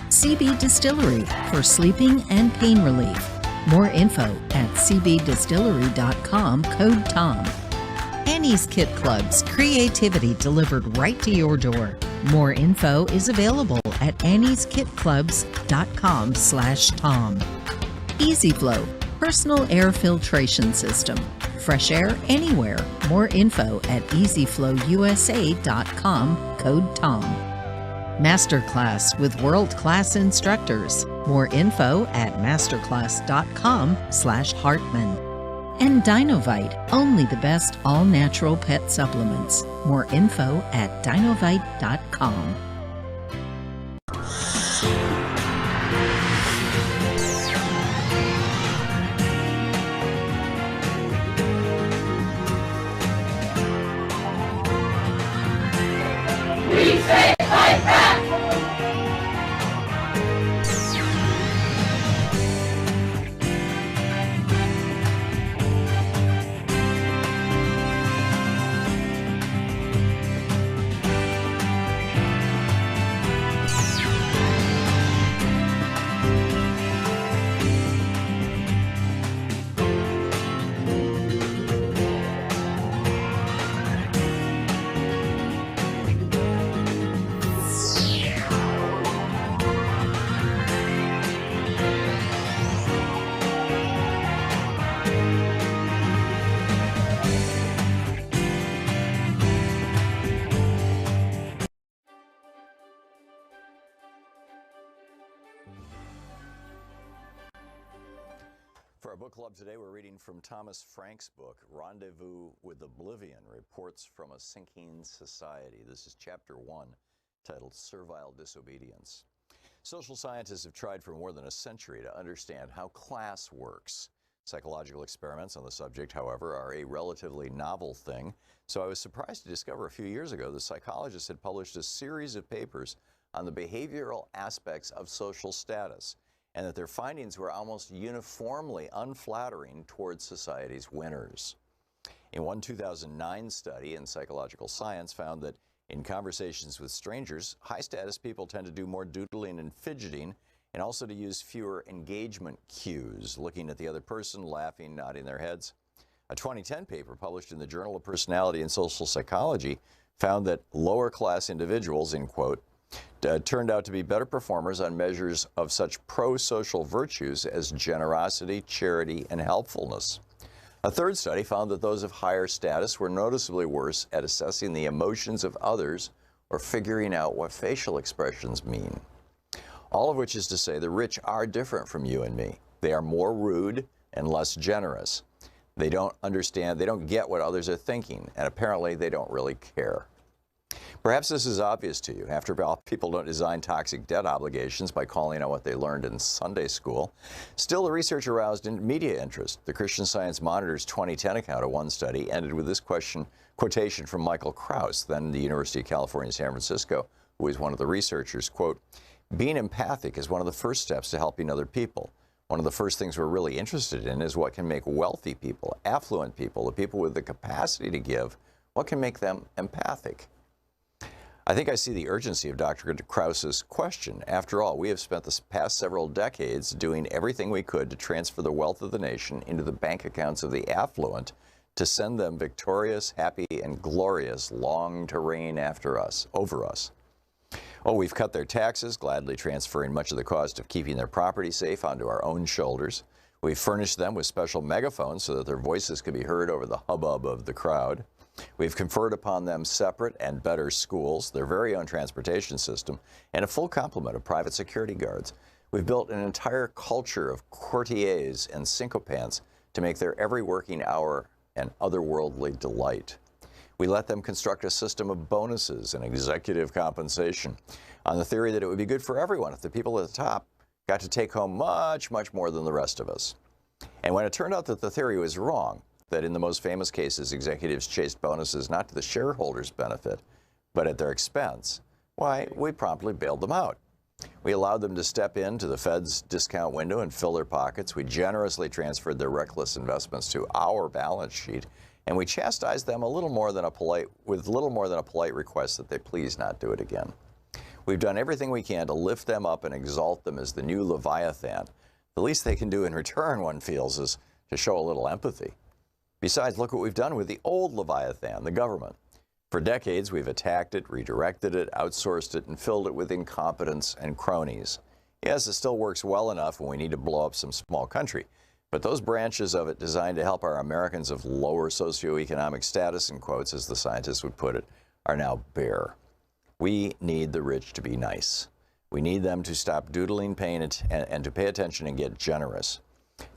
CB Distillery for sleeping and pain relief. More info at cbdistillery.com, code TOM. Annie's Kit Clubs, creativity delivered right to your door. More info is available at annieskitclubs.com/Tom. EasyFlow, personal air filtration system. Fresh air anywhere. More info at easyflowusa.com, code TOM. Masterclass with world-class instructors. More info at masterclass.com/Hartmann. And Dinovite, only the best all-natural pet supplements. More info at dinovite.com. We say fight back! For our book club today, we're reading from Thomas Frank's book, Rendezvous with Oblivion, Reports from a Sinking Society. This is chapter 1, titled Servile Disobedience. Social scientists have tried for more than a century to understand how class works. Psychological experiments on the subject, however, are a relatively novel thing, so I was surprised to discover a few years ago that psychologists had published a series of papers on the behavioral aspects of social status, and that their findings were almost uniformly unflattering towards society's winners. In one 2009 study in Psychological Science found that in conversations with strangers, high-status people tend to do more doodling and fidgeting, and also to use fewer engagement cues, looking at the other person, laughing, nodding their heads. A 2010 paper published in the Journal of Personality and Social Psychology found that lower-class individuals, in quote, turned out to be better performers on measures of such pro-social virtues as generosity, charity, and helpfulness. A third study found that those of higher status were noticeably worse at assessing the emotions of others or figuring out what facial expressions mean. All of which is to say the rich are different from you and me. They are more rude and less generous. They don't understand, they don't get what others are thinking, and apparently they don't really care. Perhaps this is obvious to you. After all, people don't design toxic debt obligations by calling out what they learned in Sunday school. Still, the research aroused media interest. The Christian Science Monitor's 2010 account of one study ended with this quotation from Michael Krauss, then the University of California, San Francisco, who was one of the researchers, quote, "Being empathic is one of the first steps to helping other people. One of the first things we're really interested in is what can make wealthy people, affluent people, the people with the capacity to give, what can make them empathic?" I think I see the urgency of Dr. Krauss's question. After all, we have spent the past several decades doing everything we could to transfer the wealth of the nation into the bank accounts of the affluent to send them victorious, happy, and glorious long to reign over us. Oh, we've cut their taxes, gladly transferring much of the cost of keeping their property safe onto our own shoulders. We've furnished them with special megaphones so that their voices could be heard over the hubbub of the crowd. We've conferred upon them separate and better schools, their very own transportation system, and a full complement of private security guards. We've built an entire culture of courtiers and sycophants to make their every working hour an otherworldly delight. We let them construct a system of bonuses and executive compensation on the theory that it would be good for everyone if the people at the top got to take home much, much more than the rest of us. And when it turned out that the theory was wrong, that in the most famous cases executives chased bonuses not to the shareholders' benefit, but at their expense, why, we promptly bailed them out. We allowed them to step into the Fed's discount window and fill their pockets. We generously transferred their reckless investments to our balance sheet, and we chastised them with little more than a polite request that they please not do it again. We've done everything we can to lift them up and exalt them as the new Leviathan. The least they can do in return, one feels, is to show a little empathy. Besides, look what we've done with the old Leviathan, the government. For decades, we've attacked it, redirected it, outsourced it, and filled it with incompetence and cronies. Yes, it still works well enough when we need to blow up some small country, but those branches of it designed to help our Americans of lower socioeconomic status, in quotes, as the scientists would put it, are now bare. We need the rich to be nice. We need them to stop doodling pain and to pay attention and get generous.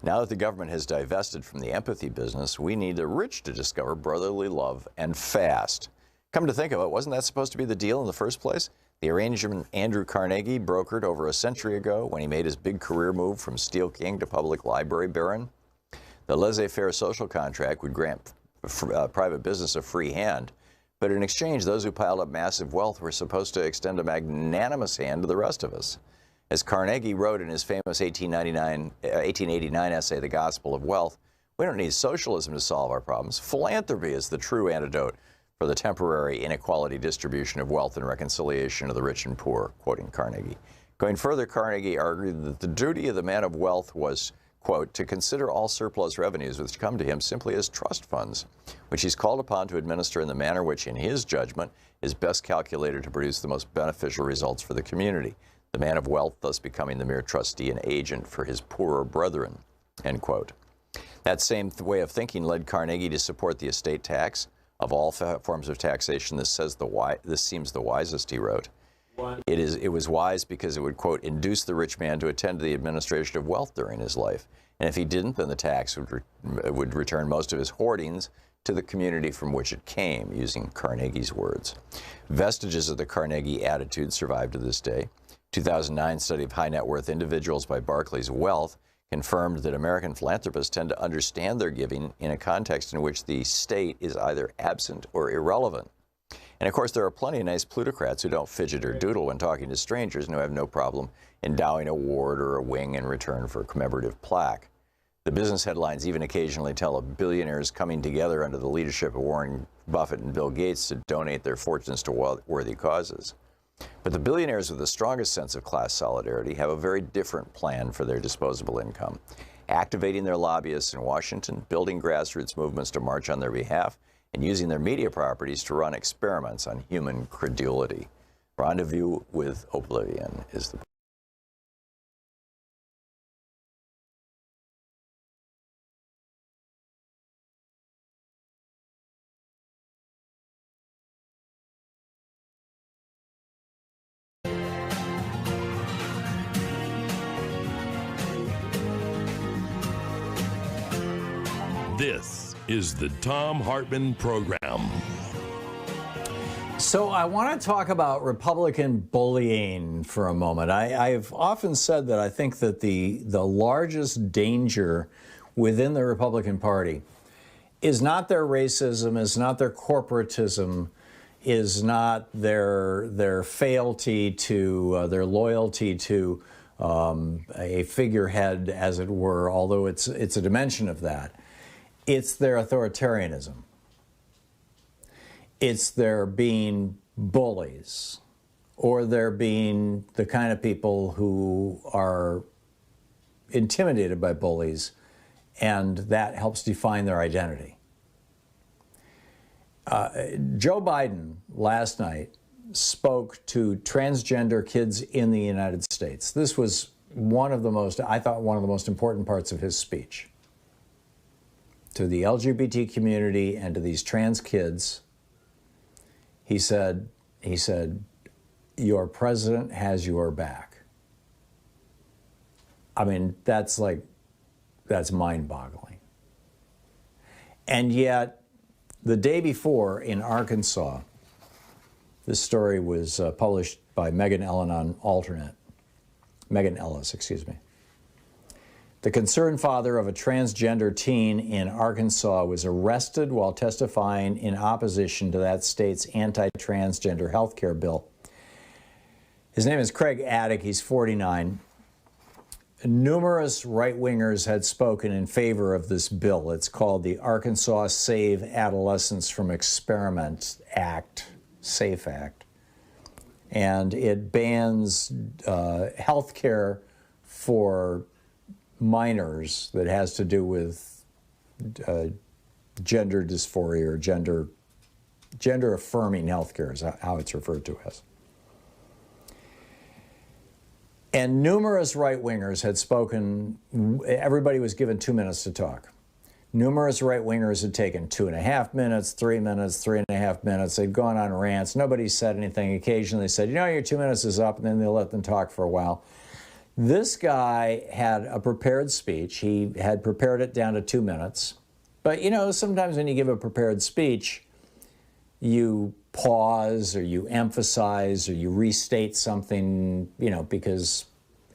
Now that the government has divested from the empathy business, we need the rich to discover brotherly love and fast. Come to think of it, wasn't that supposed to be the deal in the first place? The arrangement Andrew Carnegie brokered over a century ago when he made his big career move from Steel King to public library baron? The laissez-faire social contract would grant private business a free hand, but in exchange, those who piled up massive wealth were supposed to extend a magnanimous hand to the rest of us. As Carnegie wrote in his famous 1889 essay, The Gospel of Wealth, we don't need socialism to solve our problems. Philanthropy is the true antidote for the temporary inequality distribution of wealth and reconciliation of the rich and poor, quoting Carnegie. Going further, Carnegie argued that the duty of the man of wealth was, quote, to consider all surplus revenues which come to him simply as trust funds, which he's called upon to administer in the manner which, in his judgment, is best calculated to produce the most beneficial results for the community. The man of wealth thus becoming the mere trustee and agent for his poorer brethren, end quote. That same way of thinking led Carnegie to support the estate tax. Of all forms of taxation, this seems the wisest, he wrote. It was wise because it would, quote, induce the rich man to attend to the administration of wealth during his life. And if he didn't, then the tax would return most of his hoardings to the community from which it came, using Carnegie's words. Vestiges of the Carnegie attitude survive to this day. 2009 study of high net worth individuals by Barclays Wealth confirmed that American philanthropists tend to understand their giving in a context in which the state is either absent or irrelevant. And of course, there are plenty of nice plutocrats who don't fidget or doodle when talking to strangers and who have no problem endowing a ward or a wing in return for a commemorative plaque. The business headlines even occasionally tell of billionaires coming together under the leadership of Warren Buffett and Bill Gates to donate their fortunes to worthy causes. But the billionaires with the strongest sense of class solidarity have a very different plan for their disposable income, activating their lobbyists in Washington, building grassroots movements to march on their behalf, and using their media properties to run experiments on human credulity. Rendezvous with Oblivion is the This is the Thom Hartmann Program. So I want to talk about Republican bullying for a moment. I've often said that I think that the largest danger within the Republican Party is not their racism, is not their corporatism, is not their fealty to, their loyalty to a figurehead, as it were, although it's a dimension of that. It's their authoritarianism. It's their being bullies, or their being the kind of people who are intimidated by bullies, and that helps define their identity. Joe Biden last night spoke to transgender kids in the United States. This was one of the most important parts of his speech. to the LGBT community and to these trans kids. He said, your president has your back. I mean, that's mind-boggling. And yet, the day before in Arkansas, this story was published by Megan Ellis, excuse me. The concerned father of a transgender teen in Arkansas was arrested while testifying in opposition to that state's anti-transgender health care bill. His name is Craig Addick. He's 49. Numerous right-wingers had spoken in favor of this bill. It's called the Arkansas Save Adolescents from Experiment Act, SAFE Act. And it bans health care for minors that has to do with gender dysphoria or gender affirming health care is how it's referred to as. And numerous right-wingers had spoken. Everybody was given 2 minutes to talk. Numerous right-wingers had taken 2.5 minutes, 3 minutes, 3.5 minutes. They'd gone on rants. Nobody said anything. Occasionally they said, your 2 minutes is up, and then they'll let them talk for a while. This guy had a prepared speech. He had prepared it down to 2 minutes. But, sometimes when you give a prepared speech, you pause or you emphasize or you restate something, because,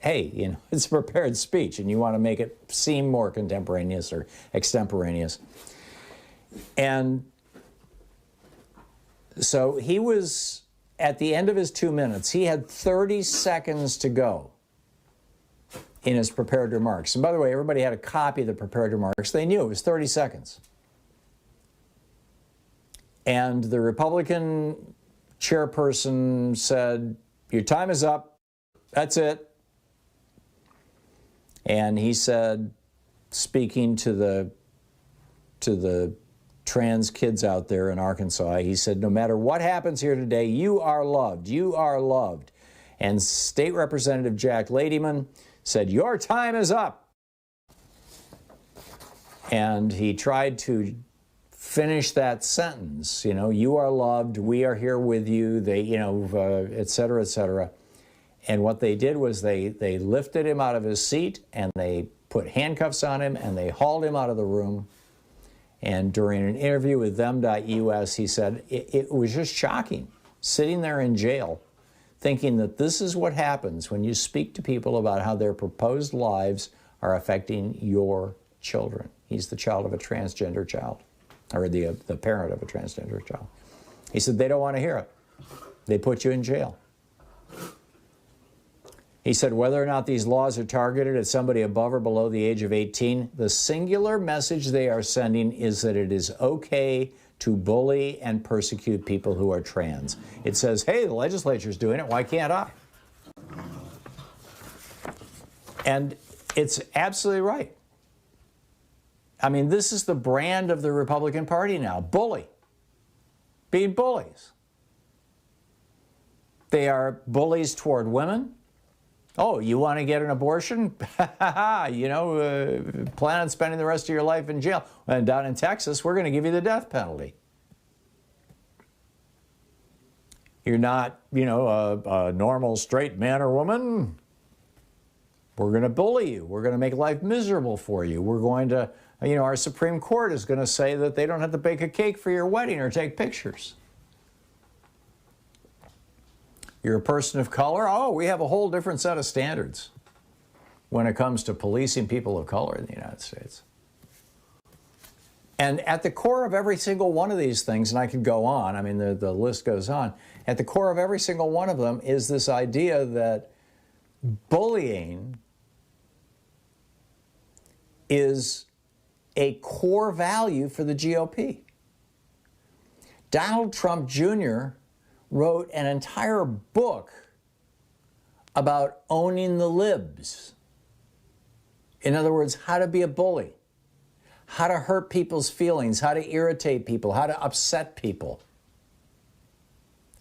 hey, it's a prepared speech and you want to make it seem more contemporaneous or extemporaneous. And so he was, at the end of his 2 minutes, he had 30 seconds to go in his prepared remarks. And by the way, everybody had a copy of the prepared remarks. They knew it was 30 seconds. And the Republican chairperson said, your time is up. That's it. And he said, speaking to the trans kids out there in Arkansas, he said, no matter what happens here today, you are loved. You are loved. And State Representative Jack Ladyman said, your time is up. And he tried to finish that sentence, you are loved, we are here with you, et cetera, et cetera. And what they did was they lifted him out of his seat and they put handcuffs on him and they hauled him out of the room. And during an interview with them.us, he said, it was just shocking, sitting there in jail, thinking that this is what happens when you speak to people about how their proposed lives are affecting your children. He's the child of a transgender child, or the parent of a transgender child. He said, they don't want to hear it. They put you in jail. He said, whether or not these laws are targeted at somebody above or below the age of 18, the singular message they are sending is that it is okay to bully and persecute people who are trans. It says, hey, the legislature's doing it, why can't I? And it's absolutely right. I mean, this is the brand of the Republican Party now, bully, being bullies. They are bullies toward women. Oh, you want to get an abortion? Plan on spending the rest of your life in jail. And down in Texas, we're going to give you the death penalty. You're not, a normal straight man or woman. We're going to bully you. We're going to make life miserable for you. We're going to, our Supreme Court is going to say that they don't have to bake a cake for your wedding or take pictures. You're a person of color? Oh, we have a whole different set of standards when it comes to policing people of color in the United States. And at the core of every single one of these things, and I could go on, I mean, the list goes on, at the core of every single one of them is this idea that bullying is a core value for the GOP. Donald Trump Jr. wrote an entire book about owning the libs. In other words, how to be a bully, how to hurt people's feelings, how to irritate people, how to upset people,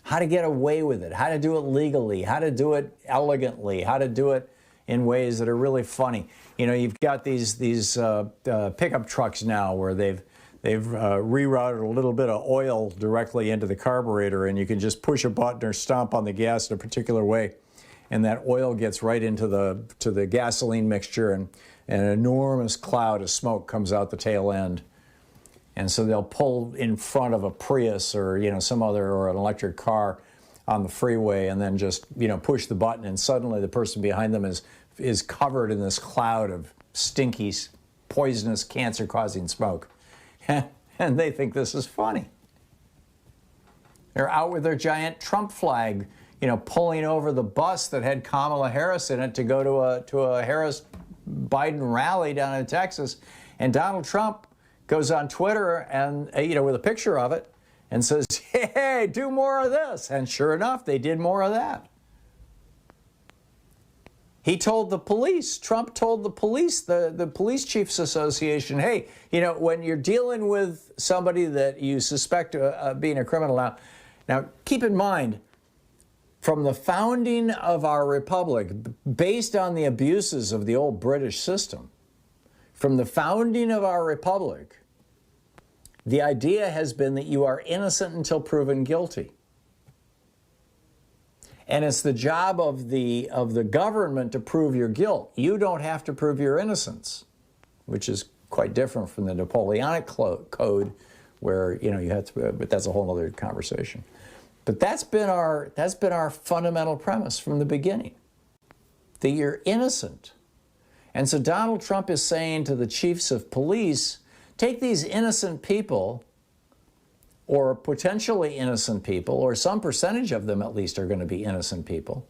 how to get away with it, how to do it legally, how to do it elegantly, how to do it in ways that are really funny. You know, you've got these pickup trucks now where they've rerouted a little bit of oil directly into the carburetor, and you can just push a button or stomp on the gas in a particular way, and that oil gets right into the gasoline mixture, and an enormous cloud of smoke comes out the tail end. And so they'll pull in front of a Prius or, you know, some other, or an electric car on the freeway, and then just, you know, push the button, and suddenly the person behind them is covered in this cloud of stinky, poisonous, cancer-causing smoke. And they think this is funny. They're out with their giant Trump flag, you know, pulling over the bus that had Kamala Harris in it to go to a Harris-Biden rally down in Texas. And Donald Trump goes on Twitter and, you know, with a picture of it and says, hey, do more of this. And sure enough, they did more of that. He told the police, Trump told the police, the Police Chiefs Association, hey, you know, when you're dealing with somebody that you suspect being a criminal now keep in mind, from the founding of our republic, based on the abuses of the old British system, from the founding of our republic, the idea has been that you are innocent until proven guilty. And it's the job of the government to prove your guilt. You don't have to prove your innocence, which is quite different from the Napoleonic code, where, you know, you have to. But that's a whole other conversation. But that's been our fundamental premise from the beginning, that you're innocent. And so Donald Trump is saying to the chiefs of police, take these innocent people, or potentially innocent people, or some percentage of them at least are going to be innocent people,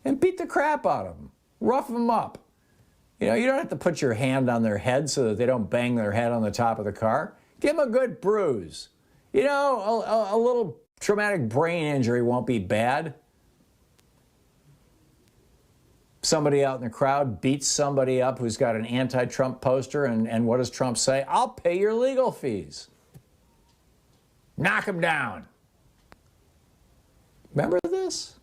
and beat the crap out of them, rough them up. You know, you don't have to put your hand on their head so that they don't bang their head on the top of the car. Give them a good bruise. You know, a little traumatic brain injury won't be bad. Somebody out in the crowd beats somebody up who's got an anti-Trump poster, and what does Trump say? I'll pay your legal fees. Knock him down. Remember this?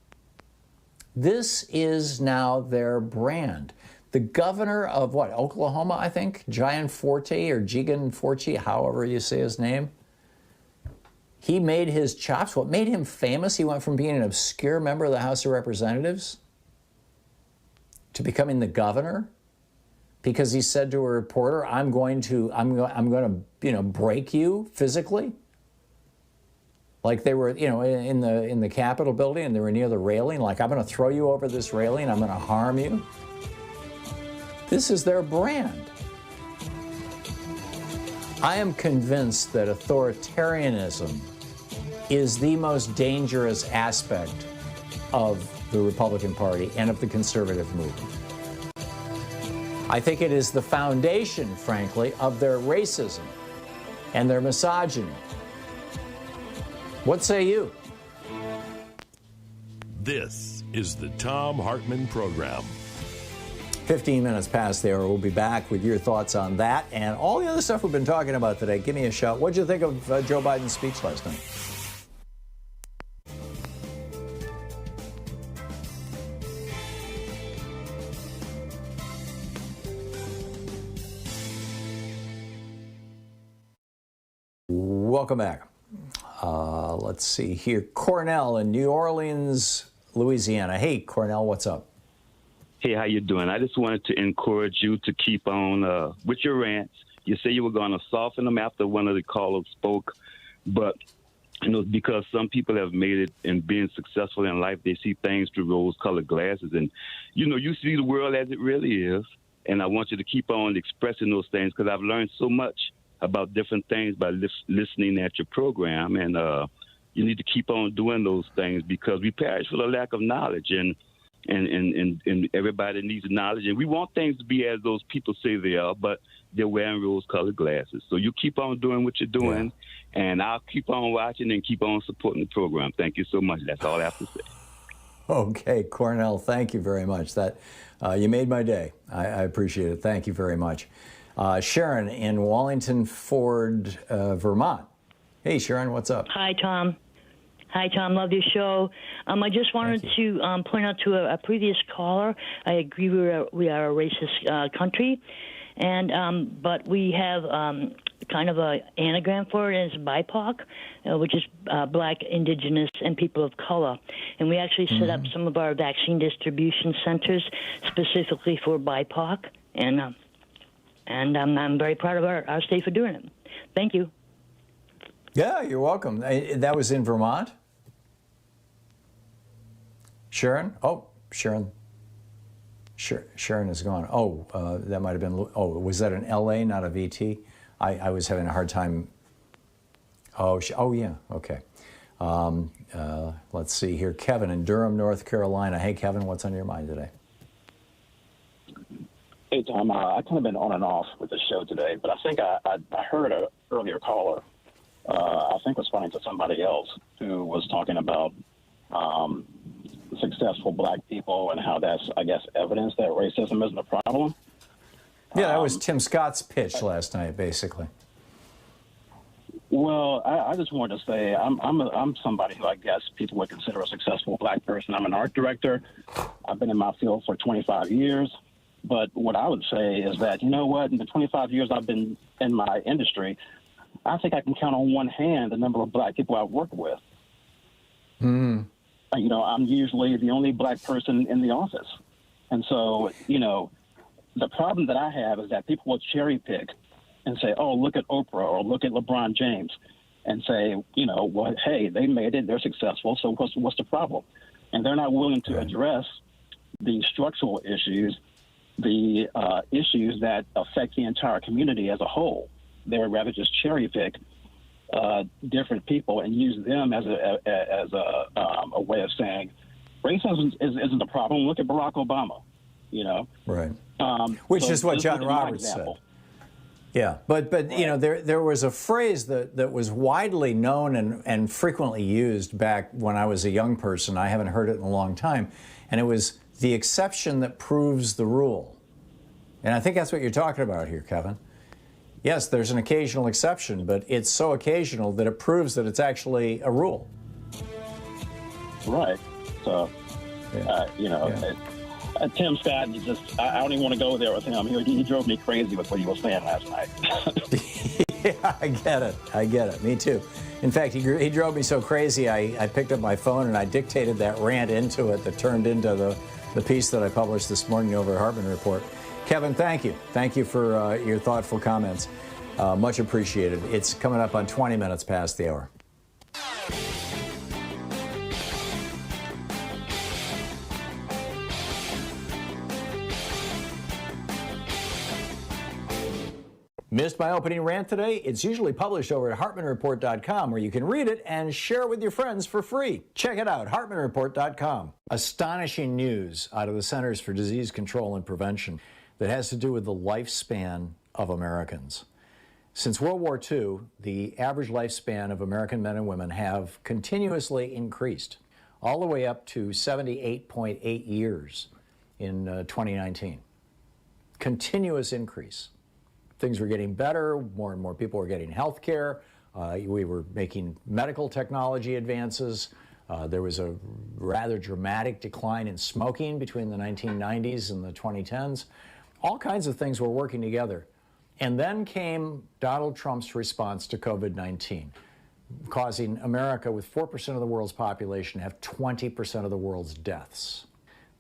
This is now their brand. The governor of what, Oklahoma, I think, Giant Forte or Jigan Forte, however you say his name, he made his chops. What made him famous? He went from being an obscure member of the House of Representatives to becoming the governor, because he said to a reporter, I'm going to, you know, break you physically. Like they were, you know, in the Capitol building, and they were near the railing, like, I'm going to throw you over this railing, I'm going to harm you. This is their brand. I am convinced that authoritarianism is the most dangerous aspect of the Republican Party and of the conservative movement. I think it is the foundation, frankly, of their racism and their misogyny. What say you? This is the Thom Hartmann Program. 15 minutes past the hour. We'll be back with your thoughts on that and all the other stuff we've been talking about today. Give me a shout. What did you think of Joe Biden's speech last night? Welcome back. Let's see here. Cornell in New Orleans, Louisiana. Hey, Cornell, what's up? Hey, how you doing? I just wanted to encourage you to keep on with your rants. You say you were going to soften them after one of the callers spoke, but you know, because some people have made it and being successful in life, they see things through rose-colored glasses, and you know, you see the world as it really is. And I want you to keep on expressing those things, because I've learned so much about different things by listening at your program, and you need to keep on doing those things, because we perish for the lack of knowledge, and everybody needs knowledge, and we want things to be as those people say they are, but they're wearing rose-colored glasses. So you keep on doing what you're doing, and I'll keep on watching and keep on supporting the program. Thank you so much. That's all I have to say. Okay, Cornell, thank you very much. That you made my day. I appreciate it. Thank you very much. Sharon in Wallington Ford, Vermont. Hey, Sharon, what's up? Hi, Tom. Hi, Tom. Love your show. I just wanted to point out to a previous caller, I agree we are a racist country, and but we have kind of a anagram for it as BIPOC, which is Black, Indigenous, and people of color. And we actually set up some of our vaccine distribution centers specifically for BIPOC, and I'm very proud of our state for doing it. Thank you. Yeah, you're welcome. That was in Vermont? Sharon? Oh, Sharon. Sharon is gone. Oh, that might have been, oh, was that in LA, not a VT? I was having a hard time. Oh, yeah, okay. Let's see here. Kevin in Durham, North Carolina. Hey, Kevin, what's on your mind today? Hey, Tom, I've kind of been on and off with the show today, but I think I heard an earlier caller, I think responding to somebody else who was talking about successful Black people and how that's, I guess, evidence that racism isn't a problem. Yeah, that was Tim Scott's pitch last night, basically. Well, I just wanted to say I'm somebody who I guess people would consider a successful Black person. I'm an art director. I've been in my field for 25 years. But what I would say is that, you know what, in the 25 years I've been in my industry, I think I can count on one hand the number of Black people I've worked with. You know, I'm usually the only Black person in the office. And so, you know, the problem that I have is that people will cherry pick and say, oh, look at Oprah or look at LeBron James and say, you know, well, hey, they made it, they're successful, so what's the problem? And they're not willing to address the structural issues, the issues that affect the entire community as a whole. They would rather just cherry pick different people and use them as a way of saying racism isn't the problem. Look at Barack Obama, you know. Right. Which is what John Roberts said. Yeah, but you know, there was a phrase that was widely known and frequently used back when I was a young person. I haven't heard it in a long time, and it was the exception that proves the rule. And I think that's what you're talking about here, Kevin. Yes, there's an occasional exception, but it's so occasional that it proves that it's actually a rule. Right. So, you know, Tim Scott, I don't even want to go there with him. He drove me crazy with what he was saying last night. Yeah, I get it. I get it. Me too. In fact, he drove me so crazy, I picked up my phone and I dictated that rant into it that turned into the piece that I published this morning over at Hartmann Report. Kevin, thank you. Thank you for your thoughtful comments. Much appreciated. It's coming up on 20 minutes past the hour. Missed my opening rant today? It's usually published over at HartmannReport.com, where you can read it and share it with your friends for free. Check it out, HartmannReport.com. Astonishing news out of the Centers for Disease Control and Prevention that has to do with the lifespan of Americans. Since World War II, the average lifespan of American men and women have continuously increased, all the way up to 78.8 years in 2019. Continuous increase. Things were getting better, more and more people were getting health care, we were making medical technology advances, there was a rather dramatic decline in smoking between the 1990s and the 2010s. All kinds of things were working together. And then came Donald Trump's response to COVID-19, causing America, with 4% of the world's population, to have 20% of the world's deaths.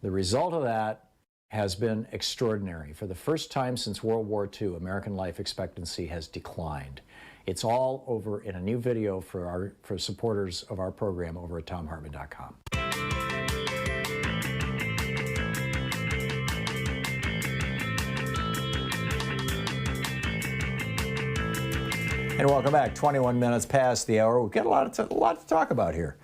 The result of that has been extraordinary. For the first time since World War II, American life expectancy has declined. It's all over in a new video for supporters of our program over at ThomHartmann.com. And welcome back. 21 minutes past the hour. We've got a lot to talk about here.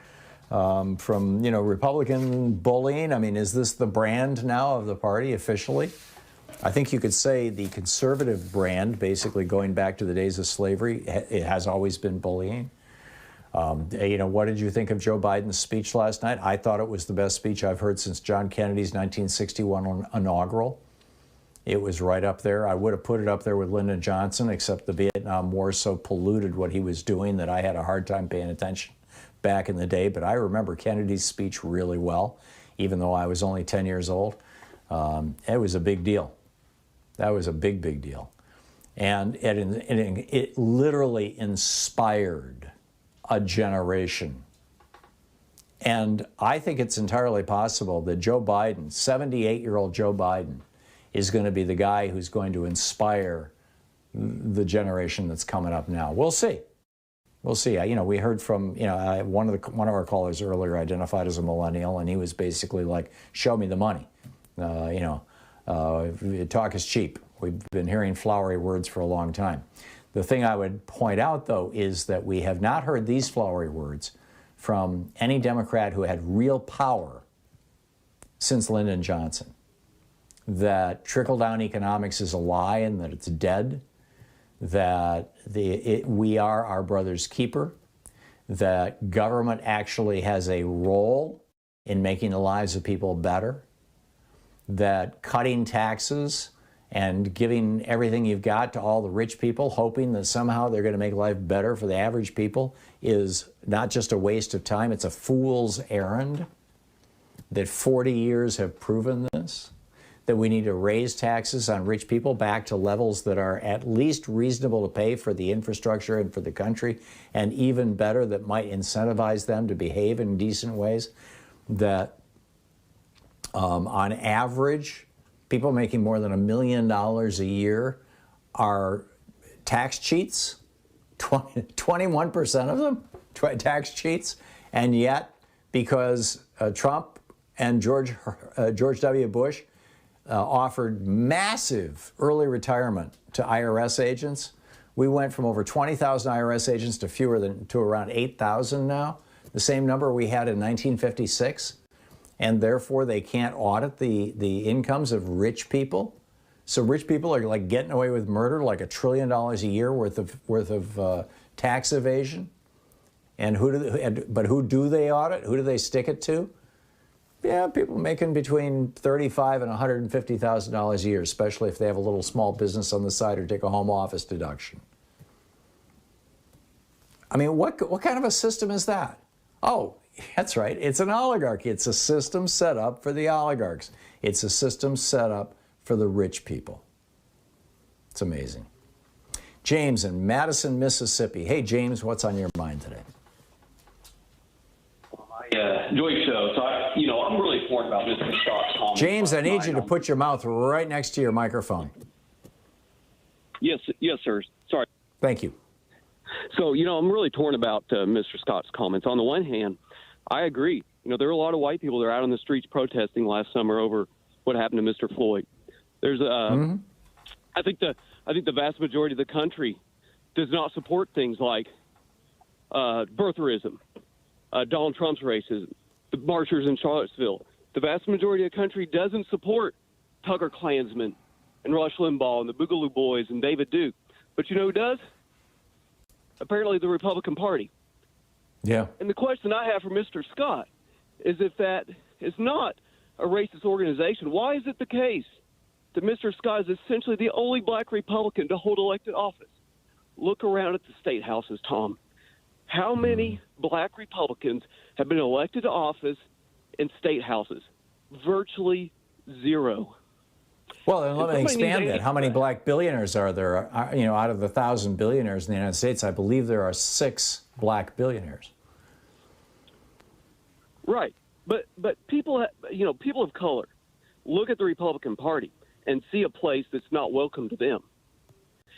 From, you know, Republican bullying. I mean, is this the brand now of the party officially? I think you could say the conservative brand, basically going back to the days of slavery, it has always been bullying. You know, what did you think of Joe Biden's speech last night? I thought it was the best speech I've heard since John Kennedy's 1961 inaugural. It was right up there. I would have put it up there with Lyndon Johnson, except the Vietnam War so polluted what he was doing that I had a hard time paying attention back in the day, but I remember Kennedy's speech really well, even though I was only 10 years old. It was a big deal. That was a big, big deal. And it literally inspired a generation. And I think it's entirely possible that Joe Biden, 78-year-old Joe Biden, is going to be the guy who's going to inspire the generation that's coming up now. We'll see. We'll see. We heard from, one of our callers earlier identified as a millennial, and he was basically like, show me the money. Talk is cheap. We've been hearing flowery words for a long time. The thing I would point out, though, is that we have not heard these flowery words from any Democrat who had real power since Lyndon Johnson. That trickle-down economics is a lie and that it's dead, that we are our brother's keeper, that government actually has a role in making the lives of people better, that cutting taxes and giving everything you've got to all the rich people, hoping that somehow they're going to make life better for the average people, is not just a waste of time, it's a fool's errand, that 40 years have proven this, that we need to raise taxes on rich people back to levels that are at least reasonable to pay for the infrastructure and for the country, and even better, that might incentivize them to behave in decent ways, that on average, people making more than $1 million a year are tax cheats, 21% of them tax cheats, and yet because Trump and George W. Bush offered massive early retirement to IRS agents, we went from over 20,000 IRS agents to around 8,000 now, the same number we had in 1956. And therefore they can't audit the incomes of rich people. So rich people are like getting away with murder, like $1 trillion a year worth of tax evasion. And who do they audit? Who do they stick it to? Yeah, people making between $35,000 and $150,000 a year, especially if they have a little small business on the side or take a home office deduction. I mean, what kind of a system is that? Oh, that's right. It's an oligarchy. It's a system set up for the oligarchs. It's a system set up for the rich people. It's amazing. James in Madison, Mississippi. Hey, James, what's on your mind today? I enjoy your show. So, I'm really torn about Mr. Scott's comments. James, I need you to put your mouth right next to your microphone. Yes, sir. Sorry. Thank you. So, I'm really torn about Mr. Scott's comments. On the one hand, I agree. There are a lot of white people that are out on the streets protesting last summer over what happened to Mr. Floyd. There's I think the vast majority of the country does not support things like birtherism, Donald Trump's racism, the marchers in Charlottesville. The vast majority of the country doesn't support Tucker Klansmen and Rush Limbaugh and the Boogaloo Boys and David Duke. But you know who does? Apparently the Republican Party. Yeah. And the question I have for Mr. Scott is, if that is not a racist organization, why is it the case that Mr. Scott is essentially the only black Republican to hold elected office? Look around at the state houses, Tom. How many black Republicans have been elected to office in state houses? Virtually zero. Well, and let me expand that. How many black billionaires are there? Out of the 1,000 billionaires in the United States, I believe there are 6 black billionaires. Right, but people of color look at the Republican Party and see a place that's not welcome to them.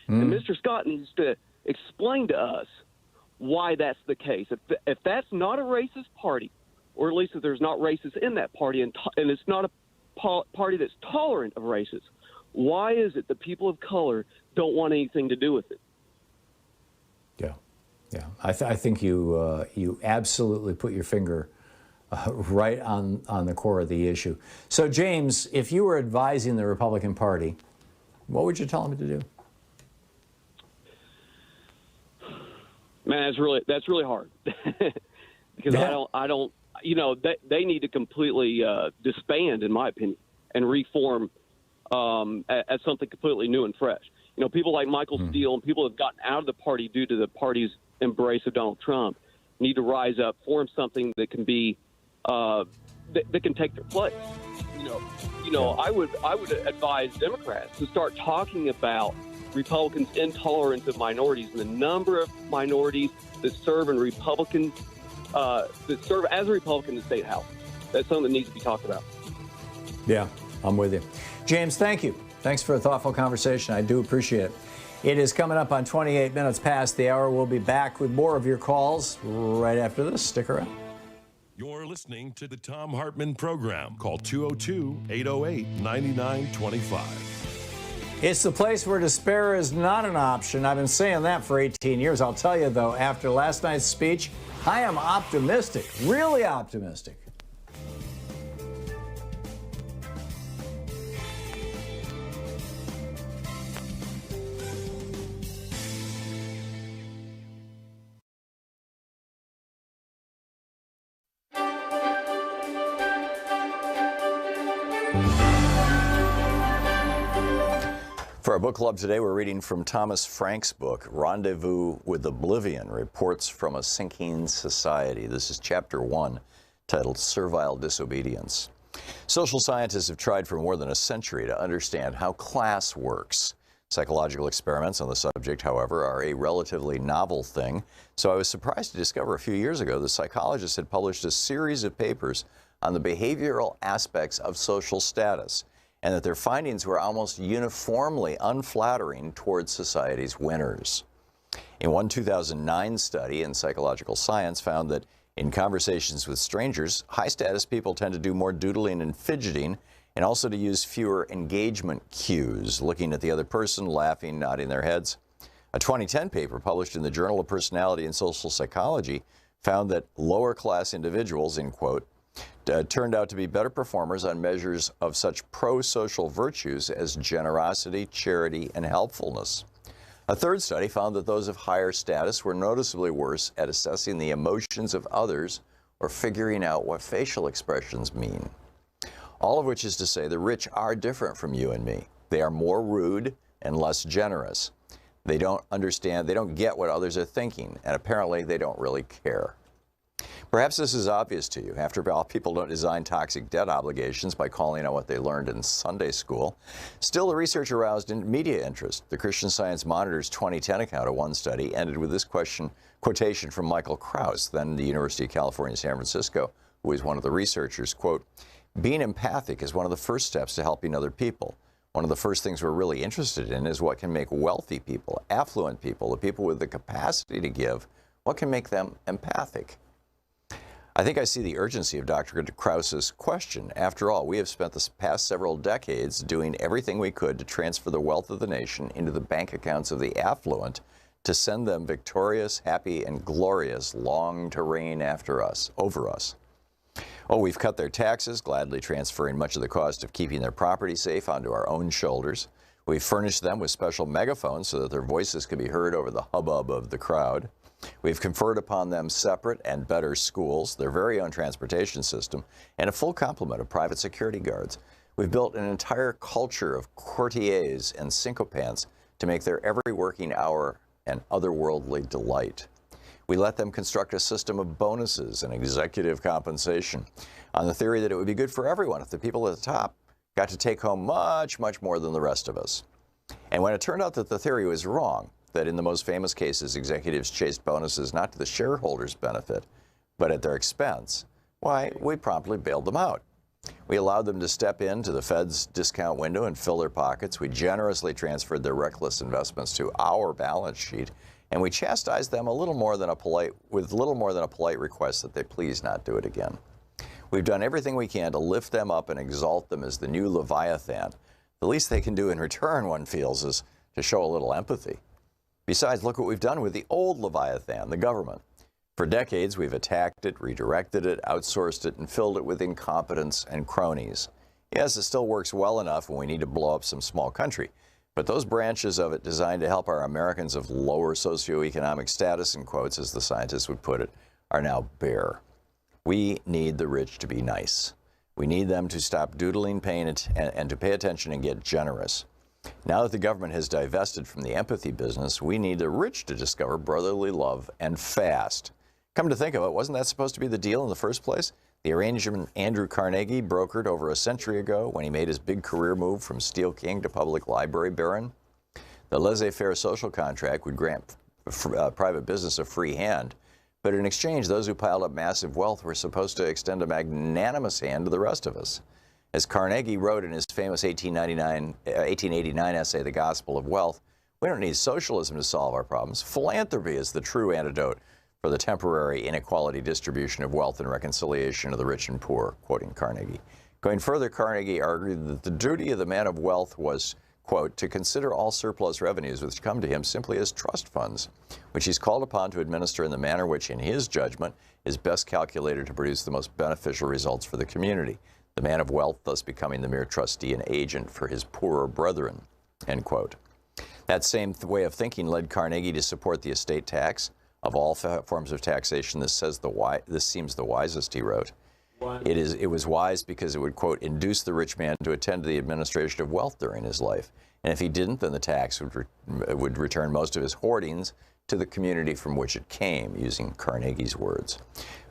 And Mr. Scott needs to explain to us why that's the case. If that's not a racist party, or at least if there's not racists in that party, and it's not a party that's tolerant of racists, why is it that people of color don't want anything to do with it? Yeah. I think you absolutely put your finger right on the core of the issue. So, James, if you were advising the Republican Party, what would you tell them to do? Man, that's really hard because I don't. They need to completely disband, in my opinion, and reform as something completely new and fresh. People like Michael Steele and people have gotten out of the party due to the party's embrace of Donald Trump need to rise up, form something that can be that can take their place. I would advise Democrats to start talking about Republicans' intolerance of minorities and the number of minorities that serve in Republicans that serve as a Republican in the state house. That's something that needs to be talked about. Yeah, I'm with you. James, thank you. Thanks for a thoughtful conversation. I do appreciate it. It is coming up on 28 minutes past the hour. We'll be back with more of your calls right after this. Stick around. You're listening to the Thom Hartmann Program. Call 202-808-9925. It's the place where despair is not an option. I've been saying that for 18 years. I'll tell you, though, after last night's speech, I am optimistic, really optimistic. For our book club today, we're reading from Thomas Frank's book, Rendezvous with Oblivion, Reports from a Sinking Society. This is chapter 1, titled Servile Disobedience. Social scientists have tried for more than a century to understand how class works. Psychological experiments on the subject, however, are a relatively novel thing, so I was surprised to discover a few years ago that psychologists had published a series of papers on the behavioral aspects of social status, and that their findings were almost uniformly unflattering towards society's winners. In one 2009 study in Psychological Science found that in conversations with strangers, high-status people tend to do more doodling and fidgeting, and also to use fewer engagement cues, looking at the other person, laughing, nodding their heads. A 2010 paper published in the Journal of Personality and Social Psychology found that lower-class individuals, in quote, turned out to be better performers on measures of such pro-social virtues as generosity, charity, and helpfulness. A third study found that those of higher status were noticeably worse at assessing the emotions of others or figuring out what facial expressions mean. All of which is to say the rich are different from you and me. They are more rude and less generous. They don't understand, they don't get what others are thinking, and apparently they don't really care. Perhaps this is obvious to you. After all, people don't design toxic debt obligations by calling out what they learned in Sunday school. Still, the research aroused media interest. The Christian Science Monitor's 2010 account of one study ended with this quotation from Michael Krauss, then the University of California, San Francisco, who was one of the researchers, quote, "Being empathic is one of the first steps to helping other people. One of the first things we're really interested in is what can make wealthy people, affluent people, the people with the capacity to give, what can make them empathic?" I think I see the urgency of Dr. Krauss's question. After all, we have spent the past several decades doing everything we could to transfer the wealth of the nation into the bank accounts of the affluent to send them victorious, happy, and glorious long to reign over us. Oh, we've cut their taxes, gladly transferring much of the cost of keeping their property safe onto our own shoulders. We've furnished them with special megaphones so that their voices can be heard over the hubbub of the crowd. We've conferred upon them separate and better schools, their very own transportation system, and a full complement of private security guards. We've built an entire culture of courtiers and sycophants to make their every working hour an otherworldly delight. We let them construct a system of bonuses and executive compensation on the theory that it would be good for everyone if the people at the top got to take home much, much more than the rest of us. And when it turned out that the theory was wrong, that in the most famous cases, executives chased bonuses not to the shareholders' benefit, but at their expense, why, we promptly bailed them out. We allowed them to step into the Fed's discount window and fill their pockets. We generously transferred their reckless investments to our balance sheet, and we chastised them with little more than a polite request that they please not do it again. We've done everything we can to lift them up and exalt them as the new Leviathan. The least they can do in return, one feels, is to show a little empathy. Besides, look what we've done with the old Leviathan, the government. For decades, we've attacked it, redirected it, outsourced it, and filled it with incompetence and cronies. Yes, it still works well enough when we need to blow up some small country, but those branches of it designed to help our Americans of lower socioeconomic status, in quotes, as the scientists would put it, are now bare. We need the rich to be nice. We need them to stop doodling, and to pay attention and get generous. Now that the government has divested from the empathy business, we need the rich to discover brotherly love and fast. Come to think of it, wasn't that supposed to be the deal in the first place? The arrangement Andrew Carnegie brokered over a century ago when he made his big career move from Steel King to public library baron? The laissez-faire social contract would grant private business a free hand, but in exchange, those who piled up massive wealth were supposed to extend a magnanimous hand to the rest of us. As Carnegie wrote in his famous 1889 essay, The Gospel of Wealth, we don't need socialism to solve our problems. Philanthropy is the true antidote for the temporary inequality distribution of wealth and reconciliation of the rich and poor, quoting Carnegie. Going further, Carnegie argued that the duty of the man of wealth was, quote, to consider all surplus revenues which come to him simply as trust funds, which he's called upon to administer in the manner which, in his judgment, is best calculated to produce the most beneficial results for the community, the man of wealth thus becoming the mere trustee and agent for his poorer brethren, end quote. That same way of thinking led Carnegie to support the estate tax. Of all forms of taxation, this seems the wisest, he wrote. It was wise because it would, quote, induce the rich man to attend to the administration of wealth during his life. And if he didn't, then the tax would return most of his hoardings to the community from which it came, using Carnegie's words.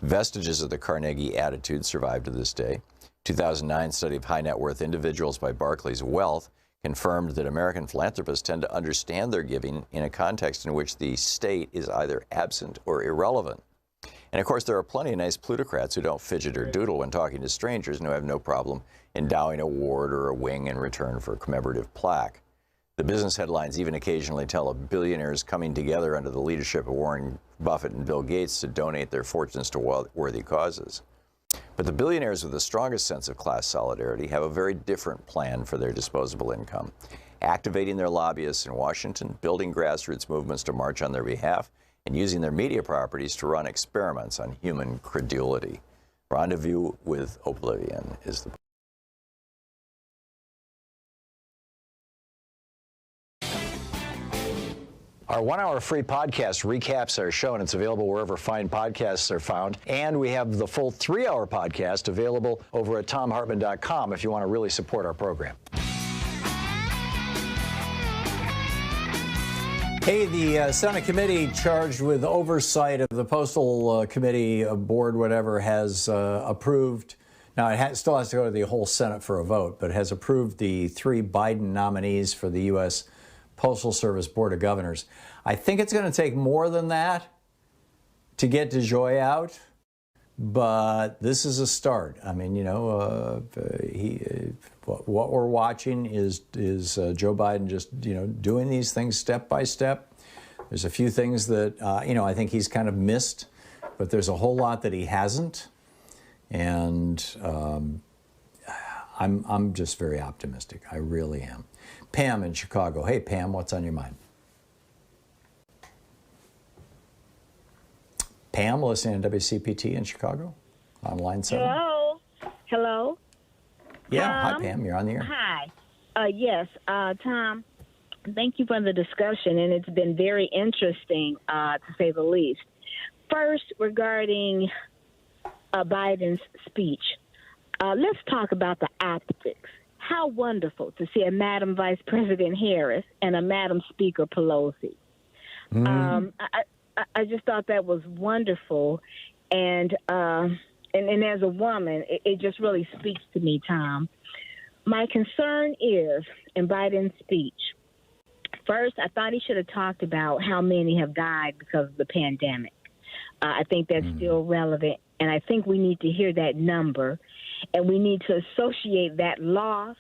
Vestiges of the Carnegie attitude survive to this day. 2009 study of high net worth individuals by Barclays Wealth confirmed that American philanthropists tend to understand their giving in a context in which the state is either absent or irrelevant. And of course, there are plenty of nice plutocrats who don't fidget or doodle when talking to strangers and who have no problem endowing a ward or a wing in return for a commemorative plaque. The business headlines even occasionally tell of billionaires coming together under the leadership of Warren Buffett and Bill Gates to donate their fortunes to worthy causes. But the billionaires with the strongest sense of class solidarity have a very different plan for their disposable income, activating their lobbyists in Washington, building grassroots movements to march on their behalf, and using their media properties to run experiments on human credulity. Rendezvous with Oblivion is the Our 1 hour free podcast recaps our show, and it's available wherever fine podcasts are found. And we have the full 3 hour podcast available over at thomhartmann.com if you want to really support our program. Hey, the Senate committee charged with oversight of the Postal Committee Board, whatever, has approved. Now, it still has to go to the whole Senate for a vote, but has approved the 3 Biden nominees for the U.S. Postal Service Board of Governors. I think it's going to take more than that to get DeJoy out, but this is a start. I mean, you know, what we're watching is Joe Biden just, you know, doing these things step by step. There's a few things that, you know, I think he's kind of missed, but there's a whole lot that he hasn't. And I'm just very optimistic. I really am. Pam in Chicago. Hey, Pam, what's on your mind? Pam, listening to WCPT in Chicago, on line 7. Hello. Hello. Yeah, hi, Pam. You're on the air. Hi. Yes, Tom, thank you for the discussion, and it's been very interesting, to say the least. First, regarding Biden's speech, let's talk about the optics. How wonderful to see a Madam Vice President Harris and a Madam Speaker Pelosi. I just thought that was wonderful, and as a woman, it just really speaks to me, Tom. My concern is in Biden's speech. First, I thought he should have talked about how many have died because of the pandemic. I think that's still relevant, and I think we need to hear that number, and we need to associate that loss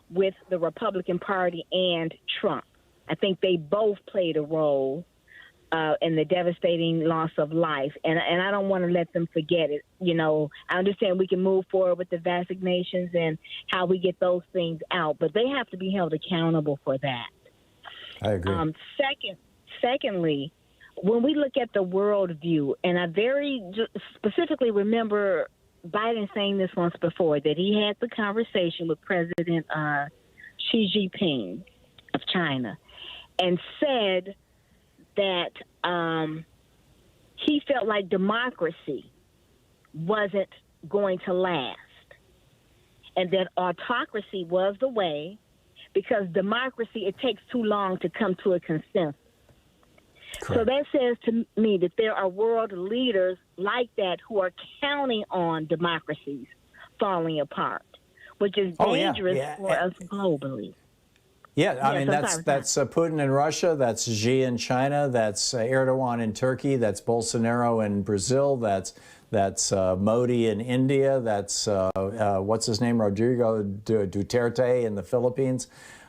with the Republican Party and Trump. I think they both played a role in the devastating loss of life, and I don't want to let them forget it. You know, I understand we can move forward with the vaccinations and how we get those things out, but they have to be held accountable for that. I agree. Secondly, when we look at the worldview, and I very specifically remember Biden saying this once before, that he had the conversation with President Xi Jinping of China and said that he felt like democracy wasn't going to last and that autocracy was the way, because democracy, it takes too long to come to a consensus. So that says to me that there are world leaders like that who are counting on democracies falling apart, which is dangerous for us globally. Yeah, I mean, that's Putin in Russia, that's Xi in China, that's Erdogan in Turkey, that's Bolsonaro in Brazil, that's Modi in India, that's, what's his name, Rodrigo Duterte in the Philippines.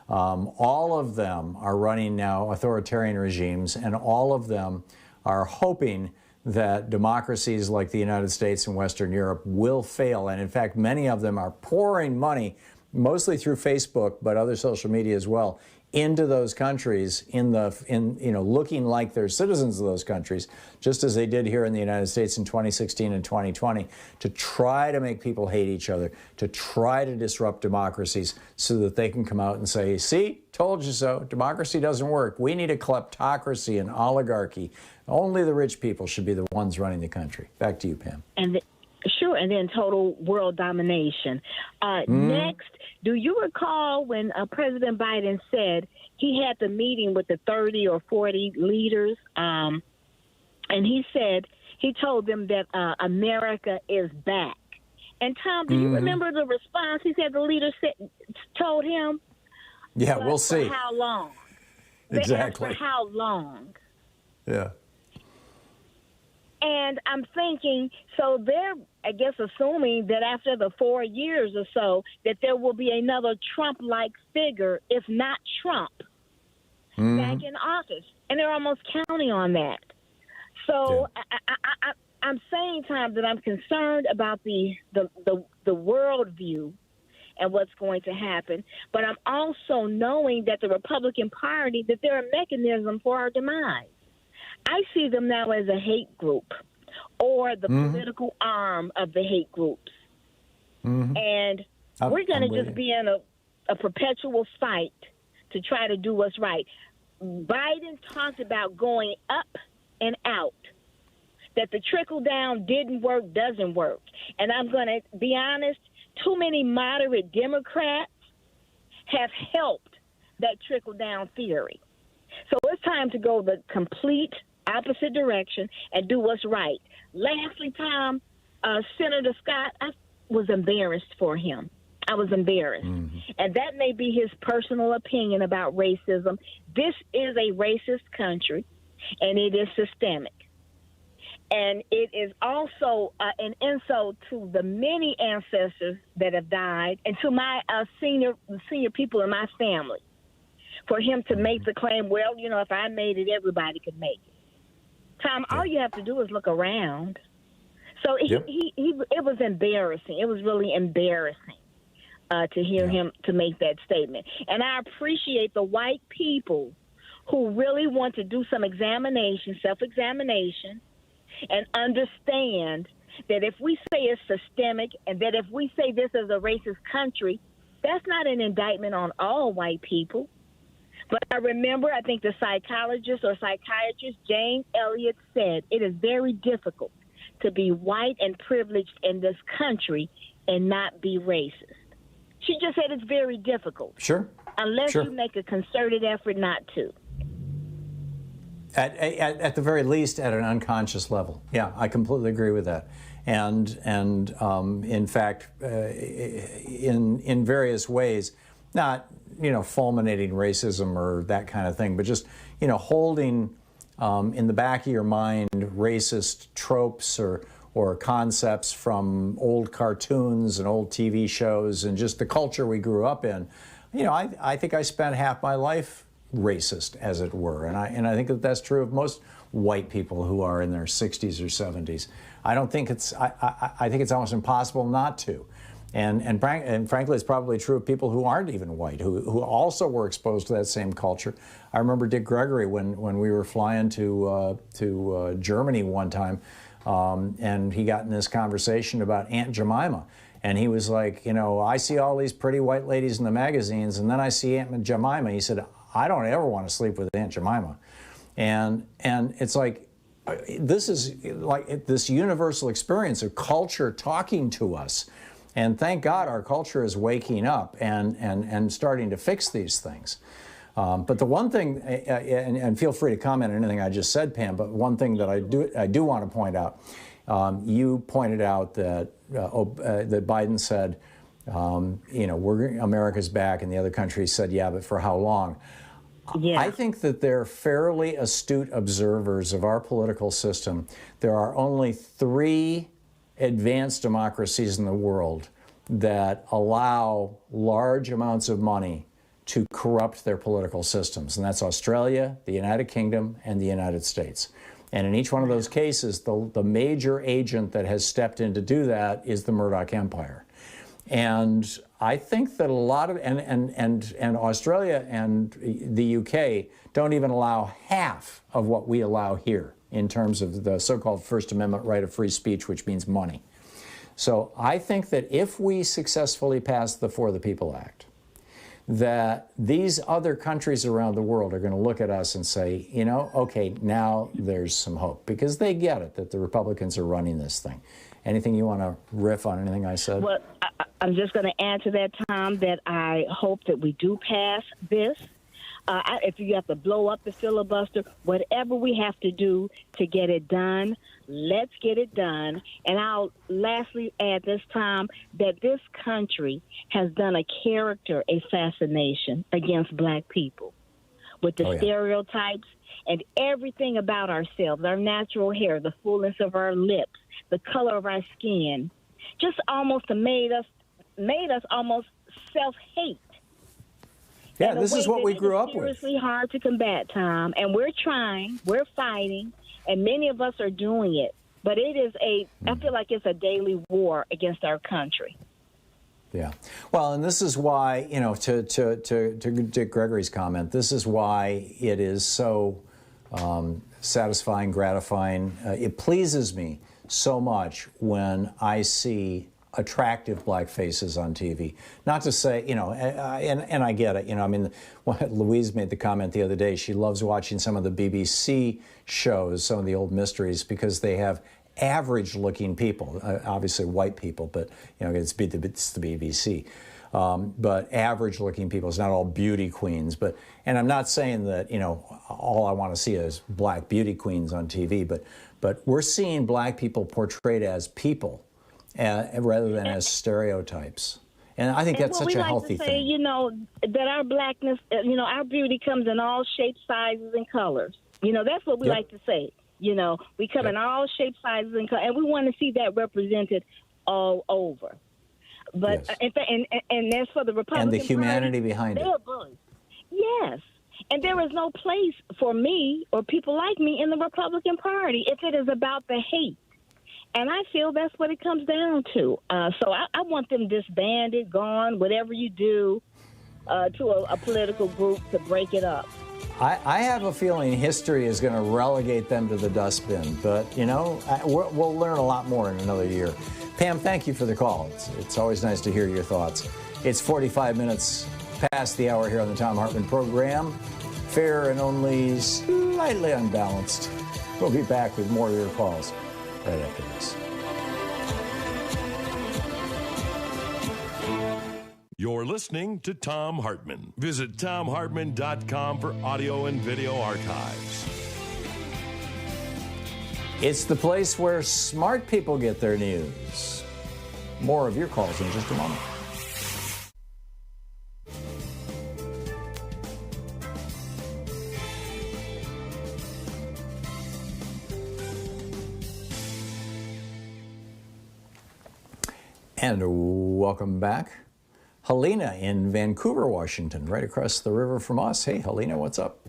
All of them are running now authoritarian regimes, and all of them are hoping that democracies like the United States and Western Europe will fail. And in fact, many of them are pouring money, mostly through Facebook, but other social media as well, into those countries, looking like they're citizens of those countries, just as they did here in the United States in 2016 and 2020, to try to make people hate each other, to try to disrupt democracies so that they can come out and say, see, told you so, democracy doesn't work. We need a kleptocracy and oligarchy. Only the rich people should be the ones running the country. Back to you, Pam. Sure, and then total world domination. Next, do you recall when President Biden said he had the meeting with the 30 or 40 leaders, and he said, he told them that America is back. And Tom, do you remember the response? He said the leaders told him? Yeah, we'll see. For how long? Exactly. For how long? Yeah. And I'm thinking, so they're, I guess, assuming that after the 4 years or so, that there will be another Trump-like figure, if not Trump, back in office. And they're almost counting on that. So I'm saying, Tom, that I'm concerned about the world view and what's going to happen. But I'm also knowing that the Republican Party, that they're a mechanism for our demise. I see them now as a hate group or the political arm of the hate groups. And we're going to just be in a perpetual fight to try to do what's right. Biden talked about going up and out, that the trickle down didn't work, doesn't work. And I'm going to be honest, too many moderate Democrats have helped that trickle down theory. So it's time to go the complete opposite direction and do what's right. Lastly, Tom, Senator Scott, I was embarrassed for him. I was embarrassed. And that may be his personal opinion about racism. This is a racist country, and it is systemic. And it is also an insult to the many ancestors that have died and to my senior people in my family for him to make the claim, well, if I made it, everybody could make it. Tom, all you have to do is look around. So it was embarrassing. It was really embarrassing to hear him to make that statement. And I appreciate the white people who really want to do some examination, self-examination, and understand that if we say it's systemic and that if we say this is a racist country, that's not an indictment on all white people. But I remember, I think the psychologist or psychiatrist Jane Elliott said, it is very difficult to be white and privileged in this country and not be racist. She just said it's very difficult. Sure. Unless you make a concerted effort not to. At the very least, at an unconscious level. Yeah, I completely agree with that. And in fact, in various ways, not fulminating racism or that kind of thing, but just holding in the back of your mind racist tropes or concepts from old cartoons and old TV shows and just the culture we grew up in. I think I spent half my life racist, as it were, and I think that that's true of most white people who are in their 60s or 70s. I think it's almost impossible not to. And frankly, it's probably true of people who aren't even white, who also were exposed to that same culture. I remember Dick Gregory when we were flying to Germany one time, and he got in this conversation about Aunt Jemima. And he was like, I see all these pretty white ladies in the magazines, and then I see Aunt Jemima. He said, I don't ever want to sleep with Aunt Jemima. And it's like, this is like this universal experience of culture talking to us. And thank God our culture is waking up and starting to fix these things. But the one thing, and feel free to comment on anything I just said, Pam, but one thing that I do want to point out, you pointed out that that Biden said, America's back, and the other countries said, yeah, but for how long? Yeah. I think that they're fairly astute observers of our political system. There are only 3 advanced democracies in the world that allow large amounts of money to corrupt their political systems, and that's Australia, the United Kingdom, and the United States. And in each one of those cases, the major agent that has stepped in to do that is the Murdoch Empire. And I think that a lot of, and Australia and the UK don't even allow half of what we allow here in terms of the so-called First Amendment right of free speech, which means money. So I think that if we successfully pass the For the People Act, that these other countries around the world are going to look at us and say, okay, now there's some hope, because they get it that the Republicans are running this thing. Anything you want to riff on anything I said? Well, I'm just going to add to that, Tom, that I hope that we do pass this. If you have to blow up the filibuster, whatever we have to do to get it done, let's get it done. And I'll lastly add this time that this country has done a character assassination against black people with the stereotypes and everything about ourselves, our natural hair, the fullness of our lips, the color of our skin, just almost made us almost self-hate. Yeah, this is what we grew up with. It's seriously hard to combat, Tom, and we're trying, we're fighting, and many of us are doing it. But it is I feel like it's a daily war against our country. Yeah. Well, and this is why, to Dick Gregory's comment, this is why it is so satisfying, gratifying. It pleases me so much when I see attractive black faces on TV. Not to say, and I get it, Louise made the comment the other day, she loves watching some of the BBC shows, some of the old mysteries, because they have average-looking people, obviously white people, but, it's the BBC. But average-looking people, it's not all beauty queens. And I'm not saying that, all I want to see is black beauty queens on TV, but we're seeing black people portrayed as people, rather than as stereotypes. And I think that's such a healthy thing. We like to say, that our blackness, our beauty comes in all shapes, sizes, and colors. That's what we like to say. We come in all shapes, sizes, and colors, and we want to see that represented all over. But and as for the Republican and the humanity Party, behind it. Yes. And there is no place for me or people like me in the Republican Party if it is about the hate. And I feel that's what it comes down to. So I want them disbanded, gone, whatever you do to a political group to break it up. I have a feeling history is going to relegate them to the dustbin. But, we'll learn a lot more in another year. Pam, thank you for the call. It's always nice to hear your thoughts. It's 45 minutes past the hour here on the Thom Hartmann Program. Fair and only slightly unbalanced. We'll be back with more of your calls right after this. You're listening to Thom Hartmann. Visit thomhartmann.com for audio and video archives. It's the place where smart people get their news. More of your calls in just a moment. And welcome back. Helena in Vancouver, Washington, right across the river from us. Hey, Helena, what's up?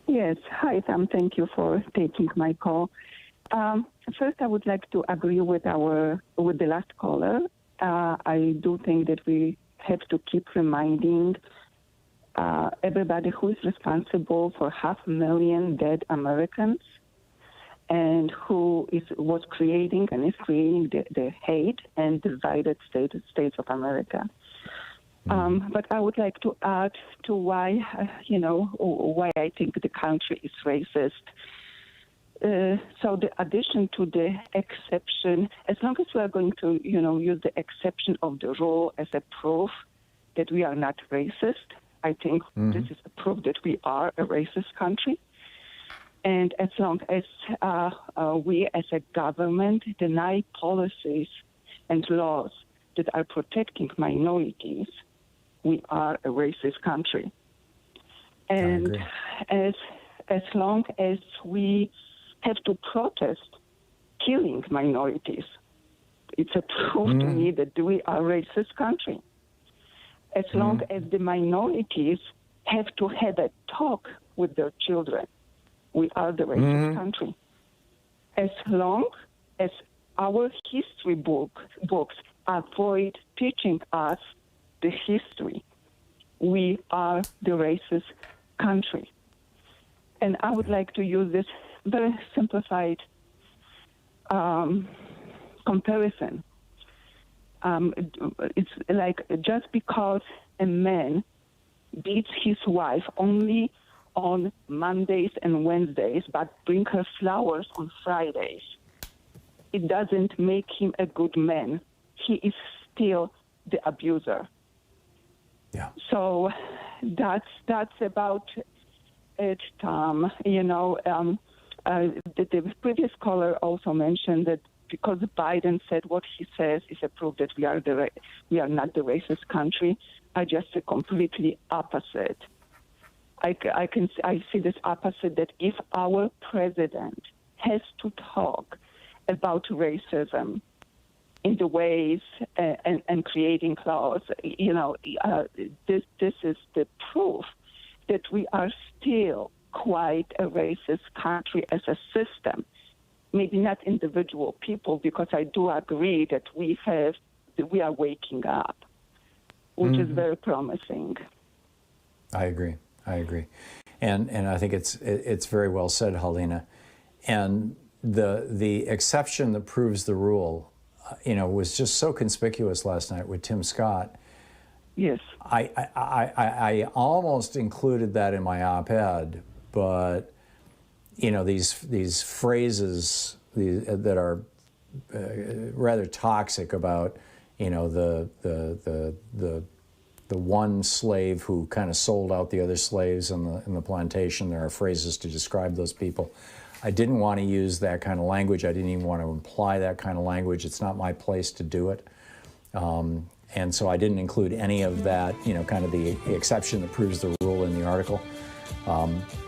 Yes. Hi, Tom. Thank you for taking my call. First, I would like to agree with the last caller. I do think that we have to keep reminding everybody who is responsible for 500,000 dead Americans and who was creating and is creating the hate and divided states of America. But I would like to add to why I think the country is racist. So the addition to the exception, as long as we are going to, use the exception of the rule as a proof that we are not racist, I think this is a proof that we are a racist country. And as long as we as a government deny policies and laws that are protecting minorities, we are a racist country. And as long as we have to protest killing minorities, it's a proof to me that we are a racist country. As long as the minorities have to have a talk with their children, we are the racist country. As long as our history books avoid teaching us the history, we are the racist country. And I would like to use this very simplified comparison. It's like just because a man beats his wife only on Mondays and Wednesdays, but bring her flowers on Fridays, it doesn't make him a good man. He is still the abuser. Yeah. So that's about it, Tom. You know, the previous caller also mentioned that because Biden said what he says is a proof that we are not the racist country. I just say completely opposite. I see this opposite, that if our president has to talk about racism in the ways and creating laws, you know, this is the proof that we are still quite a racist country as a system. Maybe not individual people, because I do agree that we are waking up, which is very promising. I agree. And I think it's very well said, Helena. And the exception that proves the rule, you know, was just so conspicuous last night with Tim Scott. Yes. I almost included that in my op-ed, but you know, these phrases that are rather toxic about, you know, the one slave who kind of sold out the other slaves in the plantation. There are phrases to describe those people. I didn't want to use that kind of language. I didn't even want to imply that kind of language. It's not my place to do it. And so I didn't include any of that, you know, kind of the exception that proves the rule in the article.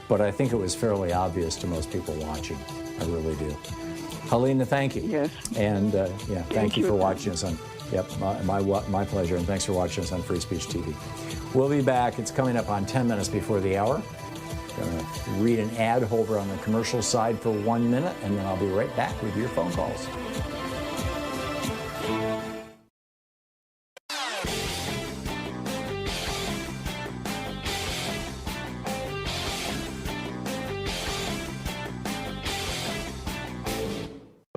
But I think it was fairly obvious to most people watching. I really do. Helena, thank you. Yes. And thank you for watching us on. Yep, my pleasure, and thanks for watching us on Free Speech TV. We'll be back. It's coming up on 10 minutes before the hour. Gonna read an ad over on the commercial side for 1 minute, and then I'll be right back with your phone calls.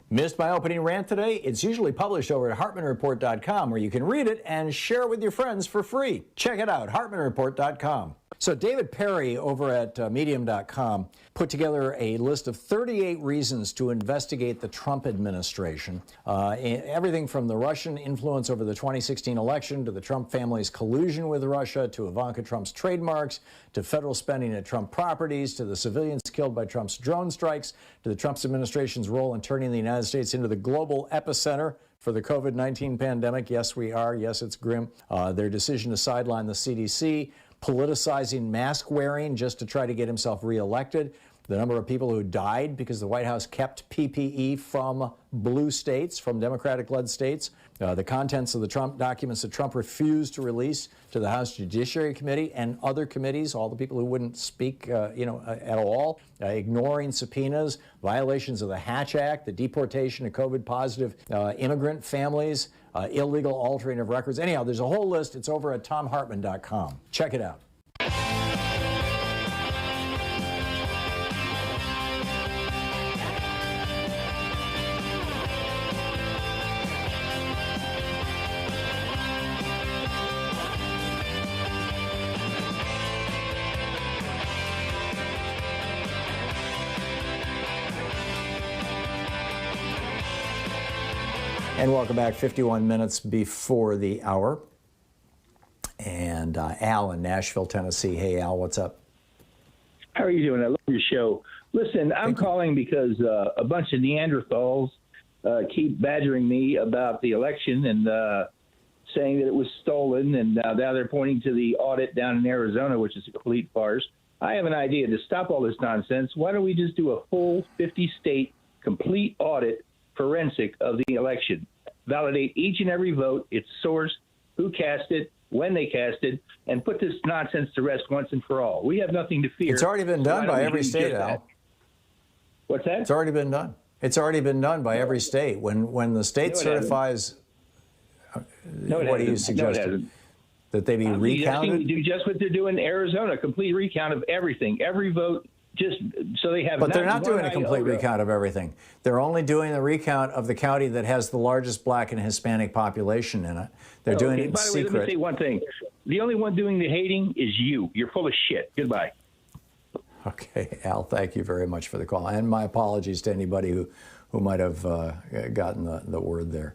Missed my opening rant today? It's usually published over at HartmannReport.com, where you can read it and share it with your friends for free. Check it out, HartmannReport.com. So David Perry over at Medium.com put together a list of 38 reasons to investigate the Trump administration. Everything from the Russian influence over the 2016 election, to the Trump family's collusion with Russia, to Ivanka Trump's trademarks, to federal spending at Trump properties, to the civilians killed by Trump's drone strikes, to the Trump administration's role in turning the United States into the global epicenter for the COVID-19 pandemic. Yes, we are. Yes, it's grim. Their decision to sideline the CDC, politicizing mask wearing just to try to get himself reelected, the number of people who died because the White House kept PPE from blue states, from Democratic-led states, the contents of the Trump documents that Trump refused to release to the House Judiciary Committee and other committees, all the people who wouldn't speak, at all, ignoring subpoenas, violations of the Hatch Act, the deportation of COVID-positive immigrant families, illegal altering of records. Anyhow, there's a whole list. It's over at ThomHartmann.com. Check it out. And welcome back, 51 minutes before the hour. And And Al in Nashville, Tennessee. Hey, Al, what's up? How are you doing? I love your show. Listen, I'm calling because a bunch of Neanderthals keep badgering me about the election and saying that it was stolen, and now they're pointing to the audit down in Arizona, which is a complete farce. I have an idea to stop all this nonsense. Why don't we just do a full 50-state complete audit, forensic, of the election? Validate each and every vote, its source, who cast it, when they cast it, and put this nonsense to rest once and for all. We have nothing to fear. It's already been done by every state, Al. What's that? It's already been done. It's already been done by every state. When the state certifies, what do you suggest? That they be recounted? We do just what they're doing in Arizona, a complete recount of everything, every vote, just so they have. But they're not doing a complete recount of everything. They're only doing the recount of the county that has the largest Black and Hispanic population in it. They're doing it in secret. By the way, let me say one thing. The only one doing the hating is you. You're full of shit. Goodbye. Okay, Al, thank you very much for the call. And my apologies to anybody who might have gotten the word there.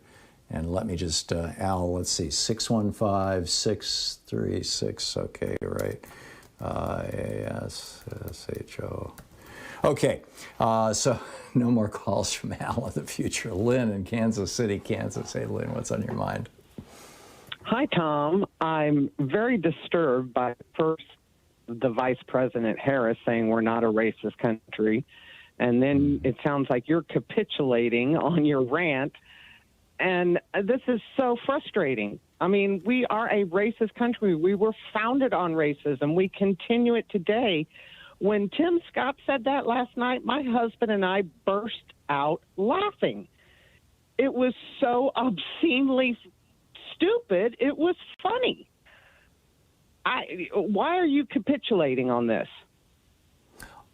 And let me just, Al, let's see, 615-636, okay, right. ASSHO. Okay, so no more calls from Al in the future. Lynn in Kansas City, Kansas. Hey, Lynn, what's on your mind? Hi, Tom. I'm very disturbed by first the Vice President Harris saying we're not a racist country. And then it sounds like you're capitulating on your rant. And this is so frustrating. I mean, we are a racist country. We were founded on racism. We continue it today. When Tim Scott said that last night, my husband and I burst out laughing. It was so obscenely stupid. It was funny. Why are you capitulating on this?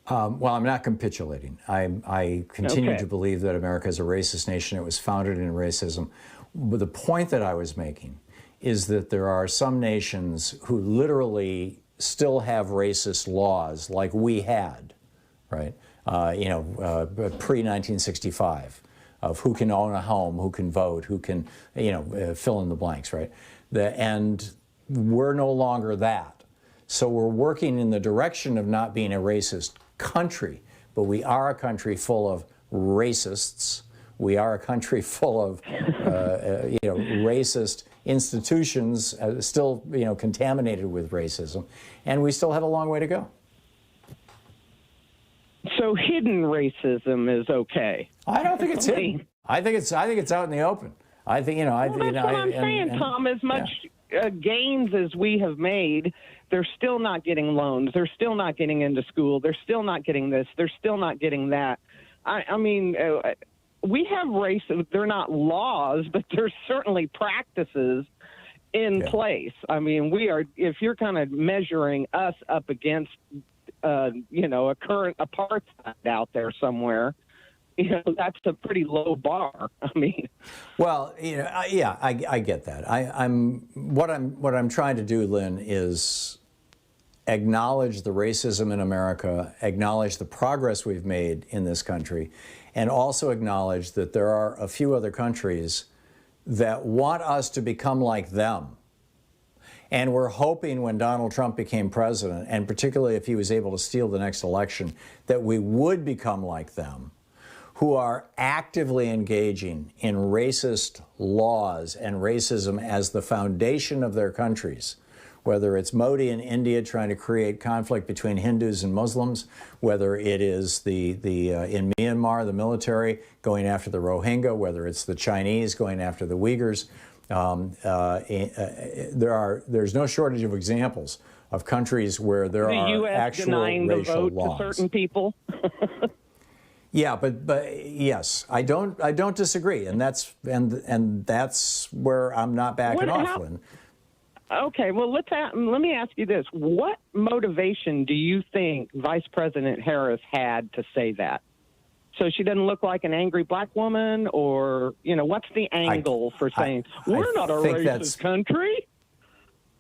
Well, I'm not capitulating. I continue to believe that America is a racist nation. It was founded in racism. But the point that I was making is that there are some nations who literally still have racist laws like we had, right? Pre-1965, of who can own a home, who can vote, who can, fill in the blanks, right? And we're no longer that. So we're working in the direction of not being a racist country, but we are a country full of racists. We are a country full of, racist institutions, still, contaminated with racism, and we still have a long way to go. So hidden racism is okay. I don't think it's hidden. I think it's out in the open. I think that's what I'm saying, Tom. As much gains as we have made, they're still not getting loans. They're still not getting into school. They're still not getting this. They're still not getting that. I mean, we have racism. They're not laws, but there's certainly practices in place. I mean, we are. If you're kind of measuring us up against, a current apartheid out there somewhere, that's a pretty low bar. I mean, well, I get that. What I'm trying to do, Lynn, is acknowledge the racism in America, acknowledge the progress we've made in this country, and also acknowledge that there are a few other countries that want us to become like them. And we're hoping when Donald Trump became president, and particularly if he was able to steal the next election, that we would become like them, who are actively engaging in racist laws and racism as the foundation of their countries, whether it's Modi in India trying to create conflict between Hindus and Muslims, whether it is in Myanmar, the military going after the Rohingya, whether it's the Chinese going after the Uyghurs. There's no shortage of examples of countries where there are actual racial laws. The U.S. denying the vote to certain people. Yeah, but yes, I don't disagree, and that's where I'm not backing off, Lynn. Okay, well let me ask you this: what motivation do you think Vice President Harris had to say that? So she doesn't look like an angry black woman, or what's the angle for saying we're not a racist country?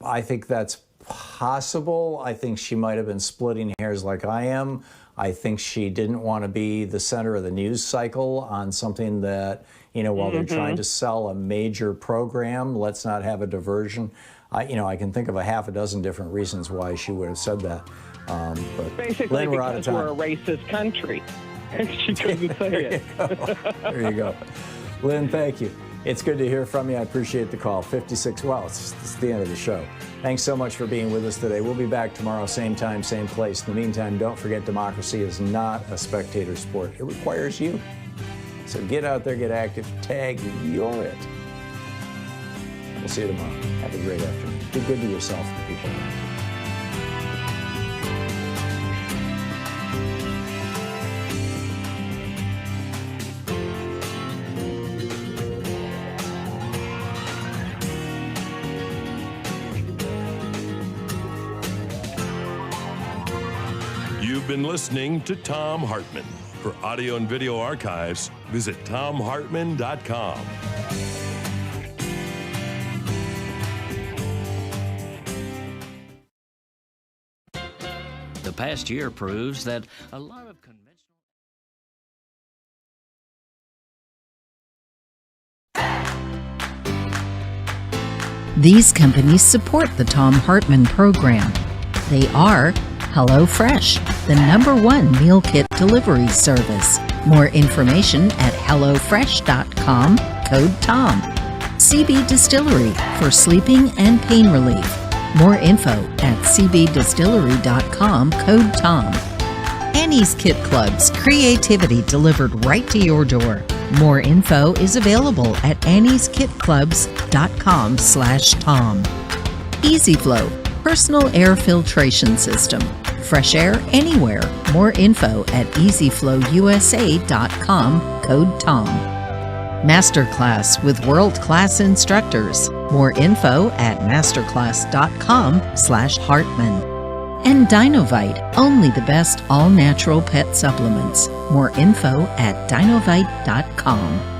I think that's possible. I think she might have been splitting hairs like I am. I think she didn't want to be the center of the news cycle on something that, while they're trying to sell a major program, let's not have a diversion. I can think of a half a dozen different reasons why she would have said that. But Basically, Lynn, we're out of because time. we're a racist country. She couldn't say it. There you go. Lynn, thank you. It's good to hear from you. I appreciate the call. 56, well, it's the end of the show. Thanks so much for being with us today. We'll be back tomorrow, same time, same place. In the meantime, don't forget democracy is not a spectator sport. It requires you. So get out there, get active, tag, you're it. We'll see you tomorrow. Have a great afternoon. Be good to yourself and people around you. You've been listening to Thom Hartmann. For audio and video archives, visit thomhartmann.com. The past year proves that a lot of These companies support the Thom Hartmann Program. They are HelloFresh, the #1 meal kit delivery service. More information at hellofresh.com, code TOM. CB Distillery for sleeping and pain relief. More info at cbdistillery.com, code TOM. Annie's Kit Clubs, creativity delivered right to your door. More info is available at annieskitclubs.com/Tom. EasyFlow, personal air filtration system. Fresh air anywhere. More info at easyflowusa.com, code TOM. Masterclass with world-class instructors. More info at masterclass.com/Hartman. And Dinovite, only the best all-natural pet supplements. More info at dinovite.com.